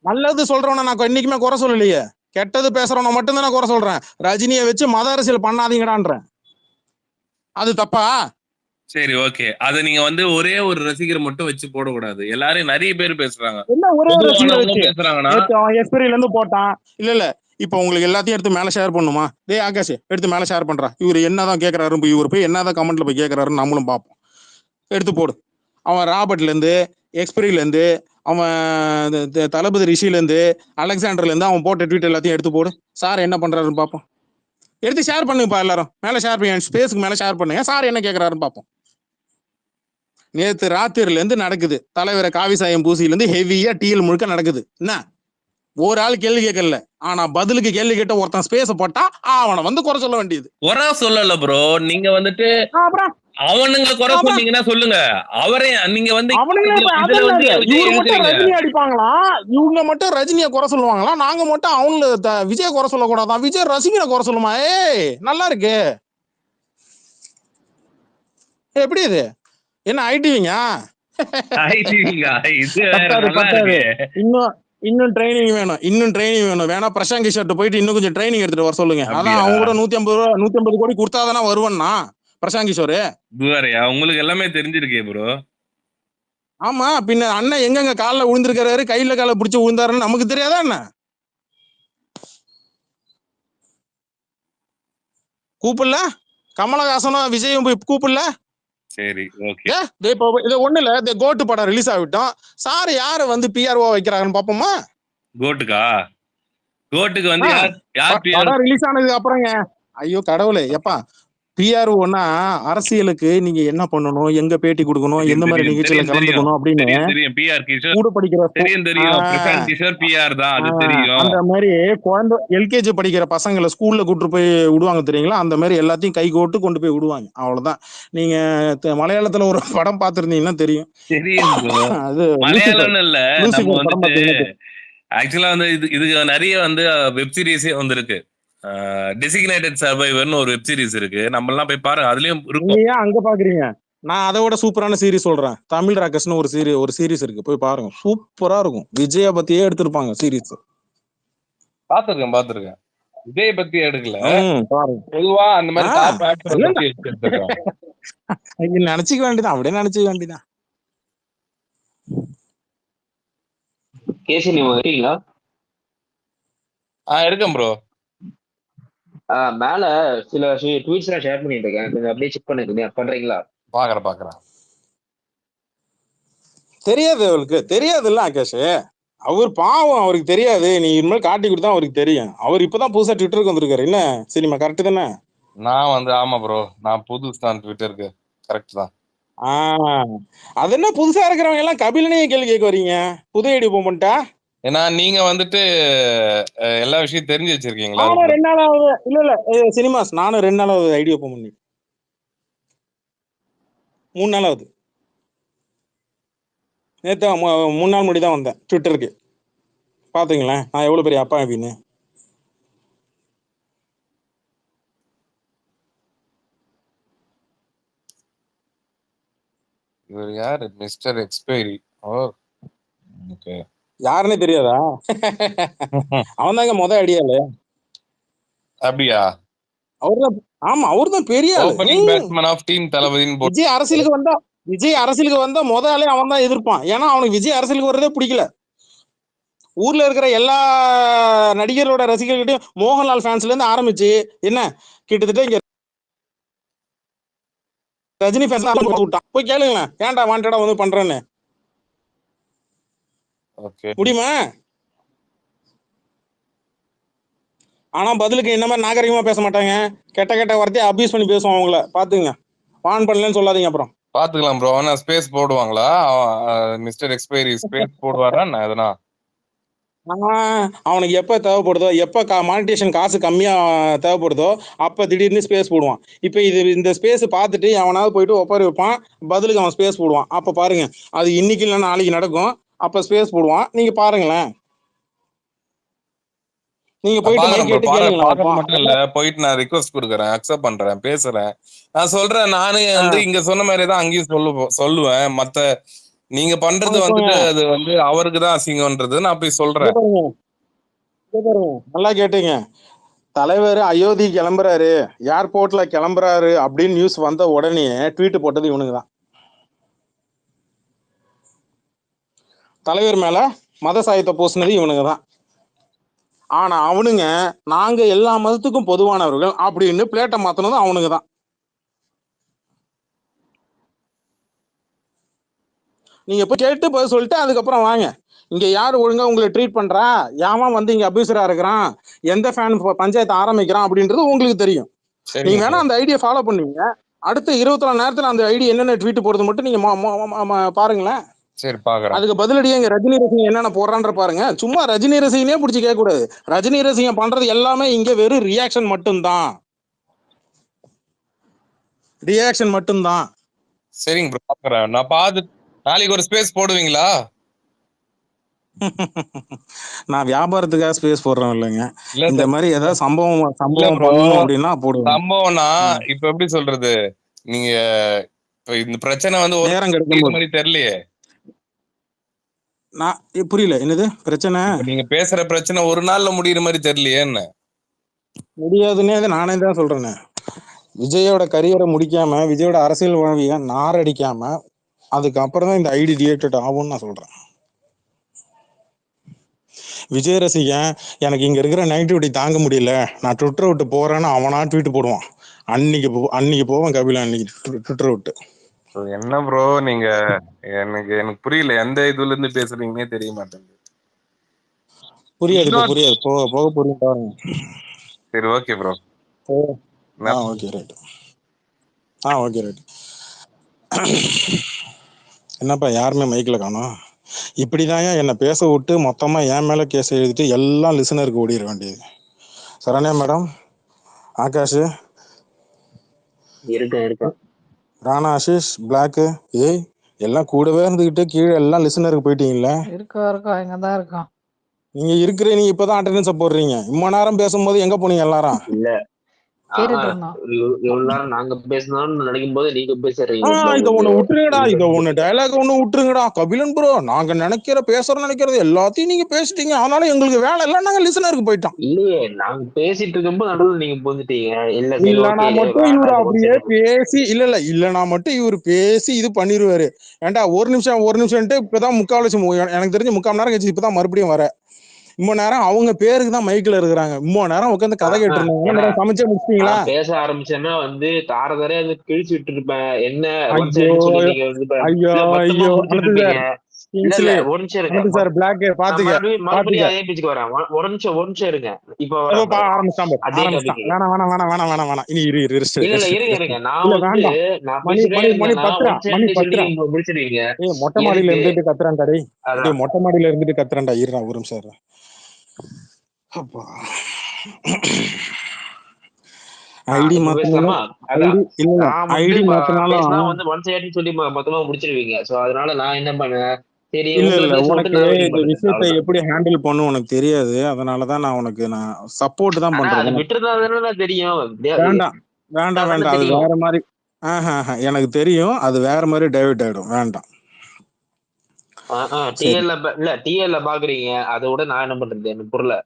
நல்லது சொல்றவன நான் என்னைக்குமே குறை சொல்லலையே. கெட்டது பேசுறவன மட்டும் தான் நான் குறை சொல்றேன். ரஜினியை வச்சு மத அரசியல் பண்ணாதீங்கடான்றேன். அது தப்பா? சரி, ஓகே. அத நீங்க வந்து ஒரே ஒரு ரசிகர் மட்டும் வச்சு போடக்கூடாது. எல்லாரும் நிறைய பேர் பேசுறாங்க. என்ன ஒரே ஒரு ரசிகர் வச்சு பேசுறாங்கன்னா அவன் எஸ்பிரியில இருந்து போட்டான். இல்ல இப்ப உங்களுக்கு எல்லாத்தையும் எடுத்து மேல ஷேர் பண்ணுமா? டேய் ஆகாஷ், எடுத்து மேல ஷேர் பண்றா. இவர் என்னதான் கேட்கறாரு, இவர் போய் என்னதான் கமெண்ட்ல போய் கேட்கறாருன்னு நம்மளும் பார்ப்போம். எடுத்து போடு. அவன் ராபர்ட்ல இருந்து, எக்ஸ்பிரியில இருந்து, அவன் தளபதி ரிஷில இருந்து, அலெக்சாண்டர்ல இருந்து அவன் போட்ட ட்வீட் எல்லாத்தையும் எடுத்து போடு. சார் என்ன பண்றாருன்னு பார்ப்போம். எடுத்து ஷேர் பண்ணுங்கப்பா. எல்லாரும் மேல ஷேர் பண்ணி ஸ்பேஸ்க்கு மேல ஷேர் பண்ணுங்க. சார் என்ன கேட்கறாருன்னு பார்ப்போம். நேத்து ராத்திரில இருந்து நடக்குது. தலைவரை காவி சாயம் பூசியில இருந்து ஹெவியா டிஎல் முழுக்க நடக்குது. என்ன ஒரு ஆள் கேள்வி கேட்கல, ஆனா பதிலுக்கு கேள்வி கேட்ட ஒருத்தன் ஸ்பேஸ் போட்டா அவனை வந்து குறை சொல்ல வேண்டியது. குறை சொல்லல ப்ரோ, நீங்க வந்துட்டு அவனுங்க குறை சொன்னீங்கன்னா சொல்லுங்க. அவரே நீங்க வந்து இவங்க மட்டும் ரஜினி அடிப்பாங்களா? இவங்க மட்டும் ரஜினியை குறை சொல்லுவாங்களா? நாங்க மட்டும் அவங்கள விஜய் குறை சொல்லக்கூடாதான்? விஜய் ரசிகனை குறை சொல்லுமா? ஏய் நல்லா இருக்கு. எப்படி இது? என்ன ஐடிவிங்க? இன்னும் ட்ரைனிங் வேணும், இன்னும் ட்ரைனிங் வேணும். வேணா பிரசாந்த் கிஷோர்ட்ட போயிட்டு இன்னும் கொஞ்சம் ட்ரைனிங் எடுத்துட்டு வர சொல்லுங்க. அதான் அவங்க கூட 150 கோடி கொடுத்தாதானே வருவன்னா பிரசாந்த் கிஷோரு. உங்களுக்கு எல்லாமே தெரிஞ்சிருக்கே ப்ரோ. ஆமா, பின்ன அண்ணன் எங்கெங்க காலில் விழுந்திருக்காரு, கையில கால பிடிச்சி விழுந்தாருன்னு நமக்கு தெரியாதா என்ன? கூப்பிடல கமலஹாசனும் விஜயும் போய் கூப்பிடல. சரி, ஓகே. இது ஒண்ணு இல்ல, இந்த கோட்டு படம் ரிலீஸ் ஆகிட்டோம். சார் யாரு வந்து பிஆர்ஓ வைக்கிறாங்கன்னு பாப்போமா? கோட்டுக்கு வந்து படம் ரிலீஸ் ஆனதுக்கு அப்புறங்க. ஐயோ கடவுளே, எப்பா பிஆர்ஓன்னா அரசியலுக்கு நீங்க என்ன பண்ணணும், எங்க பேட்டி கொடுக்கணும், எந்த மாதிரி நிகழ்ச்சியில கலந்துக்கணும் அப்படின்னு கூட படிக்கிற அந்த மாதிரி குழந்தை எல்கேஜி படிக்கிற பசங்களை ஸ்கூல்ல கூட்டு போய் விடுவாங்க தெரியுங்களா? அந்த மாதிரி எல்லாத்தையும் கை கோட்டு கொண்டு போய் விடுவாங்க. அவ்வளவுதான். நீங்க மலையாளத்துல ஒரு படம் பார்த்திருந்தீங்கன்னா தெரியும். அது மலையாளம் இல்ல, ஆக்சுவலா வந்து இதுக்கு நிறைய வந்து வெப் சீரிஸே வந்திருக்கு. டெசிக்னேட்டட் சர்வைவர்னு ஒரு வெப் சீரிஸ் இருக்கு. நம்ம எல்லாம் போய் பாருங்க, அதுலயும் இருக்கும். ஏன் அங்க பாக்குறீங்க? நான் அதை விட சூப்பரான சீரிஸ் சொல்றேன். தமிழ் ராக்கர்ஸ்னு ஒரு சீரிஸ் இருக்கு, போய் பாருங்க. சூப்பரா இருக்கும். விஜய பத்தியே எடுத்திருப்பாங்க சீரிஸ். பாத்துருக்கேன். விஜய பத்தி எடுக்கல, பொதுவா அந்த மாதிரி நினைச்சுக்க வேண்டியதான், அப்படியே நினைச்சுக்க வேண்டியதான். கேசி நீங்க இருக்கீங்களா? இருக்கேன் ப்ரோ. மேல சில ட்வீட்ஸ் எல்லாம் ஷேர் பண்ணிட்டு இருக்கேன், கொஞ்சம் அப்படியே செக் பண்ணுங்க, பண்றீங்களா? பாக்குறேன். தெரியாது அவளுக்கு, தெரியாது இல்ல ஆகாஷ். அவர் பாவம், அவருக்கு தெரியாது. நீ இனிமேல் காட்டி கொடுத்தா அவருக்கு தெரியும். அவர் இப்பதான் புதுசா ட்விட்டருக்கு வந்திருக்காரு. என்ன சினிமா கரெக்ட் தானே? நான் வந்து ஆமா ப்ரோ, நான் புதுசு தான் ட்விட்டருக்கு. கரெக்ட் தான். அது என்ன புதுசா இருக்கிறவங்க எல்லாம் கபிலனையே கேள்வி கேட்க வரீங்க? புது ஐடி ஓபன் பண்ணிட்டா? ஏன்னா நீங்க வந்துட்டு எல்லா விஷயம் தெரிஞ்சு வச்சிருக்கீங்களா? நானும் 2 நாளாவது இல்ல சினிமாஸ், நானும் 2 நாளாவது ஐடி ஓபன் பண்ணி 3 நாளாவது. நேற்று 3 நாள் முன்னாடி தான் வந்தேன் ட்விட்டருக்கு. பாத்தீங்களேன் நான் எவ்வளவு பெரிய அப்பா அப்படின்னு. இவர் யாரு? Mister expiry. Oh okay. யாருன்னே தெரியாதா? அவன் தாங்க முத அடியாளு. அப்படியா? அவர்தான். ஆமா, அவர்தான் பெரிய ஆளு. ஓபனிங் பேட்ஸ்மேன் ஆஃப் டீம் தளபதின்னு போட்டு. விஜய் அரசியலுக்கு வந்தா முத ஆளே அவன் தான் எதிர்ப்பான். ஏன்னா அவனுக்கு விஜய் அரசியலுக்கு வர்றதே பிடிக்கல. ஊர்ல இருக்கிற எல்லா நடிகரோட ரசிகர்கள்கிட்டயும் மோகன்லால் ஃபேன்ஸ்ல இருந்து ஆரம்பிச்சு என்ன கிட்டத்தட்ட இங்க ரஜினி ஃபேன்ஸ் விட்டான். போய் கேளுங்களேன், ஏன்டா வாண்டடா வந்து பண்றேன்னு. ஓகே. முடியுமா? ஆனா பதிலுக்கு என்ன மாதிரி நாகரிகமா பேச மாட்டாங்க. கெட்ட கெட்ட வார்த்தையை அபியூஸ் பண்ணி பேசுவோம். அவங்கள பாத்துங்க, வான் பண்ணலன்னு சொல்லாதீங்க. அப்புறம் பாத்துக்கலாம் ப்ரோ. ஆனா ஸ்பேஸ் போடுவாங்களா? மிஸ்டர் எக்ஸ்பைரி ஸ்பேஸ் போடுவாரா எதனா? அவனுக்கு எப்ப தேவைப்படுதோ, எப்ப மானிட்டேஷன் காசு கம்மியா தேவைப்படுதோ அப்ப திடீர்னு ஸ்பேஸ் போடுவான். இப்ப இந்த ஸ்பேஸ் பார்த்துட்டு அவனாவது போயிட்டு ஒப்பாரி வைப்பான். பதிலுக்கு அவன் ஸ்பேஸ் போடுவான். அப்ப பாருங்க, அது இன்னைக்கு இல்ல நாளைக்கு நடக்கும். அப்ப ஸ்பேஸ் போடுவான். நீங்க பாருங்களேன். நீங்க போயிட்டு மைக் கேட்டு கேளுங்களேன். மட்டும் இல்ல, போயிட்டு நான் ரிக்வெஸ்ட் கொடுக்குறேன், அக்செப்ட் பண்றேன், பேசுறேன், நான் சொல்றேன். நானு வந்து இங்க சொன்ன மாதிரிதான் அங்கேயும் சொல்லுவேன். மத்த நீங்க பண்றது வந்துட்டு அது வந்து அவருக்கு தான் அசிங்கம்ன்றது நான் போய் சொல்றேன். நல்லா கேட்டுங்க. தலைவர் அயோத்தி கிளம்புறாரு, ஏர்போர்ட்ல கிளம்புறாரு அப்படின்னு நியூஸ் வந்த உடனே ட்வீட் போட்டது இவனுங்க தான். தலைவர் மேல மத சாயத்தை பூசினது இவனுங்க தான். ஆனா அவனுங்க நாங்க எல்லா மதத்துக்கும் பொதுவானவர்கள் அப்படின்னு பிளேட்டை மாத்தினதும் அவனுங்க தான். நீங்க போய் கேட்டு போய் சொல்லிட்டு அதுக்கப்புறம் வாங்க. இங்க யாரு ஒழுங்கா உங்களை ட்ரீட் பண்றா, யாவன் வந்து இங்க அபியூசரா இருக்கிறான், எந்த ஃபேன் பஞ்சாயத்து ஆரம்பிக்கிறான் அப்படின்றது உங்களுக்கு தெரியும். நீங்க வேணா அந்த ஐடியா ஃபாலோ பண்ணுவீங்க. அடுத்த 24 நேரத்துல அந்த ஐடி என்னென்ன ட்வீட் போடுறது மட்டும் நீங்க பாருங்களேன். சரி பாக்குறேன். அதுக்கு பதிலடியா இங்க ரஜினி ரசிகன் என்னென்ன போடுறான்ற பாருங்க. சும்மா ரஜினி ரசிகனே பிடிச்சி கேட்க கூடாது. ரஜினி ரசிகன் பண்றது எல்லாமே இங்க வெறும் ரியாக்ஷன் மட்டும்தான். ரியாக்ஷன் மட்டும்தான். சரிங்க ப்ரோ, பாக்குறேன். நான் பார்த்து நாளைக்கு ஒரு ஸ்பேஸ் போடுவீங்களா? நான் வியாபாரத்துக்காக ஸ்பேஸ் போடுறேன் இல்லைங்க. இந்த மாதிரி ஏதாவது சம்பவம் பண்ணணும் அப்படின்னா போடுவேன். சம்பவம்னா இப்ப எப்படி சொல்றது, நீங்க இந்த பிரச்சனை வந்து ஒரு நேரம் கிடைக்கும் மாதிரி தெரியலையே. நான் புரியல, என்னது பிரச்சனை? நீங்க பேசுற பிரச்சனை ஒரு நாள்ல முடியிற மாதிரி தெரியலையே. என்ன முடியாதுன்னே நானே தான் சொல்றேன். விஜயோட கரியரை முடிக்காம, விஜயோட அரசியல் வாழ்விய நாரடிக்காம அதுக்கப்புறம் தான் இந்த ஐடி டிஆக்டிவேட் ஆகும்னு நான் சொல்றேன். விஜய் ரசிகன் எனக்கு இங்க இருக்கிற நெகட்டிவிட்டி தாங்க முடியல, நான் ட்விட்டர் விட்டு போறேன்னு அவனா ட்வீட் போடுவான். அன்னைக்கு போவேன் கபில, அன்னைக்கு ட்விட்டர் விட்டு. என்ன ப்ரோ நீங்க, எனக்கு புரியல, எந்த இதுல இருந்து பேசுறீங்கன்னே தெரிய மாட்டேங்குது. புரியாது போக போக புரியும் பாருங்க. சரி okay bro. Okay right. Okay right. என்னப்பா யாருமே மைக்ல காணோம்? இப்படிதான் என்ன பேச விட்டு மொத்தமா என் மேல கேஸ் எழுதிட்டு எல்லாம் லிசனருக்கு ஓடிட வேண்டியது. சரண்யா மேடம், ஆகாஷ் இருக்கேன், ராணா, ஆஷிஷ், பிளாக், ஏய் எல்லாம் கூடவே இருந்துகிட்டு கீழே எல்லாம் லிசனருக்கு போயிட்டீங்களா? இருக்கோம் இங்கதான் இருக்கோம். நீங்க நீங்க இப்பதான் அட்டெண்டன்ஸ் போடுறீங்க. இவ்வளவு நேரம் பேசும்போது எங்க போனீங்க எல்லாரும்? இல்ல இவ்வளவு நேரம் நாங்க பேசணும்னு நினைக்கும் போது நீங்க பேசுறீங்க. இத ஒண்ணு விட்டுருங்கடா, இத ஒண்ணு டயலாக் ஒண்ணு விட்டுருங்கடா கபிலன் ப்ரோ. நாங்க நினைக்கிறது எல்லாத்தையும் நீங்க பேசிட்டீங்க, அதனால எங்களுக்கு வேலை இல்ல, நாங்க லிசனருக்கு போயிட்டோம். இல்லையே, நாங்க பேசிட்டு இருக்கும்போது நடுவில் நீங்க புரிஞ்சுட்டீங்க. இல்லனா மட்டும் இவரு அப்படியே பேசி இல்லனா மட்டும் இவரு பேசி இது பண்ணிருவாரு. ஏன்டா ஒரு நிமிஷம்ட்டு இப்பதான் 3/4 எனக்கு தெரிஞ்சு 3/4 மணி நேரம் கழிச்சு இப்பதான் மறுபடியும் வர. இம்ம நேரம் அவங்க பேருக்கு தான் மைக்ல இருக்கிறாங்க. இம்ம நேரம் உட்காந்து கதை கேட்டு இருந்தாங்க. சமைச்சே முடிச்சிட்டீங்களா? பேச ஆரம்பிச்சேன்னா வந்து தாரதாரே அது கிழிச்சு விட்டு இருப்பேன். என்ன ஐயோ கிங்ஸ்லி ஒரு நிமிஷம் இருங்க. வந்து சார் பிளாக் நான் பாத்துக்க மறுபடியும் பாத்துக்க அதே பேச்சுக்கு வரேன். ஒரு நிமிஷம் இருங்க. இப்ப ஏதோ வரேன் பாருங்க. ஆரம்பிச்சான் பாரு அதே ஆரம்பிச்சான். டாபிக். வேணாம் வேணாம் வேணாம் வேணாம் வேணாம் வேணாம் இனி இரு இரு ரெஸ்ட் இல்ல ரெஸ்ட் இருங்க ரெஸ்ட். நான் இல்ல வந்து வேண்டாம். நான் மணி பேசிட்டே மணி மணி இருந்தேன்னா பத்திரா ஒன் மணி சைடு சொல்லி பத்திரா. நீங்க முடிச்சிருவீங்க. ஏய் மொட்டை மாடியில எதுக்கு இருந்துட்டு கத்துறான்டா டேய். அதான். டேய் மொட்டை மாடியில இருந்துட்டு கத்துறான்டா இருடா ஒரு நிமிஷம் இருடா. அப்பா ஐடி இப்ப மாத்தினாலும் பேசலாமா? அதான் ஐடி இல்ல இல்ல நான் வந்து ஐடி மாத்தினாலும் பேசினா வந்து ஒன் சைடு சொல்லி மொத்தமா முடிச்சிருவீங்க. சோ அதனால நான் என்ன பண்ணேன், சரி இல்ல உங்களை இல்ல பேச விட்டு உனக்கு நான் வெயிட் இந்த பண்ணுறேன், விஷயத்தை அவ்வளவுதான். எப்படி ஹேண்டில் பண்ணும் உனக்கு தெரியாது. அதனாலதான் நான் சப்போர்ட் தான் ஆனா அது பண்றது. விட்டுருந்தா தானே தெரியும். வேண்டாம் வேண்டாம் தானே வேண்டாம் அது தெரியும். வேற மாதிரி. எனக்கு தெரியும் அது வேற மாதிரி டைவர்ட் ஆயிடும். வேண்டாம். சரி டிஎல்ல பாக்குறீங்க, அதை விட நான் என்ன பண்றது எனக்கு புரியல.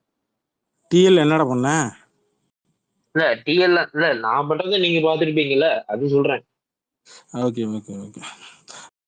டிஎல் என்னடா பண்ண? டிஎல்ல நான் பண்றதை நீங்க பாத்துருப்பீங்கல்ல, அது சொல்றேன். Okay okay okay